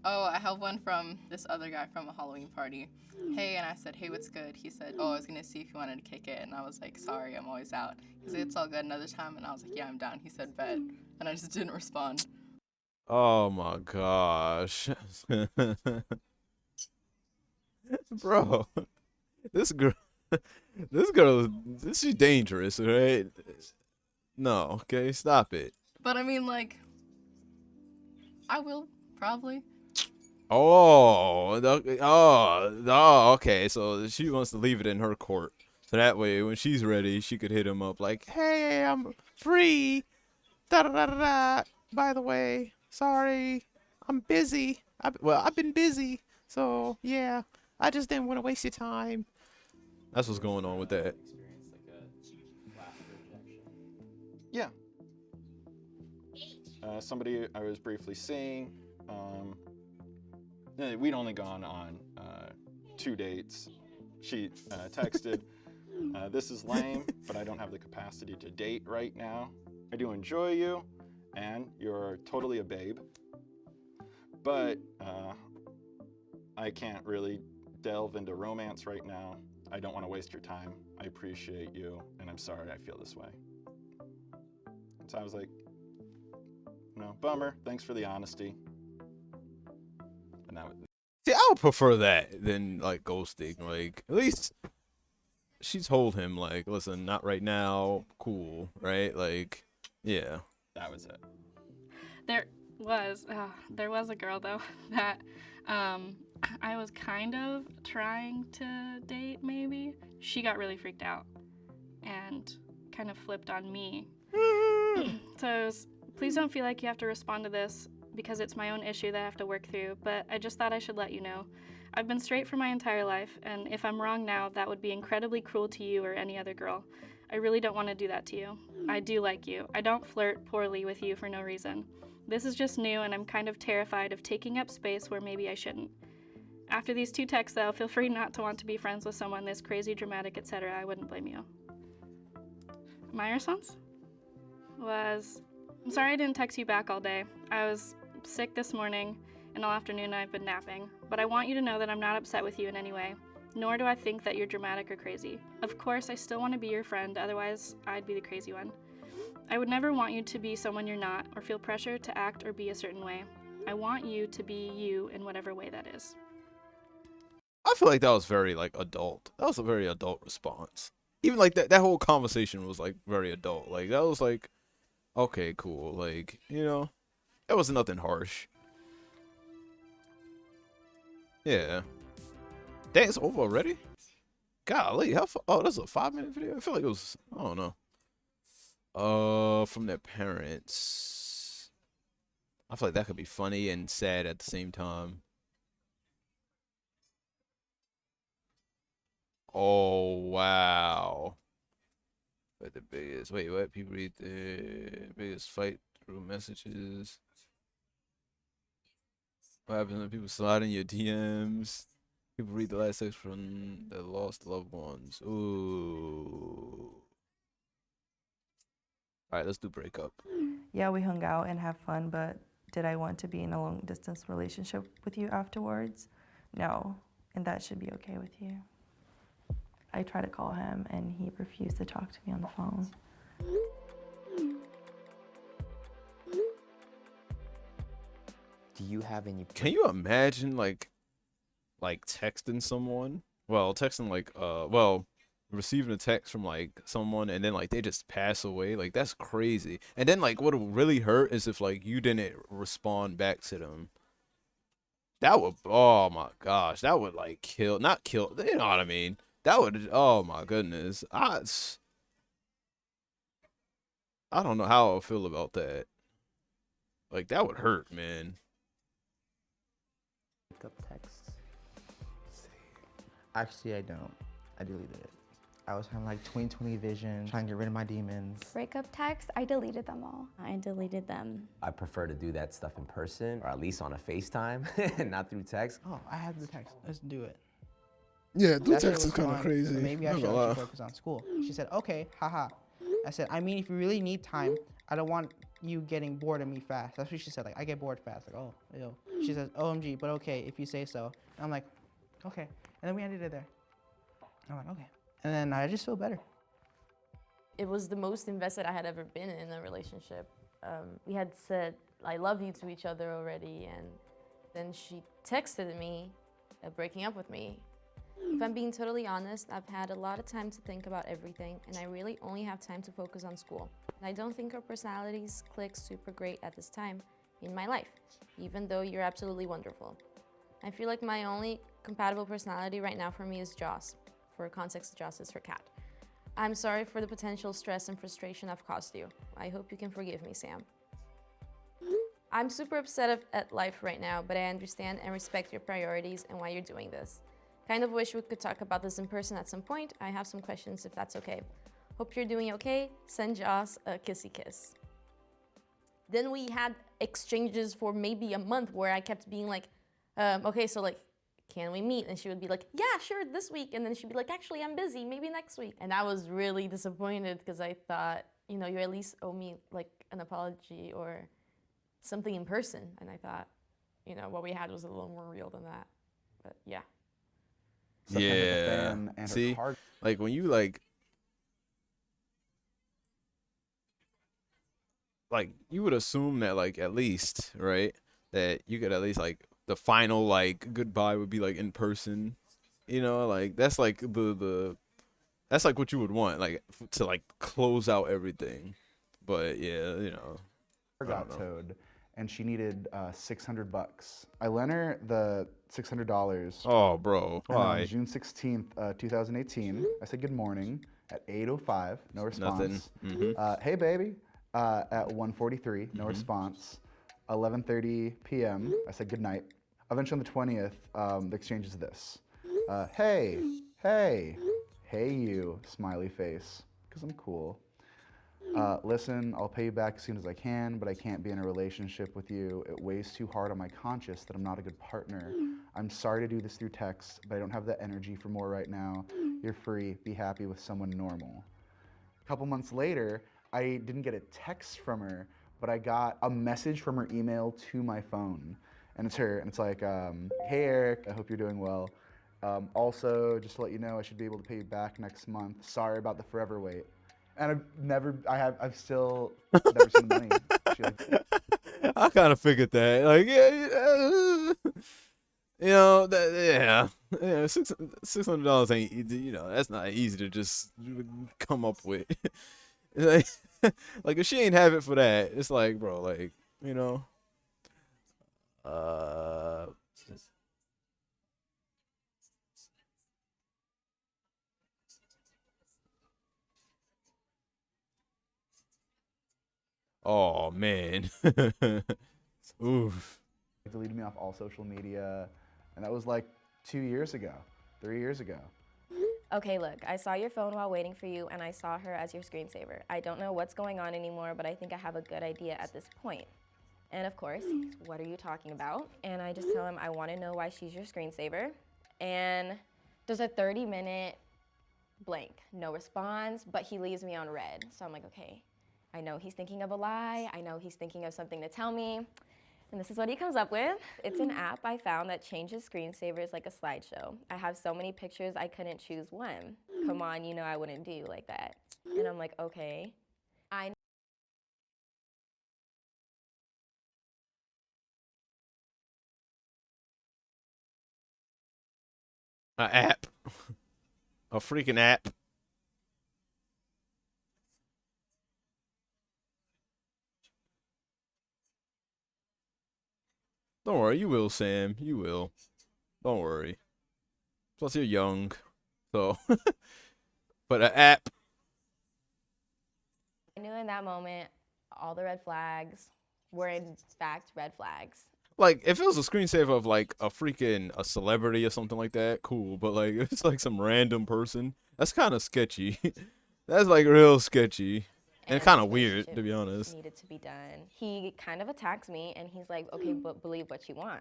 Oh, I have one from this other guy from a Halloween party. Hey, and I said, hey, what's good? He said, oh, I was gonna see if you wanted to kick it, and I was like, sorry, I'm always out. He said, it's all good another time, and I was like, yeah, I'm down. He said, bet, and I just didn't respond. Oh my gosh. Bro, this girl, she's dangerous, right? No, okay, stop it. But I mean, like, I will, probably. Oh, okay, so she wants to leave it in her court. So that way, when she's ready, she could hit him up like, hey, I'm free. Da-da-da-da-da. By the way, sorry, I'm busy. I've been busy, so yeah, I just didn't want to waste your time. That's what's going on with that. Yeah. Somebody I was briefly seeing. We'd only gone on 2 dates. She texted, this is lame, but I don't have the capacity to date right now. I do enjoy you, and you're totally a babe. But I can't really delve into romance right now. I don't want to waste your time. I appreciate you, and I'm sorry I feel this way. So I was like, no, bummer. Thanks for the honesty. And that was See, I would prefer that than like ghosting. Like, at least she's told him like, listen, not right now, cool, right? Like, yeah. That was it. There was a girl though that I was kind of trying to date maybe. She got really freaked out and kind of flipped on me. So please don't feel like you have to respond to this because it's my own issue that I have to work through, but I just thought I should let you know. I've been straight for my entire life, and if I'm wrong now, that would be incredibly cruel to you or any other girl. I really don't want to do that to you. I do like you. I don't flirt poorly with you for no reason. This is just new, and I'm kind of terrified of taking up space where maybe I shouldn't. After these 2 texts, though, feel free not to want to be friends with someone this crazy, dramatic, etc. I wouldn't blame you. My response was, I'm sorry I didn't text you back all day. I was sick this morning, and all afternoon I've been napping. But I want you to know that I'm not upset with you in any way, nor do I think that you're dramatic or crazy. Of course, I still want to be your friend, otherwise I'd be the crazy one. I would never want you to be someone you're not, or feel pressure to act or be a certain way. I want you to be you in whatever way that is. I feel like that was very like adult. That was a very adult response. Even like that whole conversation was like very adult. Like that was like, okay, cool. Like, you know, it wasn't nothing harsh. Yeah. Dang, it's over already? Golly, how far? Oh, that's a 5-minute video? I feel like it was, I don't know. From their parents. I feel like that could be funny and sad at the same time. Oh, wow. But the biggest, wait, what? People read the biggest fight through messages. What happens when people slide in your DMs? People read the last text from their lost loved ones. Ooh. All right, let's do breakup. Yeah, we hung out and have fun, but did I want to be in a long distance relationship with you afterwards? No, and that should be okay with you. I tried to call him and he refused to talk to me on the phone. Do you have any? Can you imagine like texting someone? Well, texting like receiving a text from like someone and then like they just pass away. Like that's crazy. And then like what would really hurt is if like you didn't respond back to them. That would, oh my gosh, that would like not kill, you know what I mean? That would, oh my goodness. I don't know how I feel about that. Like that would hurt, man. Texts. Actually, I don't. I deleted it. I was having like 20/20 vision, trying to get rid of my demons. Breakup texts, I deleted them all. I deleted them. I prefer to do that stuff in person, or at least on a FaceTime, and not through text. Oh, I have the text. Let's do it. Yeah, That shit text is was kind of fun. crazy. Maybe I Not should gonna lie. focus on school. She said, okay, haha. I said, I mean, if you really need time, I don't want you getting bored of me fast. That's what she said. Like, I get bored fast. Like, oh, ew. She says, OMG, but okay, if you say so. And I'm like, okay. And then we ended it there. I'm like, okay. And then I just feel better. It was the most invested I had ever been in a relationship. We had said, I love you to each other already, and then she texted me breaking up with me. If I'm being totally honest, I've had a lot of time to think about everything, and I really only have time to focus on school. And I don't think our personalities click super great at this time in my life, even though you're absolutely wonderful. I feel like my only compatible personality right now for me is Joss. For context, Joss is her cat. I'm sorry for the potential stress and frustration I've caused you. I hope you can forgive me, Sam. I'm super upset at life right now, but I understand and respect your priorities and why you're doing this. Kind of wish we could talk about this in person at some point. I have some questions if that's okay. Hope you're doing okay. Send Joss a kissy kiss. Then we had exchanges for maybe a month where I kept being like, okay, so like, can we meet? And she would be like, yeah, sure, this week. And then she'd be like, actually, I'm busy, maybe next week. And I was really disappointed because I thought, you know, you at least owe me like an apology or something in person. And I thought, you know, what we had was a little more real than that. But yeah. Yeah. See, like when you like you would assume that like at least, right, that you could at least like the final like goodbye would be like in person. You know, like that's like that's like what you would want, like to like close out everything. But yeah, you know, I got don't know. towed, and she needed $600. I lent her the $600. Oh, bro, And on why? June 16th, 2018, I said good morning at 8:05, no response. Nothing. Mhm. Hey baby, at 1:43, no response. 11:30 p.m., I said good night. Eventually on the 20th, the exchange is this. Hey, hey, hey you, smiley face, because I'm cool. Listen, I'll pay you back as soon as I can, but I can't be in a relationship with you. It weighs too hard on my conscience that I'm not a good partner. I'm sorry to do this through text, but I don't have the energy for more right now. You're free. Be happy with someone normal. A couple months later, I didn't get a text from her, but I got a message from her email to my phone. And it's her, and it's like, hey Eric, I hope you're doing well. Also, just to let you know, I should be able to pay you back next month. Sorry about the forever wait. And I've still never seen the money. She, like, I kind of figured that. Like, you know, yeah, $600 ain't, you know, that's not easy to just come up with. like, like if she ain't have it for that, it's like, bro, like, you know, oh man, oof. deleted me off all social media, and that was like 2 years ago, 3 years ago. Okay, look, I saw your phone while waiting for you, and I saw her as your screensaver. I don't know what's going on anymore, but I think I have a good idea at this point. And of course, what are you talking about? And I just tell him I want to know why she's your screensaver. And there's a 30-minute blank, no response, but he leaves me on red. So I'm like, okay, I know he's thinking of a lie. I know he's thinking of something to tell me. And this is what he comes up with. It's an app I found that changes screensavers like a slideshow. I have so many pictures, I couldn't choose one. Come on, you know I wouldn't do you like that. And I'm like, okay. A app, a freaking app. Don't worry, you will, Sam. You will. Don't worry. Plus, you're young, so. But an app. I knew in that moment all the red flags were in fact red flags. Like, if it was a screensaver of like a celebrity or something like that, cool. But like, if it's like some random person, that's kind of sketchy. That's like real sketchy and kind of weird, to be honest. Needed to be done. He kind of attacks me and he's like, okay, but believe what you want.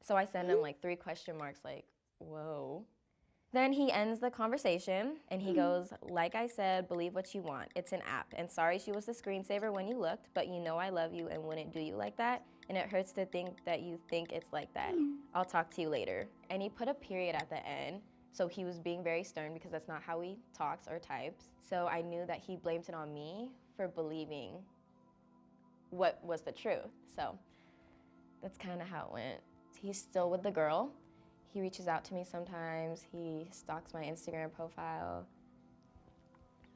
So I send him like 3 question marks, like, whoa. Then he ends the conversation and he goes, like I said, believe what you want. It's an app. And sorry she was the screensaver when you looked, but you know I love you and wouldn't do you like that. And it hurts to think that you think it's like that. I'll talk to you later. And he put a period at the end. So he was being very stern because that's not how he talks or types. So I knew that he blamed it on me for believing what was the truth. So that's kind of how it went. He's still with the girl. He reaches out to me sometimes. He stalks my Instagram profile.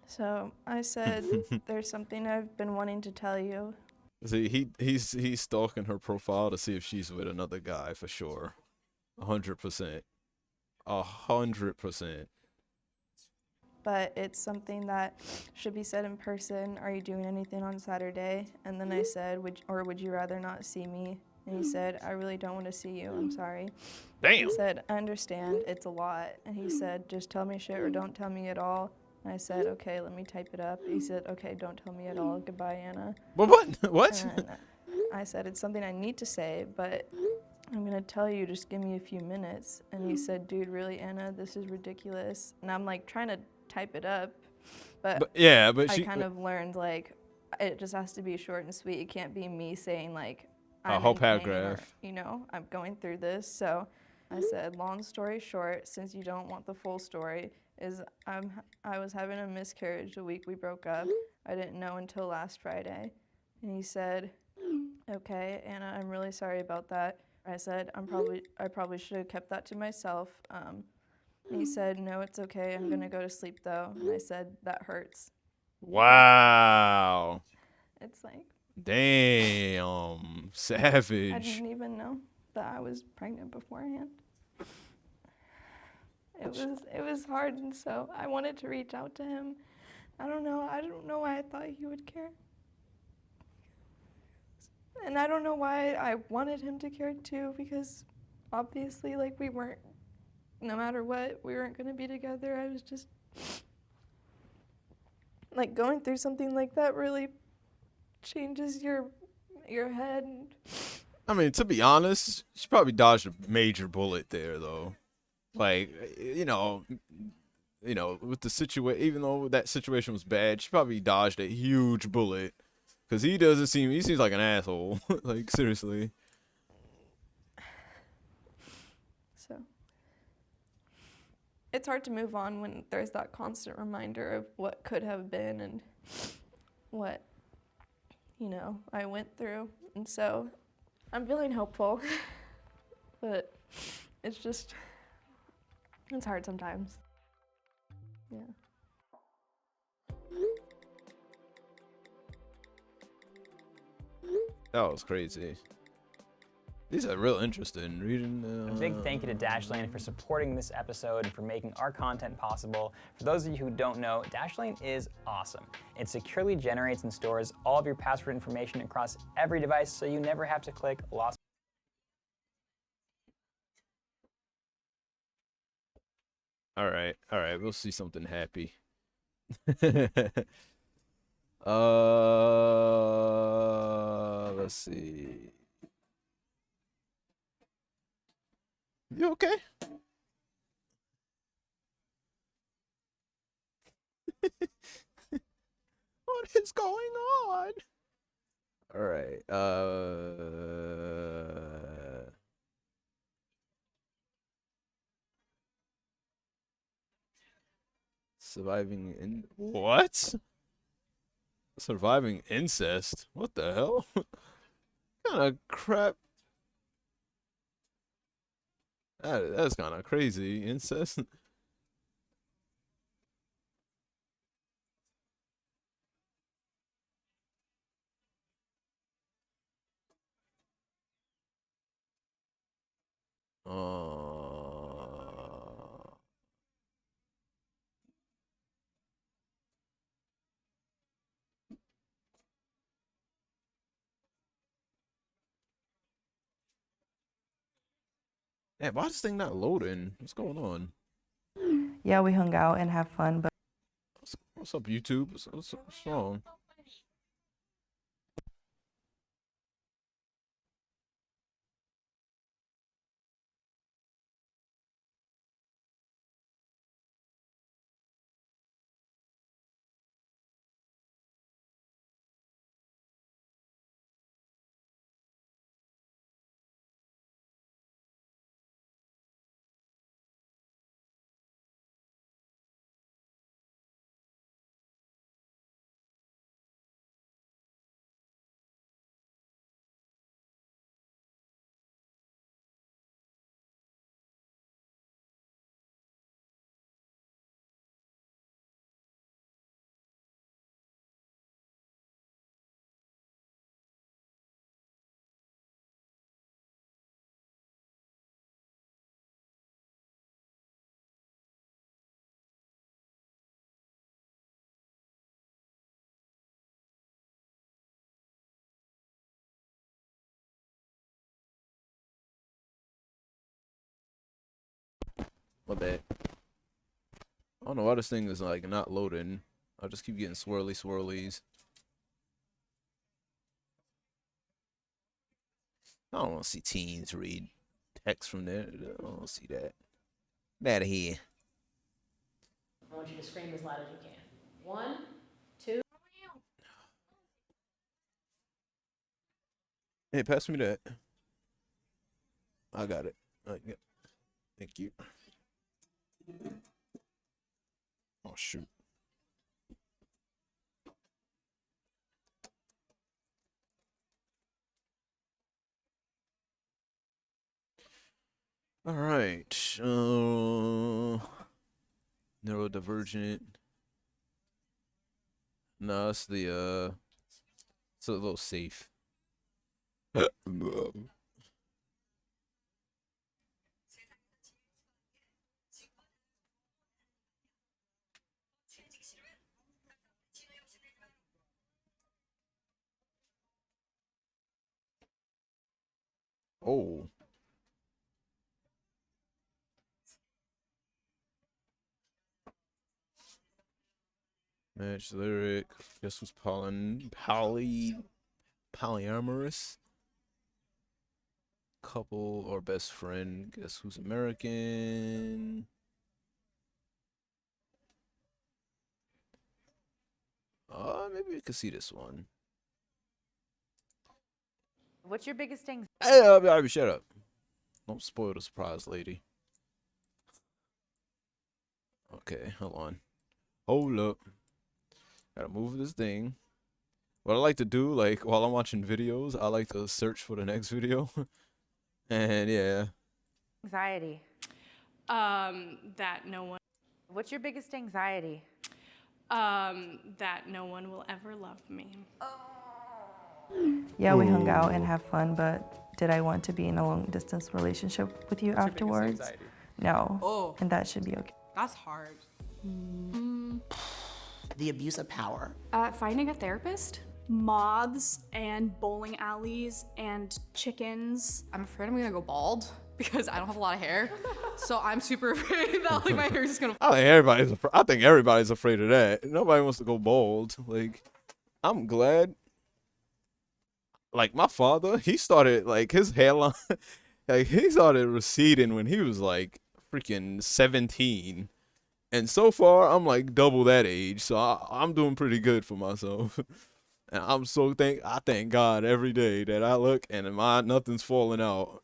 So I said, there's something I've been wanting to tell you. See, he's stalking her profile to see if she's with another guy for sure. 100%. 100%. But it's something that should be said in person. Are you doing anything on Saturday? And then I said, would you rather not see me? And he said, I really don't want to see you. I'm sorry. Damn. I said, I understand. It's a lot. And he said, just tell me shit or don't tell me at all. And I said, okay, let me type it up. He said, okay, don't tell me at all. Goodbye, Anna. What? What? And I said, it's something I need to say, but I'm going to tell you, just give me a few minutes. And he said, dude, really, Anna, this is ridiculous. And I'm like trying to type it up, but I kind of learned like it just has to be short and sweet. It can't be me saying like a whole paragraph. Or, you know, I'm going through this. So I said, long story short, since you don't want the full story, is I was having a miscarriage the week we broke up. I didn't know until last Friday. And he said, okay, Anna, I'm really sorry about that. I said, I probably should have kept that to myself. And he said, no, it's okay. I'm gonna go to sleep though. And I said, that hurts. Wow. It's like, Damn. Savage. I didn't even know that I was pregnant beforehand. It was hard, and so I wanted to reach out to him. I don't know why I thought he would care. And I don't know why I wanted him to care too, because obviously, like, we weren't, no matter what, we weren't gonna be together. I was just, like, going through something like that really changes your head. I mean, to be honest, she probably dodged a major bullet there, though. Like, with the situation, even though that situation was bad, she probably dodged a huge bullet. Cause he seems like an asshole. Like, seriously. So it's hard to move on when there's that constant reminder of what could have been and what, I went through. And so I'm feeling hopeful, but it's hard sometimes. Yeah. That was crazy. These are real interesting. Reading. A big thank you to Dashlane for supporting this episode and for making our content possible. For those of you who don't know, Dashlane is awesome. It securely generates and stores all of your password information across every device, so you never have to click lost. All right. We'll see something happy. Let's see. You okay? What is going on? All right. Surviving in what? Surviving incest? What the hell? What kind of crap? That's kind of crazy. Incest. Man, why is this thing not loading? What's going on? Yeah, we hung out and had fun, but What's up, YouTube? What's wrong? My bad. I don't know why this thing is like not loading. I just keep getting swirlies. I don't want to see teens read text from there. I don't want to see that. Get out of here. I want you to scream as loud as you can. 1, 2. Hey, pass me that. I got it. Yeah. Thank you. Oh, shoot. All right. Neurodivergent. No, it's it's a little safe. Oh. Match lyric. Guess who's polyamorous? Couple or best friend. Guess who's American? Maybe we could see this one. What's your biggest anxiety? Hey, shut up. Don't spoil the surprise, lady. Okay, hold on. Hold up. Gotta move this thing. What I like to do, like, while I'm watching videos, I like to search for the next video. And yeah. Anxiety. That no one. What's your biggest anxiety? That no one will ever love me. Yeah, we hung out and had fun, but did I want to be in a long distance relationship with you afterwards? No. Oh. And that should be okay. That's hard. The abuse of power. Finding a therapist. Moths and bowling alleys and chickens. I'm afraid I'm gonna go bald because I don't have a lot of hair. So I'm super afraid that like my hair is just gonna. I think everybody's afraid of that. Nobody wants to go bald. Like, I'm glad. Like, my father, he started, like, his hairline, like, he started receding when he was, like, freaking 17. And so far, I'm, like, double that age. So I'm doing pretty good for myself. And I thank God every day that I look and nothing's falling out.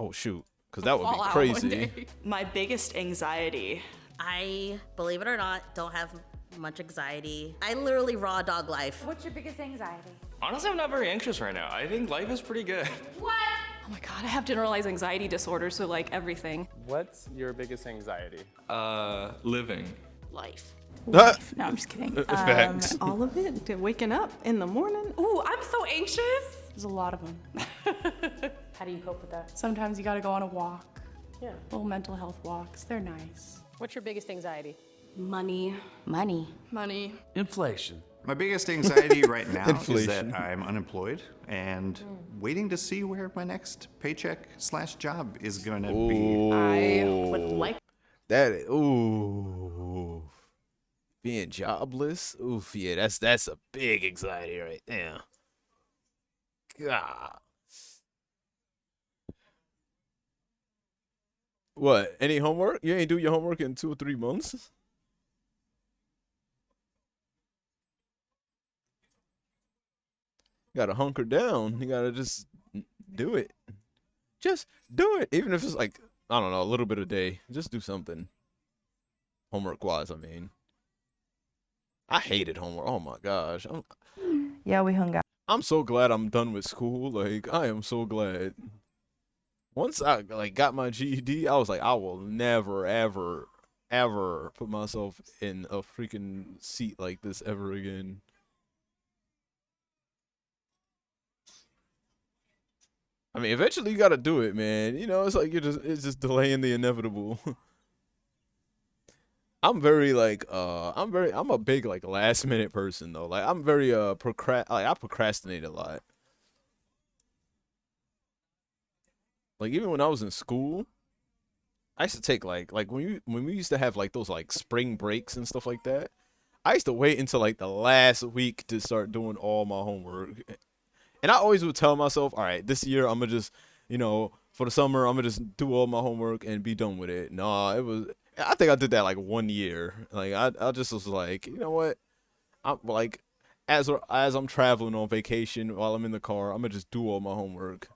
Oh, shoot. Because that would be crazy. My biggest anxiety. I, believe it or not, don't have much anxiety. I literally raw dog life. What's your biggest anxiety? Honestly, I'm not very anxious right now. I think life is pretty good. What? Oh my God, I have generalized anxiety disorder, so like everything. What's your biggest anxiety? Living. Life. Life. No, I'm just kidding. Facts. All of it. Waking up in the morning. Ooh, I'm so anxious. There's a lot of them. How do you cope with that? Sometimes you gotta go on a walk. Yeah. Little mental health walks. They're nice. What's your biggest anxiety? Money. Money. Money. Inflation. My biggest anxiety right now is Inflation. that I'm unemployed and waiting to see where my next paycheck/job is going to be. I would like. Being jobless. Oof, yeah, that's a big anxiety right there. God. What? Any homework? You ain't do your homework in 2 or 3 months? You gotta hunker down. You gotta just do it. Just do it. Even if it's like, I don't know, a little bit a day. Just do something. Homework wise, I mean. I hated homework. Oh my gosh. Yeah, we hung out. I'm so glad I'm done with school. Like, I am so glad. Once I like got my GED, I was like, I will never, ever, ever put myself in a freaking seat like this ever again. I mean, eventually you gotta do it, man. You know, it's like it's just delaying the inevitable. I'm a big like last minute person though. Like I'm very I procrastinate a lot. Like even when I was in school, I used to take like when we used to have like those like spring breaks and stuff like that. I used to wait until like the last week to start doing all my homework. And I always would tell myself, all right, this year I'm gonna just, you know, for the summer I'm gonna just do all my homework and be done with it. No, I think I did that like 1 year. Like I just was like, you know what? I'm like, as I'm traveling on vacation while I'm in the car, I'm gonna just do all my homework.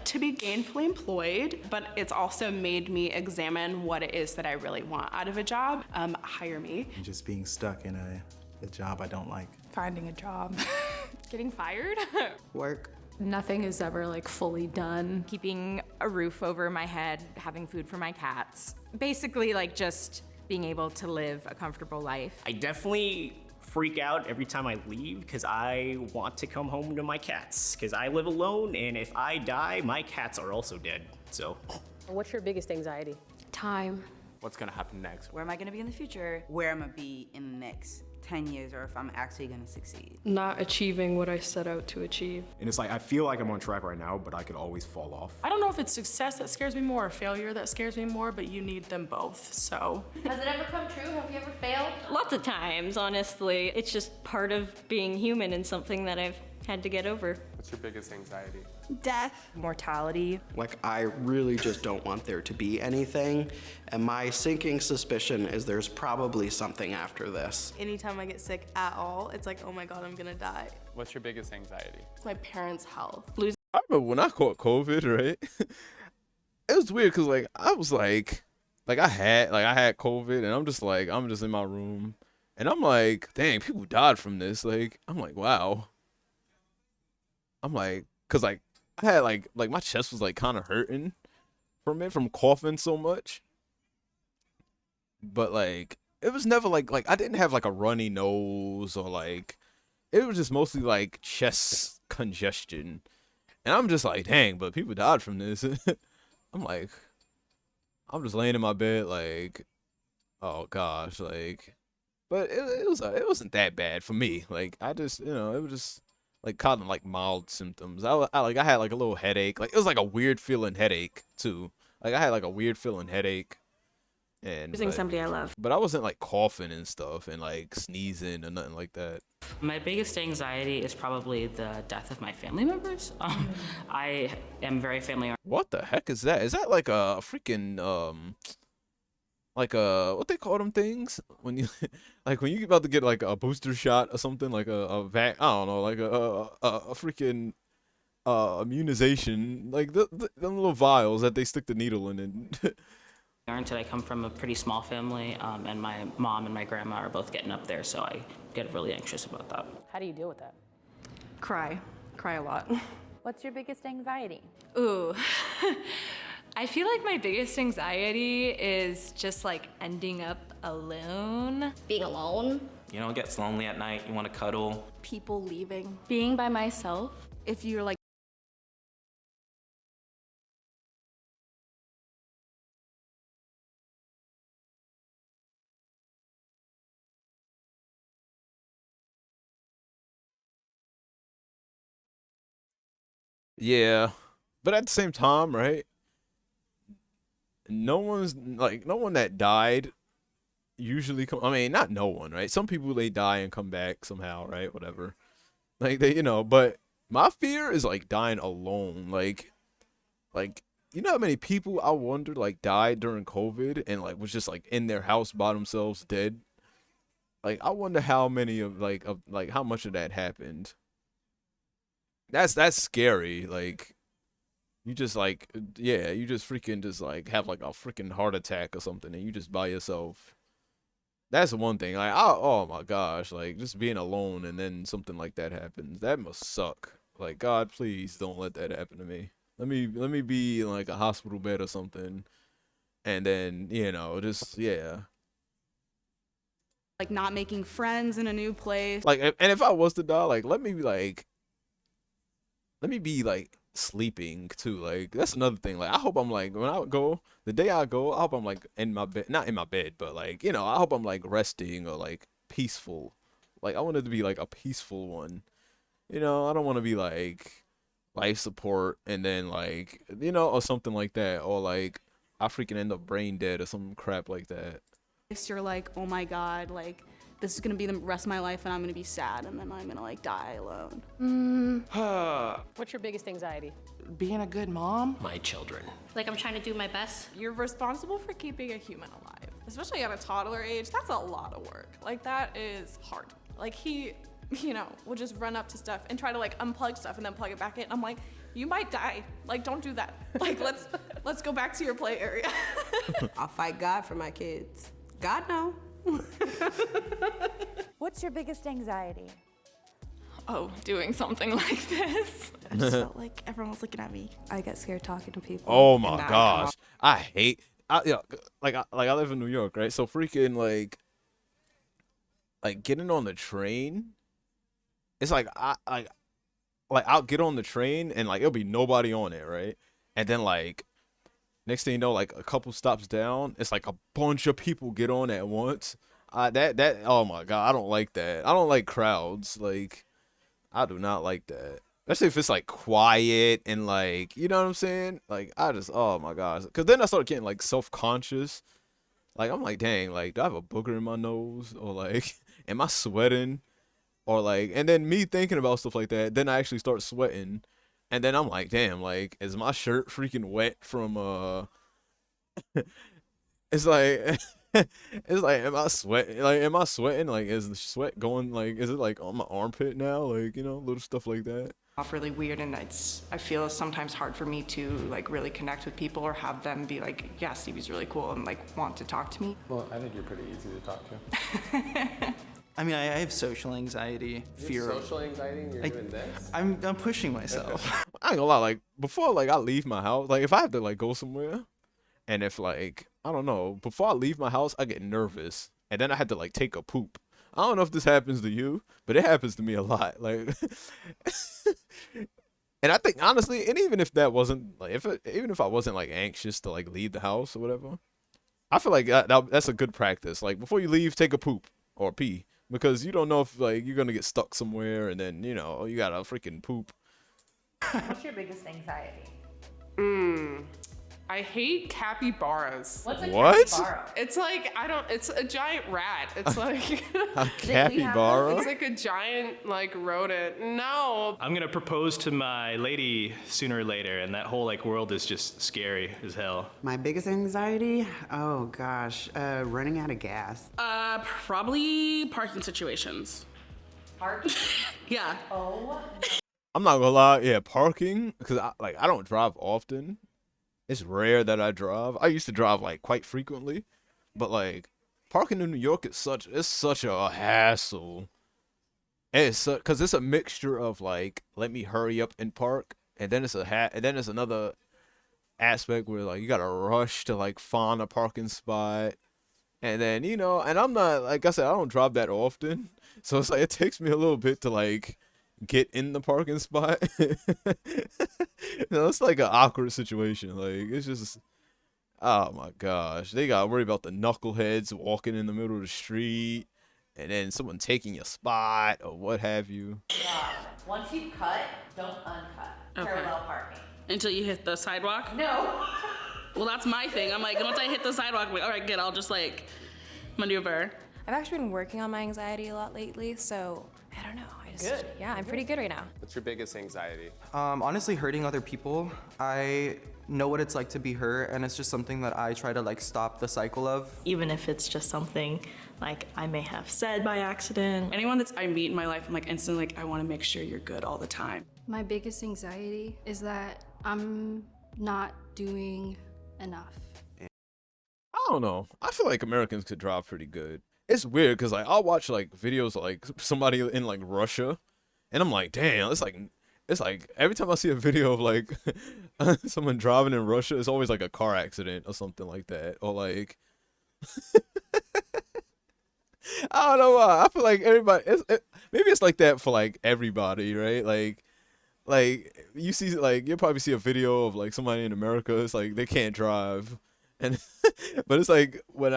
To be gainfully employed, but it's also made me examine what it is that I really want out of a job. Hire me. Just being stuck in The job I don't like. Finding a job. Getting fired? Work. Nothing is ever like fully done. Keeping a roof over my head, having food for my cats. Basically, like just being able to live a comfortable life. I definitely freak out every time I leave because I want to come home to my cats because I live alone, and if I die, my cats are also dead. So. What's your biggest anxiety? Time. What's gonna happen next? Where am I gonna be in the future? Where am I gonna be in the next 10 years, or if I'm actually gonna succeed? Not achieving what I set out to achieve. And it's like, I feel like I'm on track right now, but I could always fall off. I don't know if it's success that scares me more or failure that scares me more, but you need them both, so. Has it ever come true? Have you ever failed? Lots of times, honestly. It's just part of being human and something that I've had to get over. What's your biggest anxiety? Death. Mortality. Like, I really just don't want there to be anything, and my sinking suspicion is there's probably something after this. Anytime I get sick at all, it's like, oh my God, I'm gonna die. What's your biggest anxiety? It's my parents' health. I remember when I caught COVID, right? It was weird because like I was like I had COVID, and I'm just in my room, and I'm like, dang, people died from this. Like I'm like, wow. I'm like, cause like I had like my chest was like kind of hurting from coughing so much, but like it was never like I didn't have like a runny nose or like it was just mostly like chest congestion, and I'm just like, dang, but people died from this. I'm like, I'm just laying in my bed like, oh gosh, like, but it wasn't that bad for me. Like I just it was just like kind of like mild symptoms. I had like a little headache. Like it was like a weird feeling headache too. Like I had like a weird feeling headache. And Losing somebody I love. But I wasn't like coughing and stuff and like sneezing or nothing like that. My biggest anxiety is probably the death of my family members. I am very family. What the heck is that? Is that like a freaking like what they call them things when you like when you about to get like a booster shot or something, like a vac, I don't know, like a freaking immunization, like them little vials that they stick the needle in and Granted, I come from a pretty small family, and my mom and my grandma are both getting up there, so I get really anxious about that. How do you deal with that? Cry a lot. What's your biggest anxiety? Ooh. I feel like my biggest anxiety is just like ending up alone. Being alone. You know, it gets lonely at night, you want to cuddle. People leaving. Being by myself. If you're like, yeah, but at the same time, right? No one that died usually I mean, not no one, right? Some people, they die and come back somehow, right? Whatever. Like they, but my fear is like dying alone. Like you know how many people I wonder like died during COVID and like was just like in their house by themselves dead? Like I wonder how many of how much of that happened. That's scary. Like you just like, yeah, you just freaking just like have like a freaking heart attack or something and you just by yourself. That's the one thing. Like, oh my gosh, like just being alone and then something like that happens. That must suck. Like, God, please don't let that happen to me. Let me be in like a hospital bed or something. And then, just, yeah. like not making friends in a new place. Like, and if I was to die, like, let me be like sleeping too. Like that's another thing. Like I hope I'm like when I go, the day I go, I hope I'm like in my bed, not in my bed, but like I hope I'm like resting or like peaceful. Like I want it to be like a peaceful one. I don't want to be like life support and then like or something like that, or like I freaking end up brain dead or some crap like that. You're like, oh my God, like this is gonna be the rest of my life and I'm gonna be sad and then I'm gonna like die alone. What's your biggest anxiety? Being a good mom. My children. Like I'm trying to do my best. You're responsible for keeping a human alive, especially at a toddler age. That's a lot of work. Like that is hard. Like he, will just run up to stuff and try to like unplug stuff and then plug it back in. I'm like, you might die. Like don't do that. Like let's go back to your play area. I'll fight God for my kids. God no. What's your biggest anxiety? Oh, doing something like this. I just felt like everyone was looking at me. I get scared talking to people. Oh and my that gosh, I hate. I live in New York, right? So freaking like getting on the train. It's like I'll get on the train and like it'll be nobody on it, right? And then like next thing you know, like a couple stops down, it's like a bunch of people get on at once. That oh my god, I don't like that. I don't like crowds. Like I do not like that. Especially if it's like quiet and like, you know what I'm saying? Like I just, oh my gosh. Cause then I started getting like self-conscious. Like I'm like, dang, like do I have a booger in my nose? Or like, am I sweating? Or like, and then me thinking about stuff like that, then I actually start sweating. And then I'm like, damn, like, is my shirt freaking wet from, it's like, it's like, am I sweating? Like, am I sweating? Like, is the sweat going, like, is it like on my armpit now? Like, you know, little stuff like that. Off really weird, and I feel sometimes hard for me to like really connect with people or have them be like, yeah, Stevie's really cool and like want to talk to me. Well, I think you're pretty easy to talk to. I mean, I have social anxiety, fear of social anxiety and you're doing this? I'm pushing myself. I ain't gonna lie, like, before, like, I leave my house, like, if I have to, like, go somewhere, and if, like, I don't know, before I leave my house, I get nervous, and then I had to, like, take a poop. I don't know if this happens to you, but it happens to me a lot, like, and I think, honestly, and even if that wasn't, like, even if I wasn't, like, anxious to, like, leave the house or whatever, I feel like that's a good practice. Like, before you leave, take a poop or pee. Because you don't know if, like, you're going to get stuck somewhere and then, you know, you got to freaking poop. What's your biggest anxiety? I hate capybaras. What's a What? capybara? It's like, it's a giant rat. It's like. A capybara? It's like a giant, like, rodent. No. I'm gonna propose to my lady sooner or later, and that whole like world is just scary as hell. My biggest anxiety? Oh gosh, running out of gas. Probably parking situations. Parking? Yeah. Oh. I'm not gonna lie, yeah, parking, because I don't drive often. It's rare that I drive. I used to drive like quite frequently, but like parking in New York is such a hassle. And it's because it's a mixture of like let me hurry up and park, and then it's another aspect where like you gotta rush to like find a parking spot, and then you know, and I'm not, like I said, I don't drive that often, so it's like it takes me a little bit to like get in the parking spot. You know, it's like an awkward situation. Like it's just, oh my gosh, they gotta worry about the knuckleheads walking in the middle of the street, and then someone taking your spot or what have you. Once you cut, don't uncut. Okay. Parallel parking. Until you hit the sidewalk? No. Well, that's my thing. I'm like, once I hit the sidewalk, I'm like, all right, good. I'll just like maneuver. I've actually been working on my anxiety a lot lately, so I don't know. Good. Yeah, I'm pretty good right now. What's your biggest anxiety? Honestly, hurting other people. I know what it's like to be hurt, and it's just something that I try to like stop the cycle of. Even if it's just something like I may have said by accident. Anyone that I meet in my life, I'm like instantly like, I want to make sure you're good all the time. My biggest anxiety is that I'm not doing enough. I don't know. I feel like Americans could drive pretty good. It's weird because like I'll watch like videos of, like somebody in like Russia, and I'm like, damn, it's like every time I see a video of like someone driving in Russia, it's always like a car accident or something like that, or like I don't know why. I feel like everybody. Maybe it's like that for like everybody, right? Like you see, like you'll probably see a video of like somebody in America. It's like they can't drive. And but it's like when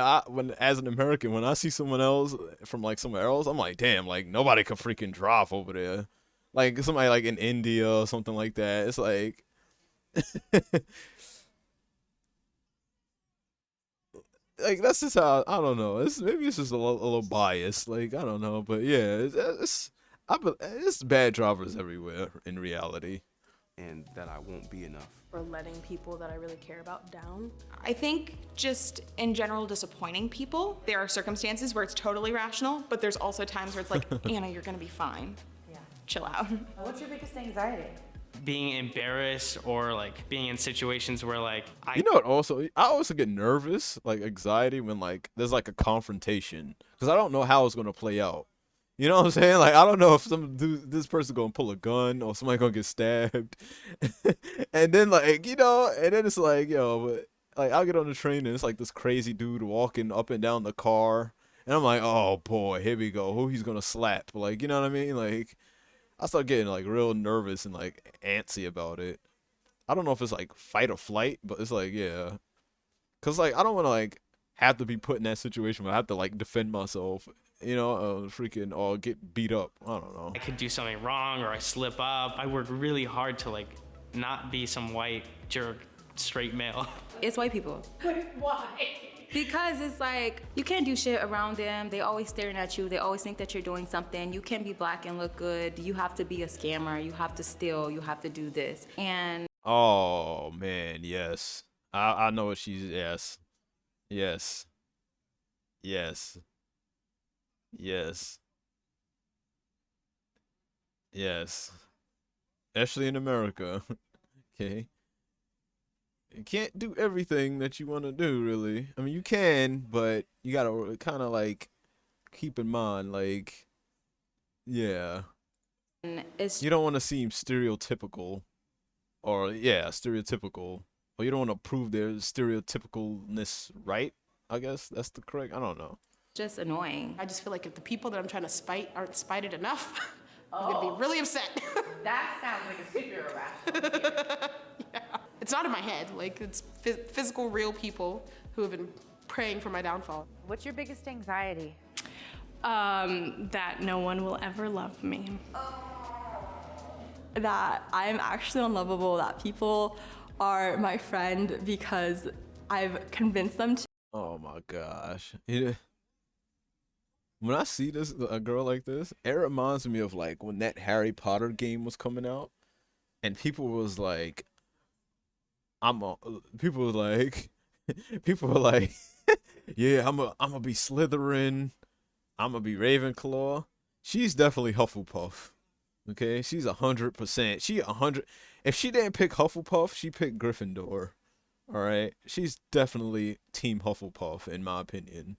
as an American, when I see someone else from like somewhere else, I'm like, damn, like nobody could freaking drive over there. Like somebody like in India or something like that. It's like like that's just how, I don't know. Maybe it's just a little biased. Like I don't know, but yeah, it's bad drivers everywhere in reality. And that I won't be enough. Or letting people that I really care about down. I think just in general disappointing people. There are circumstances where it's totally rational, but there's also times where it's like, Anna, you're gonna be fine. Yeah. Chill out. What's your biggest anxiety? Being embarrassed or like being in situations where like You know what? I also get nervous, like anxiety, when like there's like a confrontation, because I don't know how it's gonna play out. You know what I'm saying? Like, I don't know if this person gonna pull a gun or somebody gonna get stabbed. And then like, and then it's like, but like I'll get on the train and it's like this crazy dude walking up and down the car. And I'm like, oh boy, here we go. Who he's gonna slap? Like, you know what I mean? Like, I start getting like real nervous and like antsy about it. I don't know if it's like fight or flight, but it's like, yeah. Cause like I don't wanna like have to be put in that situation where I have to like defend myself. Freaking or get beat up. I don't know. I could do something wrong or I slip up. I work really hard to like not be some white jerk straight male. It's white people. Why? Because it's like, you can't do shit around them. They always staring at you. They always think that you're doing something. You can't be black and look good. You have to be a scammer. You have to steal. You have to do this. And oh man, yes. I know what she's yes. Yes. Yes. Yes. Yes. Especially in America. Okay. You can't do everything that you want to do, really. I mean, you can, but you gotta kind of like keep in mind, like, yeah. You don't want to seem stereotypical, or stereotypical, or you don't want to prove their stereotypicalness, right? I guess that's the correct. I don't know. just annoying. I just feel like if the people that I'm trying to spite aren't spited enough, I'm gonna be really upset. That sounds like a super irrational. Yeah. It's not in my head. Like, it's physical, real people who have been praying for my downfall. What's your biggest anxiety? That no one will ever love me. That I'm actually unlovable, that people are my friend because I've convinced them to. Oh my gosh. When I see a girl like this, it reminds me of like when that Harry Potter game was coming out and people was like, people were like, yeah, I'm gonna be Slytherin. I'm gonna be Ravenclaw. She's definitely Hufflepuff. Okay, she's 100%. If she didn't pick Hufflepuff, she picked Gryffindor. All right, she's definitely Team Hufflepuff in my opinion.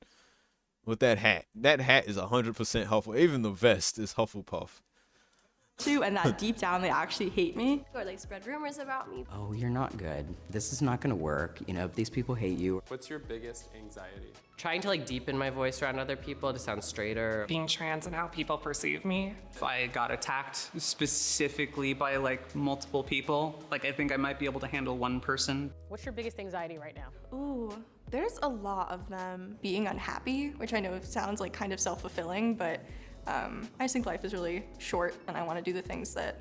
With that hat is 100% Hufflepuff. Even the vest is Hufflepuff. Too, and that deep down they actually hate me. Or like spread rumors about me. Oh, you're not good. This is not gonna work. You know, these people hate you. What's your biggest anxiety? Trying to like deepen my voice around other people to sound straighter. Being trans and how people perceive me. If I got attacked specifically by like multiple people, like I think I might be able to handle one person. What's your biggest anxiety right now? Ooh, there's a lot of them being unhappy, which I know sounds like kind of self-fulfilling, but I just think life is really short and I want to do the things that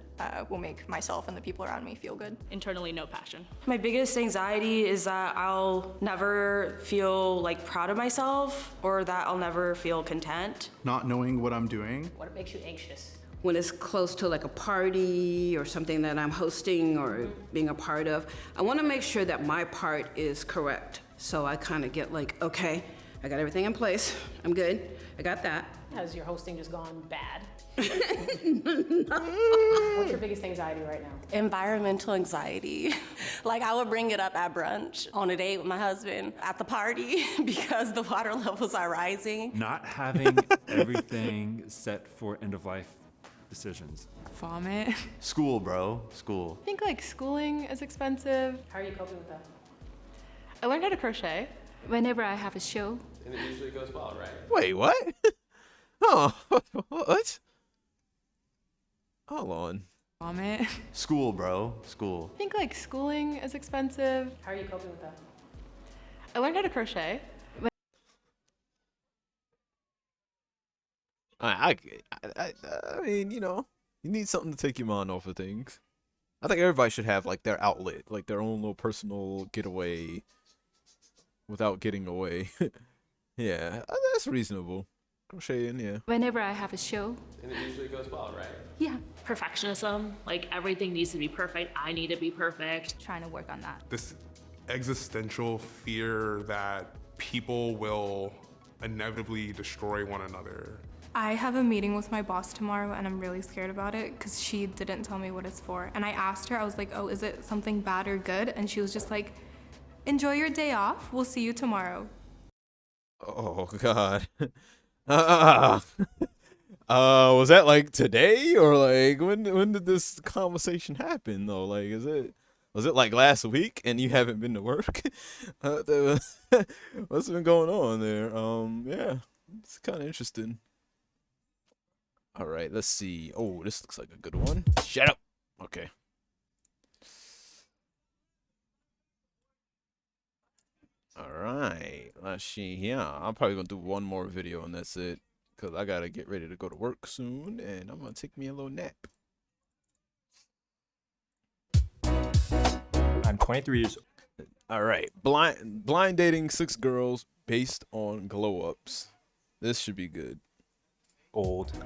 will make myself and the people around me feel good. Internally, no passion. My biggest anxiety is that I'll never feel like proud of myself or that I'll never feel content. Not knowing what I'm doing. What makes you anxious? When it's close to like a party or something that I'm hosting or being a part of, I want to make sure that my part is correct. So I kind of get like, okay, I got everything in place. I'm good. I got that. Has your hosting just gone bad? What's your biggest anxiety right now? Environmental anxiety. Like I would bring it up at brunch, on a date with my husband, at the party, because the water levels are rising. Not having everything set for end-of-life decisions. Vomit. School, bro. School. I think like schooling is expensive. How are you coping with that? I learned how to crochet. Whenever I have a show. And it usually goes well, right? Wait, what? Oh, what? Hold on. Vomit. School, bro. School. I think like schooling is expensive. How are you coping with that? I learned how to crochet. I mean, you know, you need something to take your mind off of things. I think everybody should have like their outlet, like their own little personal getaway without getting away. Yeah, that's reasonable. Crocheting, yeah. Whenever I have a show. And it usually goes well, right? Yeah. Perfectionism, like everything needs to be perfect. I need to be perfect. Trying to work on that. This existential fear that people will inevitably destroy one another. I have a meeting with my boss tomorrow and I'm really scared about it because she didn't tell me what it's for. And I asked her, I was like, oh, is it something bad or good? And she was just like, enjoy your day off. We'll see you tomorrow. Oh, God. Was that like today or like when did this conversation happen though? Like, was it like last week and you haven't been to work? What's been going on there? Yeah, it's kind of interesting. All right, let's see. Oh, this looks like a good one. Shut up. Okay. All right, let's see. Yeah, I'm probably gonna do one more video and that's it, cause I gotta get ready to go to work soon, and I'm gonna take me a little nap. I'm 23 years old. All right, blind dating 6 girls based on glow ups. This should be good.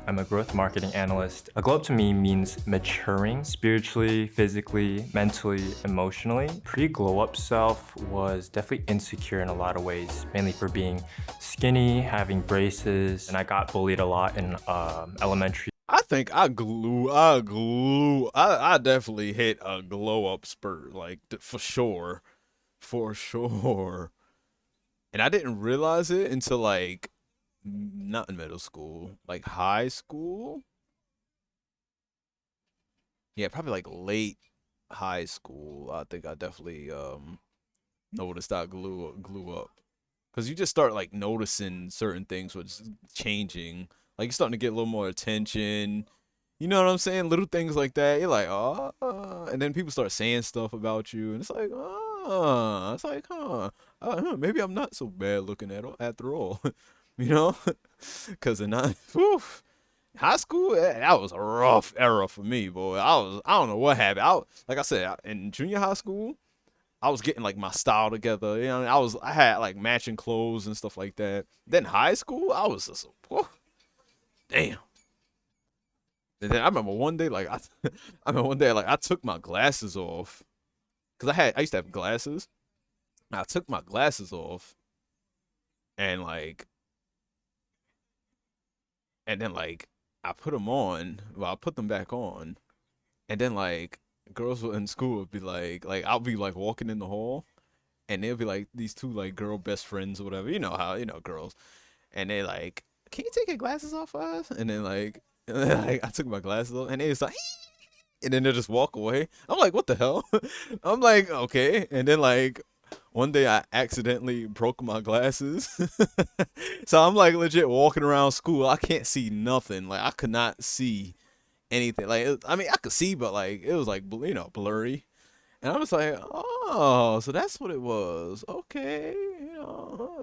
I'm a growth marketing analyst. A glow up to me means maturing spiritually, physically, mentally, emotionally. Pre-glow up self was definitely insecure in a lot of ways, mainly for being skinny, having braces, and I got bullied a lot in elementary. I think I definitely hit a glow up spurt, like for sure. And I didn't realize it until like, not in middle school, like high school. Yeah, probably like late high school. I think I definitely noticed I glue up, because you just start like noticing certain things was changing. Like you're starting to get a little more attention. You know what I'm saying? Little things like that. You're like, oh, and then people start saying stuff about you, and it's like, oh, it's like, maybe I'm not so bad looking after all. You know, because high school, that was a rough era for me, boy. I don't know what happened. Like I said, in junior high school, I was getting like my style together. You know, I had like matching clothes and stuff like that. Then high school, I was just, damn. And then I remember one day, like I took my glasses off, because I used to have glasses. I took my glasses off, and then like I put them on. Well, I put them back on, and then like girls in school would be like I'll be like walking in the hall, and they'll be like these 2 like girl best friends or whatever. You know how girls, and they like, can you take your glasses off for us? And then like I took my glasses off, and they was like, and then they just walk away. I'm like, what the hell? I'm like, okay, and then like. One day I accidentally broke my glasses. So I'm like legit walking around school. I can't see nothing. Like I could not see anything. Like, I mean, I could see, but like, it was like, blurry. And I was like, oh, so that's what it was. Okay.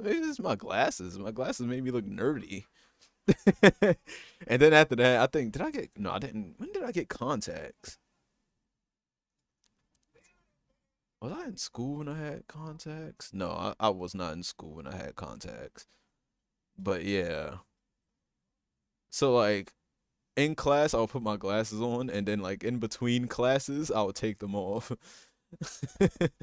Maybe it's my glasses. My glasses made me look nerdy. And then after that, I think, I didn't. When did I get contacts? Was I in school when I had contacts? No, I was not in school when I had contacts. But yeah. So like in class, I would put my glasses on, and then like in between classes, I would take them off.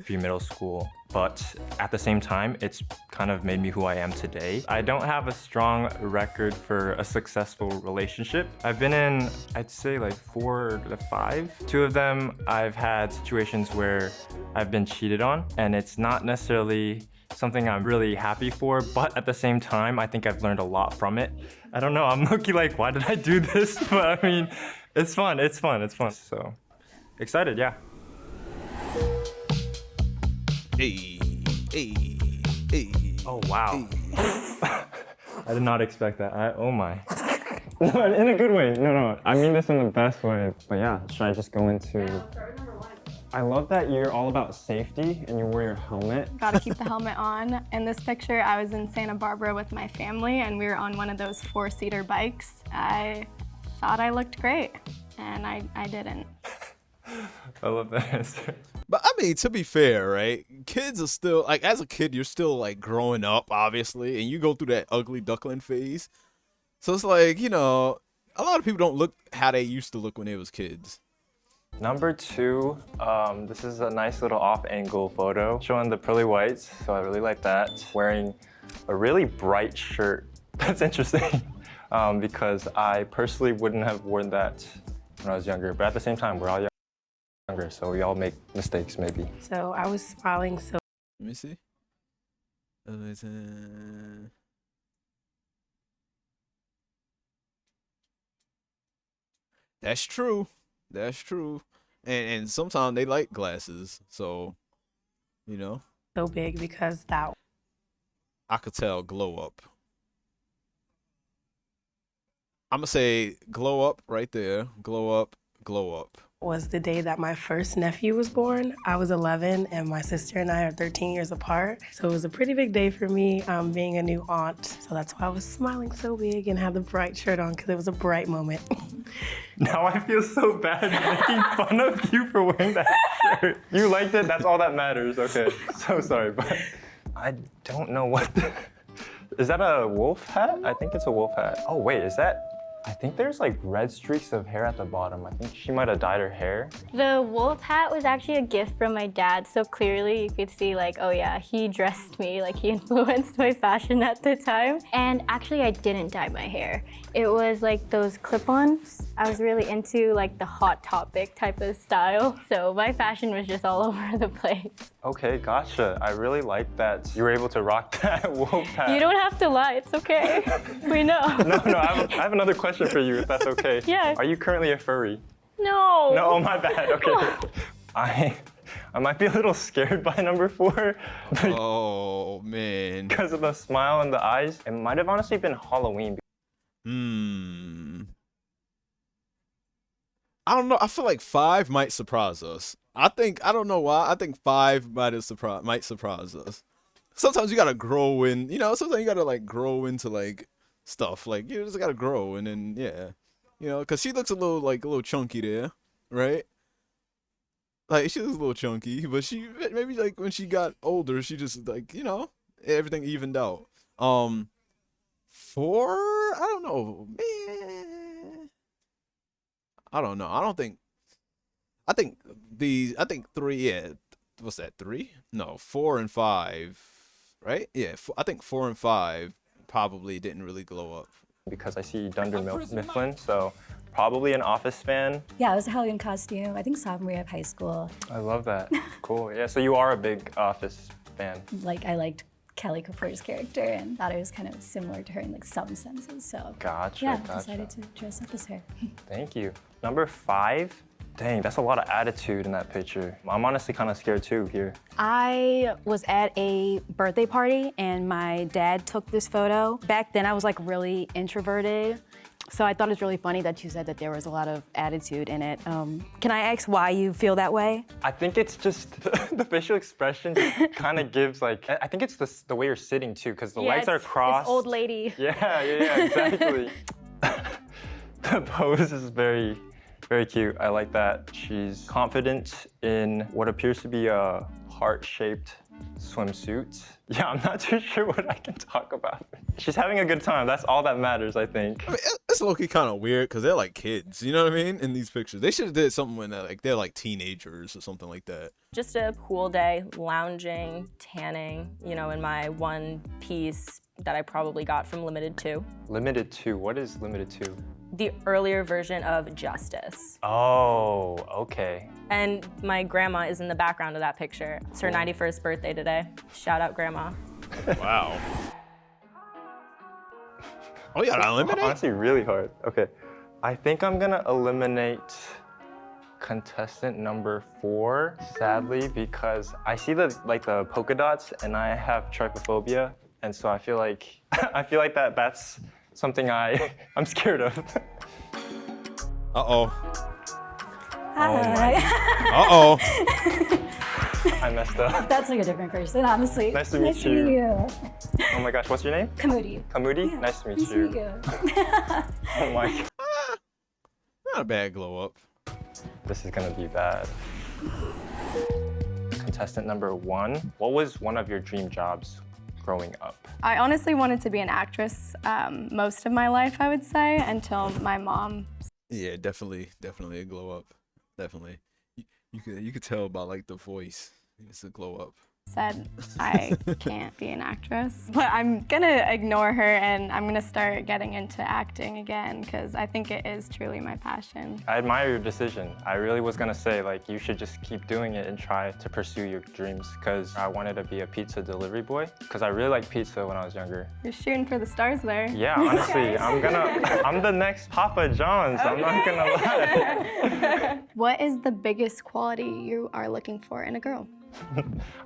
Middle school, but at the same time, it's kind of made me who I am today. I don't have a strong record for a successful relationship. I've been in, I'd say like 4 to 5. 2 of them, I've had situations where I've been cheated on, and it's not necessarily something I'm really happy for, but at the same time, I think I've learned a lot from it. I don't know, I'm looking like, why did I do this? But I mean, it's fun. So excited, yeah. Hey. Oh, wow. I did not expect that. Oh my. No, in a good way. No. I mean this in the best way. But yeah, should I just go into... I love that you're all about safety and you wear your helmet. Gotta keep the helmet on. In this picture, I was in Santa Barbara with my family and we were on one of those 4-seater bikes. I thought I looked great, and I didn't. I love that answer. But I mean, to be fair, right? Kids are still, like, as a kid, you're still, like, growing up, obviously, and you go through that ugly duckling phase. So it's like, a lot of people don't look how they used to look when they was kids. Number 2, this is a nice little off-angle photo showing the pearly whites, so I really like that. Wearing a really bright shirt. That's interesting, because I personally wouldn't have worn that when I was younger, but at the same time, we're all younger, so we all make mistakes, maybe. So I was smiling so... Let me see. That's true. That's true. And sometimes they like glasses, so you know. So big because that I could tell glow up. I'm gonna say glow up right there. Glow up, glow up. was the day that my first nephew was born. I was 11 and my sister and I are 13 years apart. So it was a pretty big day for me being a new aunt. So that's why I was smiling so big and had the bright shirt on because it was a bright moment. Now I feel so bad making fun of you for wearing that shirt. You liked it, that's all that matters. Okay, so sorry, but I don't know what. Is that a wolf hat? I think it's a wolf hat. Oh wait, is that? I think there's like red streaks of hair at the bottom. I think she might have dyed her hair. The wolf hat was actually a gift from my dad, so clearly you could see like, oh yeah, he dressed me, like he influenced my fashion at the time. And actually I didn't dye my hair. It was like those clip-ons. I was really into like the Hot Topic type of style, so my fashion was just all over the place. Okay, gotcha. I really like that you were able to rock that wolf hat. You don't have to lie, it's okay. We know. No, I have another question for you, if that's okay. Yeah. Are you currently a furry? No. No, oh my bad, okay. I might be a little scared by number 4. Oh, man. Because of the smile and the eyes. It might have honestly been Halloween. I don't know. I feel like 5 might surprise us. I don't know why. I think 5 might surprise us. Sometimes you gotta grow in, sometimes you gotta like grow into like stuff. Like you just gotta grow and then yeah. Cause she looks a little chunky there, right? Like she looks a little chunky, but she maybe like when she got older, she just like, everything evened out. 4, I don't know, man. I don't know. I think 3, yeah. What's that, 3? No, 4 and 5, right? Yeah, I think 4 and 5 probably didn't really glow up. Because I see Dunder Mifflin, so probably an Office fan. Yeah, it was a Halloween costume. I think sophomore year of high school. I love that. Cool. Yeah, so you are a big Office fan. Like, I liked Kelly Kapoor's character and thought it was kind of similar to her in like some senses. So Gotcha. Yeah, decided to dress up as her. Thank you. Number 5. Dang, that's a lot of attitude in that picture. I'm honestly kind of scared too here. I was at a birthday party and my dad took this photo. Back then I was like really introverted. So I thought it's really funny that you said that there was a lot of attitude in it. Can I ask why you feel that way? I think it's just the facial expression kind of gives like, I think it's the way you're sitting too, because the legs are crossed. It's old lady. Yeah, exactly. The pose is very, very cute. I like that. She's confident in what appears to be a heart-shaped swimsuit. Yeah, I'm not too sure what I can talk about. She's having a good time. That's all that matters, I think. I mean, it's low-key kind of weird because they're like kids, you know what I mean? In these pictures. They should have did something when they're like teenagers or something like that. Just a cool day, lounging, tanning, in my one piece that I probably got from Limited 2. Limited 2, what is Limited 2? The earlier version of Justice. Oh, okay. And my grandma is in the background of that picture. It's her 91st birthday today. Shout out, Grandma. Wow. Oh, you gotta eliminate? Honestly, really hard. Okay. I think I'm gonna eliminate contestant number 4, sadly, because I see the polka dots and I have trypophobia. And so I feel like that's something I'm scared of. Uh-oh. Hi. Uh-oh. I messed up. That's like a different person, honestly. Nice to meet you. you. Oh my gosh, what's your name? Kamudi. Kamudi? Yeah. Nice to meet Nice you. to meet you. Oh my God. Not a bad glow up. This is gonna be bad. Contestant number 1. What was one of your dream jobs growing up? I honestly wanted to be an actress most of my life, I would say, until my mom. Yeah, definitely a glow up. Definitely. You could tell by like the voice. It's a glow up. said I can't be an actress. But I'm gonna ignore her and I'm gonna start getting into acting again because I think it is truly my passion. I admire your decision. I really was gonna say like you should just keep doing it and try to pursue your dreams because I wanted to be a pizza delivery boy because I really liked pizza when I was younger. You're shooting for the stars there. Yeah, honestly, I'm the next Papa John's. Okay. I'm not gonna lie. What is the biggest quality you are looking for in a girl?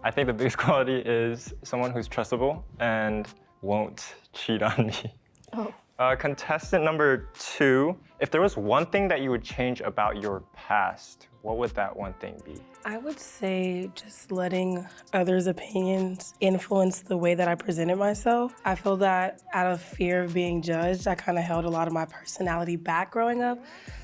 I think the biggest quality is someone who's trustable and won't cheat on me. Oh. Contestant number 2, if there was one thing that you would change about your past, what would that one thing be? I would say just letting others' opinions influence the way that I presented myself. I feel that out of fear of being judged, I kind of held a lot of my personality back growing up.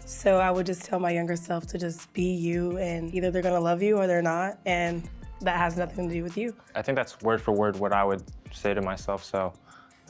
So I would just tell my younger self to just be you, and either they're gonna love you or they're not, and that has nothing to do with you. I think that's word for word what I would say to myself, so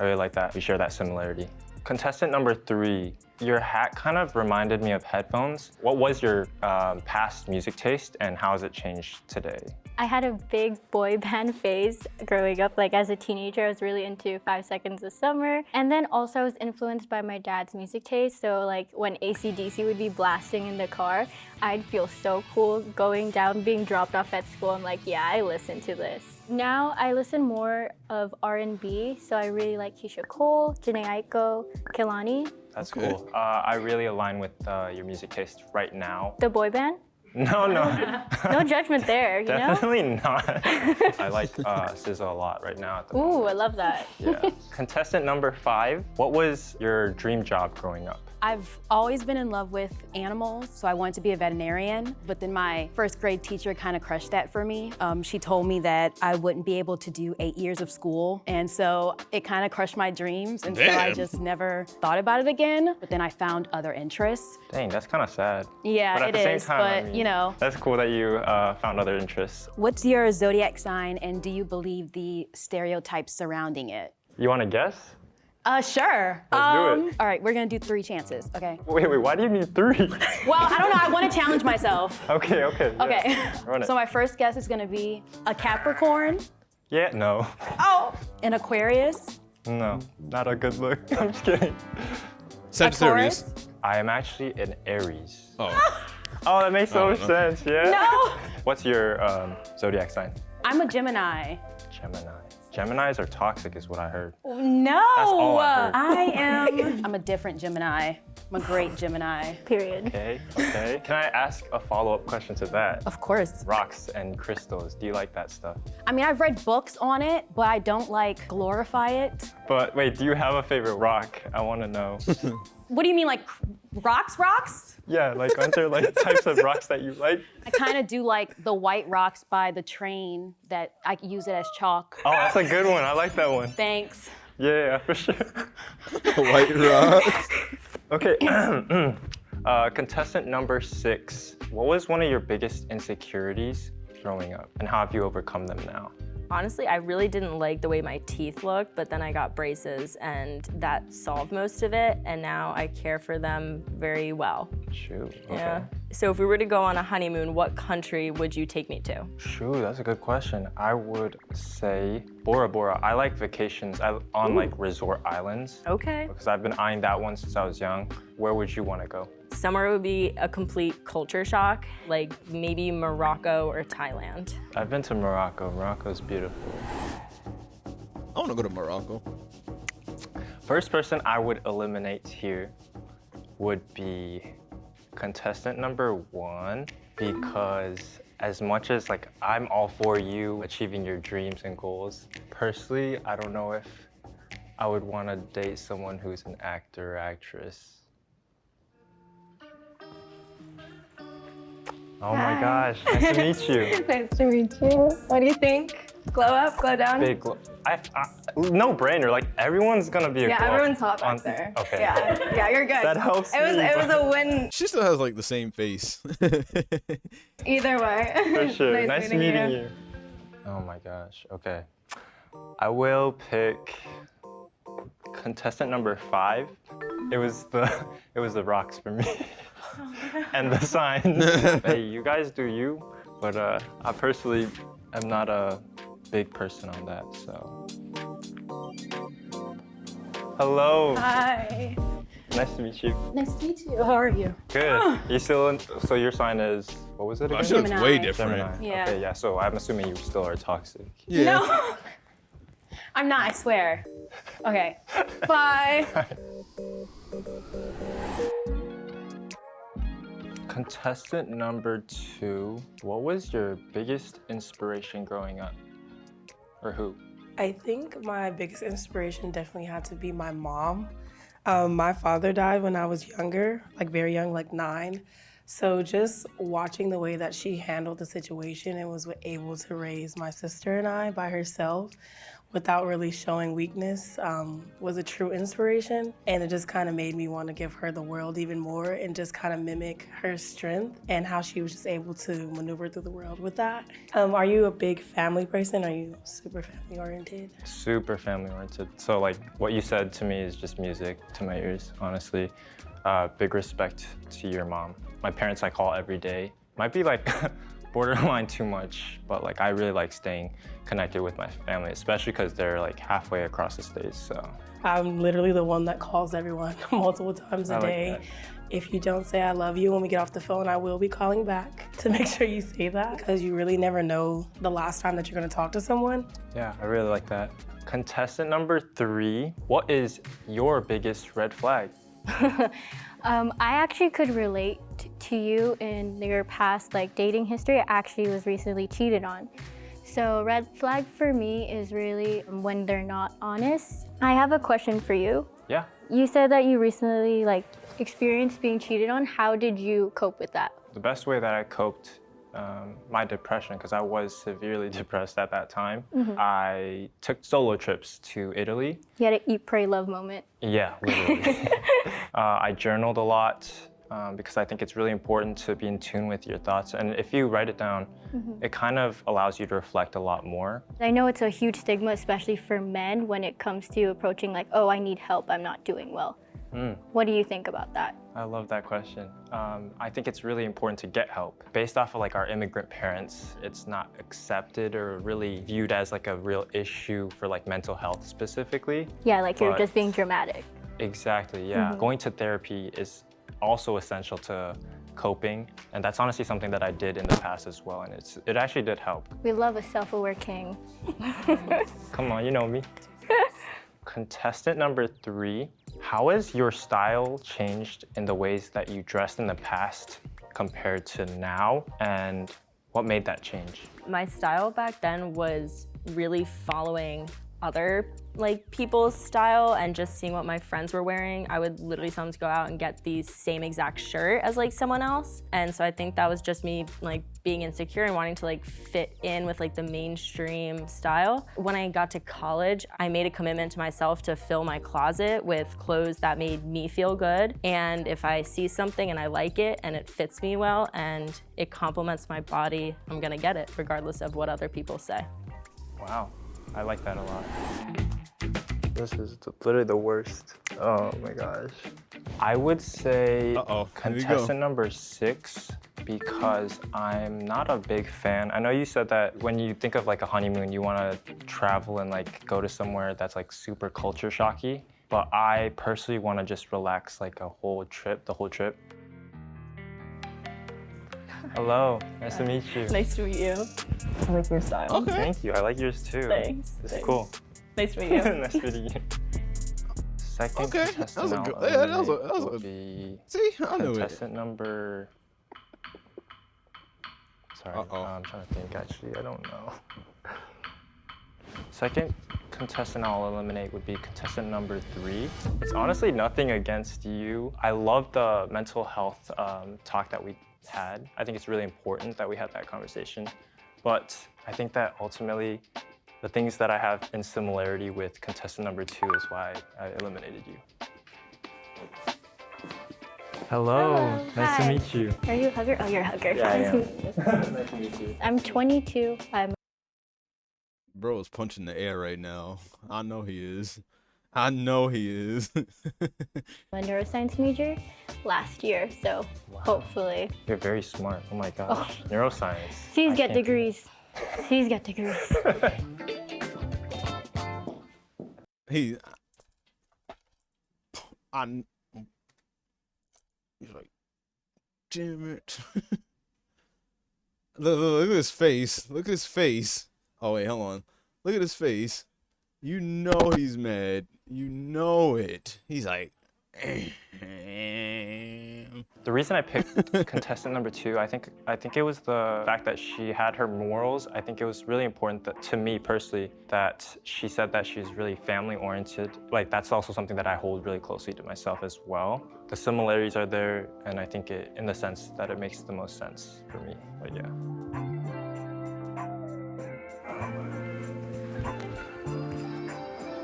I really like that. We share that similarity. Contestant number 3, your hat kind of reminded me of headphones. What was your past music taste and how has it changed today? I had a big boy band phase growing up. Like as a teenager, I was really into 5 Seconds of Summer. And then also I was influenced by my dad's music taste. So like when AC/DC would be blasting in the car, I'd feel so cool going down, being dropped off at school. I'm like, yeah, I listen to this. Now I listen more of R&B. So I really like Keisha Cole, Jhené Aiko, Kehlani. That's cool. I really align with your music taste right now. The boy band? No. No judgment there, you know? Definitely not. I like SZA a lot right now. At the moment. Ooh, I love that. Yeah. Contestant number 5, what was your dream job growing up? I've always been in love with animals, so I wanted to be a veterinarian, but then my first grade teacher kind of crushed that for me. She told me that I wouldn't be able to do 8 years of school, and so it kind of crushed my dreams, and so I just never thought about it again, but then I found other interests. Dang, that's kind of sad. Yeah, but at it the same is, time, but I mean, you know. That's cool that you found other interests. What's your zodiac sign, and do you believe the stereotypes surrounding it? You want to guess? Sure. Let's do it. All right, we're gonna do 3 chances, okay? Wait, why do you need 3? Well, I don't know, I wanna challenge myself. Okay. Yeah. Okay, Run it. so my first guess is gonna be a Capricorn. Yeah, no. Oh! An Aquarius. No, not a good look. I'm just kidding. Sagittarius. I am actually an Aries. Oh. Oh, that makes so much sense, yeah? No! What's your zodiac sign? I'm a Gemini. Gemini. Geminis are toxic is what I heard. No! That's all I heard. I'm a different Gemini. I'm a great Gemini. Period. Okay. Can I ask a follow-up question to that? Of course. Rocks and crystals, do you like that stuff? I mean, I've read books on it, but I don't like glorify it. But wait, do you have a favorite rock? I want to know. What do you mean, like rocks? Yeah, like aren't there like types of rocks that you like? I kind of do like the white rocks by the train that I use it as chalk. Oh, that's a good one. I like that one. Thanks. Yeah, for sure. White rocks. Okay. Contestant number 6. What was one of your biggest insecurities growing up, and how have you overcome them now? Honestly, I really didn't like the way my teeth looked, but then I got braces and that solved most of it, and now I care for them very well. Shoot, okay. Yeah. So if we were to go on a honeymoon, what country would you take me to? Shoot, that's a good question. I would say Bora Bora. I like vacations on like resort islands. Okay. Because I've been eyeing that one since I was young. Where would you want to go? Somewhere would be a complete culture shock, like maybe Morocco or Thailand. I've been to Morocco. Morocco's beautiful. I want to go to Morocco. First person I would eliminate here would be contestant number 1, because as much as like I'm all for you achieving your dreams and goals, personally, I don't know if I would want to date someone who's an actor or actress. Oh my gosh, nice to meet you. Nice to meet you. What do you think? Glow up, glow down? Big glow. No brainer, like everyone's gonna be a glow. Yeah, everyone's hot back there. Okay. Yeah, you're good. That helps It was a win She still has like the same face. either way. For sure. Nice meeting you. you. Oh my gosh. Okay. I will pick contestant number 5. It was the rocks for me. And the signs. Hey, you guys do you, but I personally am not a big person on that, so. Hello. Hi. Nice to meet you. Nice to meet you. How are you? Good. You still in, so your sign is, what was it again? She looks way different. Gemini. Yeah. Okay, yeah, so I'm assuming you still are toxic. Yeah. No. I'm not, I swear. Okay. Bye. Contestant number 2, what was your biggest inspiration growing up? Or who? I think my biggest inspiration definitely had to be my mom. My father died when I was younger, like very young, like 9. So just watching the way that she handled the situation and was able to raise my sister and I by herself without really showing weakness was a true inspiration. And it just kind of made me want to give her the world even more and just kind of mimic her strength and how she was just able to maneuver through the world with that. Are you a big family person? Are you super family oriented? Super family oriented. So like what you said to me is just music to my ears, honestly. Big respect to your mom. My parents I call every day. Might be like borderline too much, but like I really like staying connected with my family, especially because they're like halfway across the states, so. I'm literally the one that calls everyone multiple times a day. Like that. If you don't say I love you when we get off the phone, I will be calling back to make sure you say that because you really never know the last time that you're gonna talk to someone. Yeah, I really like that. Contestant number 3, what is your biggest red flag? I actually could relate to you in your past like dating history. I actually was recently cheated on. So red flag for me is really when they're not honest. I have a question for you. Yeah. You said that you recently like experienced being cheated on. How did you cope with that? The best way that I coped my depression, because I was severely depressed at that time, I took solo trips to Italy. You had an eat, pray, love moment. Yeah, literally. I journaled a lot because I think it's really important to be in tune with your thoughts. And if you write it down, it kind of allows you to reflect a lot more. I know it's a huge stigma, especially for men, when it comes to approaching like, oh, I need help, I'm not doing well. What do you think about that? I love that question. I think it's really important to get help. Based off of like our immigrant parents, it's not accepted or really viewed as like a real issue for like mental health specifically. Yeah, like you're just being dramatic. Exactly, yeah. Going to therapy is also essential to coping, and that's honestly something that I did in the past as well, and it actually did help. We love a self-aware king. Come on, you know me. Contestant number 3, how has your style changed in the ways that you dressed in the past compared to now, and what made that change? My style back then was really following other like people's style and just seeing what my friends were wearing. I would literally sometimes go out and get the same exact shirt as like someone else. And so I think that was just me like being insecure and wanting to like fit in with like the mainstream style. When I got to college, I made a commitment to myself to fill my closet with clothes that made me feel good. And if I see something and I like it and it fits me well and it complements my body, I'm gonna get it regardless of what other people say. Wow, I like that a lot. This is literally the worst. Oh my gosh. I would say contestant number 6 because I'm not a big fan. I know you said that when you think of like a honeymoon, you want to travel and like go to somewhere that's like super culture shocky. But I personally want to just relax like the whole trip. Hello, nice to meet you. Nice to meet you. I like your style. Okay. Thank you, I like yours too. Thanks. This is cool. Nice to meet you. Nice meeting you. Second contestant that was a good. I'll Yeah, that was eliminate a. would be See, I knew it. contestant number. Sorry, I'm trying to think. Actually, I don't know. Second contestant I'll eliminate would be contestant number 3. It's honestly nothing against you. I love the mental health talk that we had. I think it's really important that we had that conversation. But I think that ultimately, the things that I have in similarity with contestant number 2 is why I eliminated you. Hello. Nice to meet you. Are you a hugger? Oh, you're a hugger. Yeah, I Nice am. to meet you. Nice to meet you. I'm 22. Bro is punching the air right now. I know he is. I know he is. I'm a neuroscience major last year, so hopefully. You're very smart. Oh my gosh. Neuroscience. Please I get can't- degrees. Please get degrees. He's like, damn it. Look at his face. Look at his face. Oh, wait, hold on. Look at his face. You know he's mad. You know it. He's like, The reason I picked contestant number 2, I think it was the fact that she had her morals. I think it was really important that, to me personally, that she said that she's really family oriented. Like, that's also something that I hold really closely to myself as well. The similarities are there, and I think it, in the sense that it makes the most sense for me. But yeah.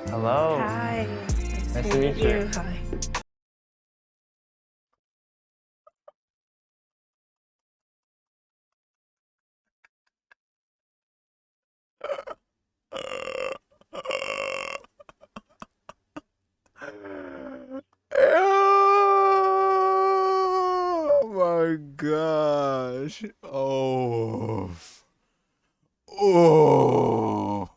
Hello. Hi. Nice to meet you. Hi. oh my gosh. Oh. Oh.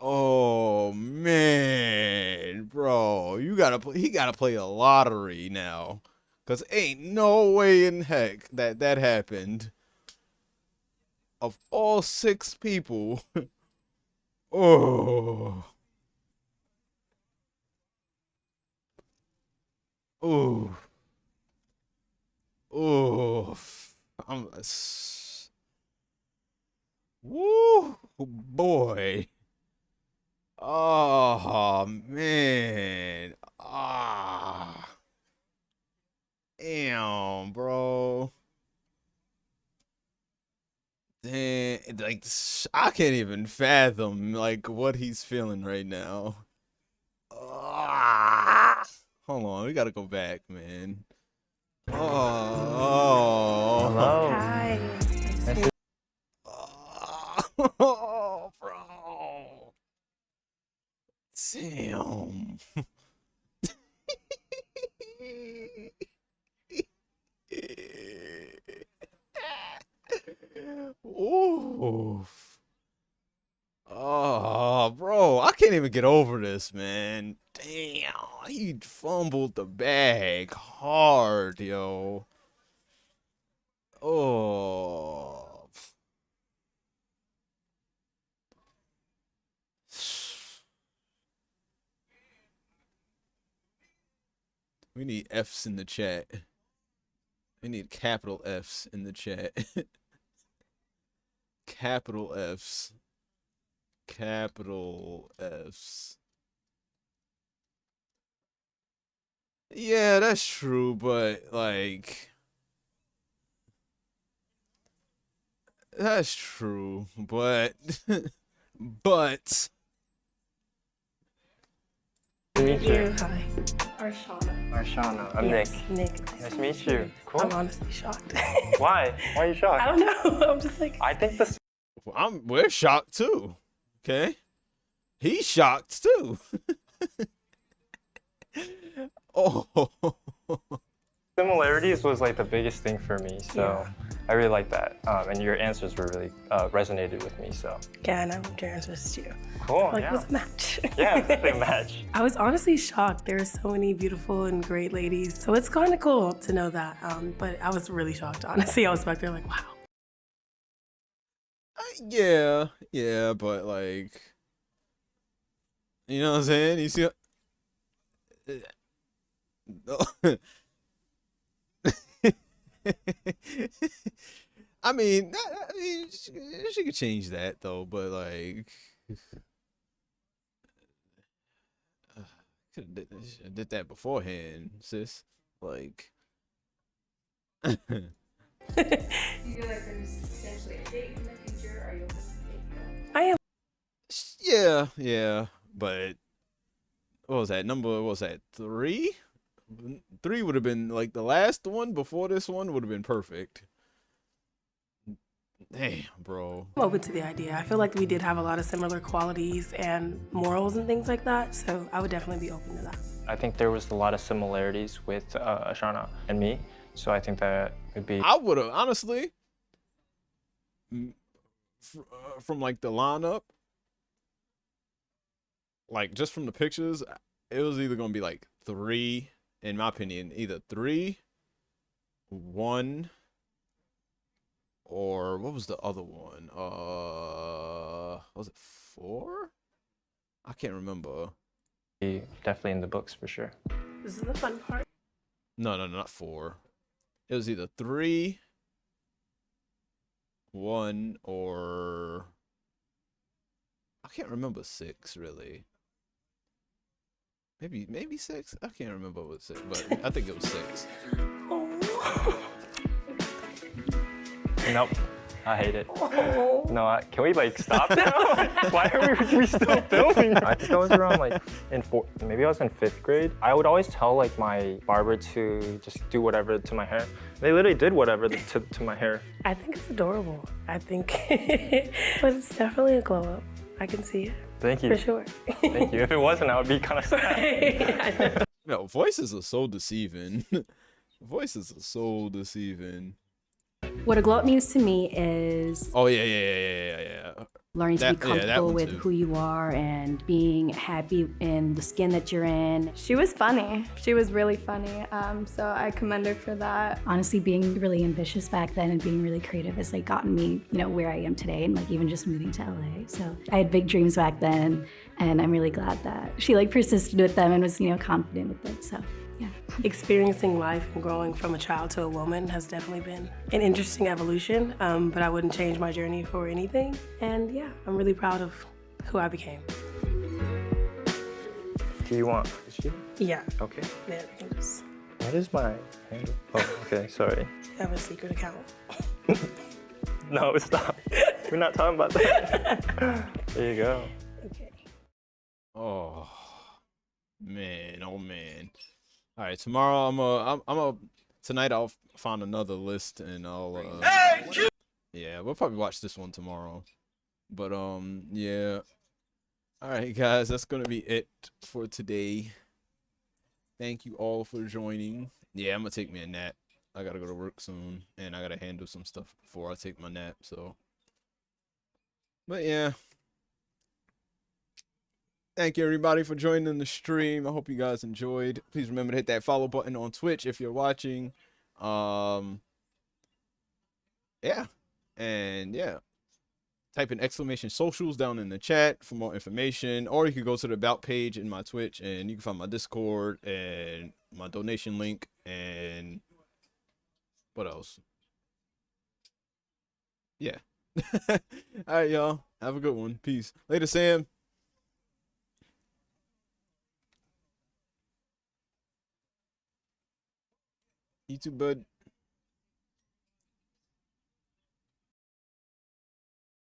Oh man, bro, he gotta play a lottery now, cause ain't no way in heck that happened. Of all 6 people, oh, oh, oh, woo, boy. Oh man. Ah. Damn, bro. Damn, like I can't even fathom like what he's feeling right now. Ah. Hold on, we gotta go back, man. Oh. Hello. Hi. Oh, bro. Damn. Ooh. Oh, bro, I can't even get over this, man. Damn, he fumbled the bag hard, yo. Oh. We need F's in the chat. We need capital F's in the chat. Capital F's. Capital F's. Yeah, that's true, but like... That's true, but... but... Nice to meet you. Hi. Arshana. Arshana. I'm Yes, Nick. Nick. Nice to meet you. Cool. I'm honestly shocked. Why? Why are you shocked? I don't know. I'm just like. I think this. We're shocked too. Okay? He's shocked too. Oh. Similarities was like the biggest thing for me, so I really like that. And your answers were really resonated with me, so. Yeah, and I loved your answers too. Cool, Like, yeah. it was a match. Yeah, it's definitely a match. I was honestly shocked. There are so many beautiful and great ladies. So it's kind of cool to know that. But I was really shocked, honestly. I was back there like, wow. Yeah, but like, you know what I'm saying? You see, I mean, she could change that though, but like, could have did that beforehand, sis. Like. You feel like there's potentially a date in the future? Are you open to dating? I am. Yeah, but what was that number? What was that 3? 3 would have been like the last one before this one would have been perfect. Damn, bro. I'm open to the idea. I feel like we did have a lot of similar qualities and morals and things like that. So I would definitely be open to that. I think there was a lot of similarities with Ashana and me, so I think that would be. I would have honestly, from like the lineup, like just from the pictures, it was either gonna be like 3, in my opinion, either 3, 1, or what was the other one? Was it 4? I can't remember. Definitely in the books for sure. This is the fun part. No, not 4. It was either 3, 1, or I can't remember 6 really. Maybe 6. I can't remember what 6, but I think it was 6. Nope. I hate it. No, can we like stop now? Why are we still filming? I think I was around like maybe I was in 5th grade. I would always tell like my barber to just do whatever to my hair. They literally did whatever to my hair. I think it's adorable. I think, but it's definitely a glow up. I can see it. Thank you. For sure. Thank you. If it wasn't, I would be kind of sad. No, voices are so deceiving. Voices are so deceiving. What a glow up means to me is Oh yeah. learning to be that comfortable one with too. who you are and being happy in the skin that you're in. She was funny. She was really funny. So I commend her for that. Honestly, being really ambitious back then and being really creative has like gotten me, where I am today, and like even just moving to LA. So I had big dreams back then, and I'm really glad that she like persisted with them and was, confident with it. So yeah. Experiencing life and growing from a child to a woman has definitely been an interesting evolution, but I wouldn't change my journey for anything. And yeah, I'm really proud of who I became. Do you want? Yeah. Okay. Yeah, I can just What is my handle? Oh, okay. Sorry. have a secret account. No, stop. We're not talking about that. There you go. Oh man. All right, tomorrow tonight I'll find another list and I'll yeah, we'll probably watch this one tomorrow. But yeah. All right, guys, that's going to be it for today. Thank you all for joining. Yeah, I'm going to take me a nap. I got to go to work soon and I got to handle some stuff before I take my nap, so. But yeah. Thank you everybody for joining the stream. I hope you guys enjoyed. Please remember to hit that follow button on Twitch if you're watching. Yeah. And yeah. Type in !socials down in the chat for more information. Or you can go to the About page in my Twitch and you can find my Discord and my donation link and what else? Yeah. All right, y'all. Have a good one. Peace. Later, Sam. You too, bud.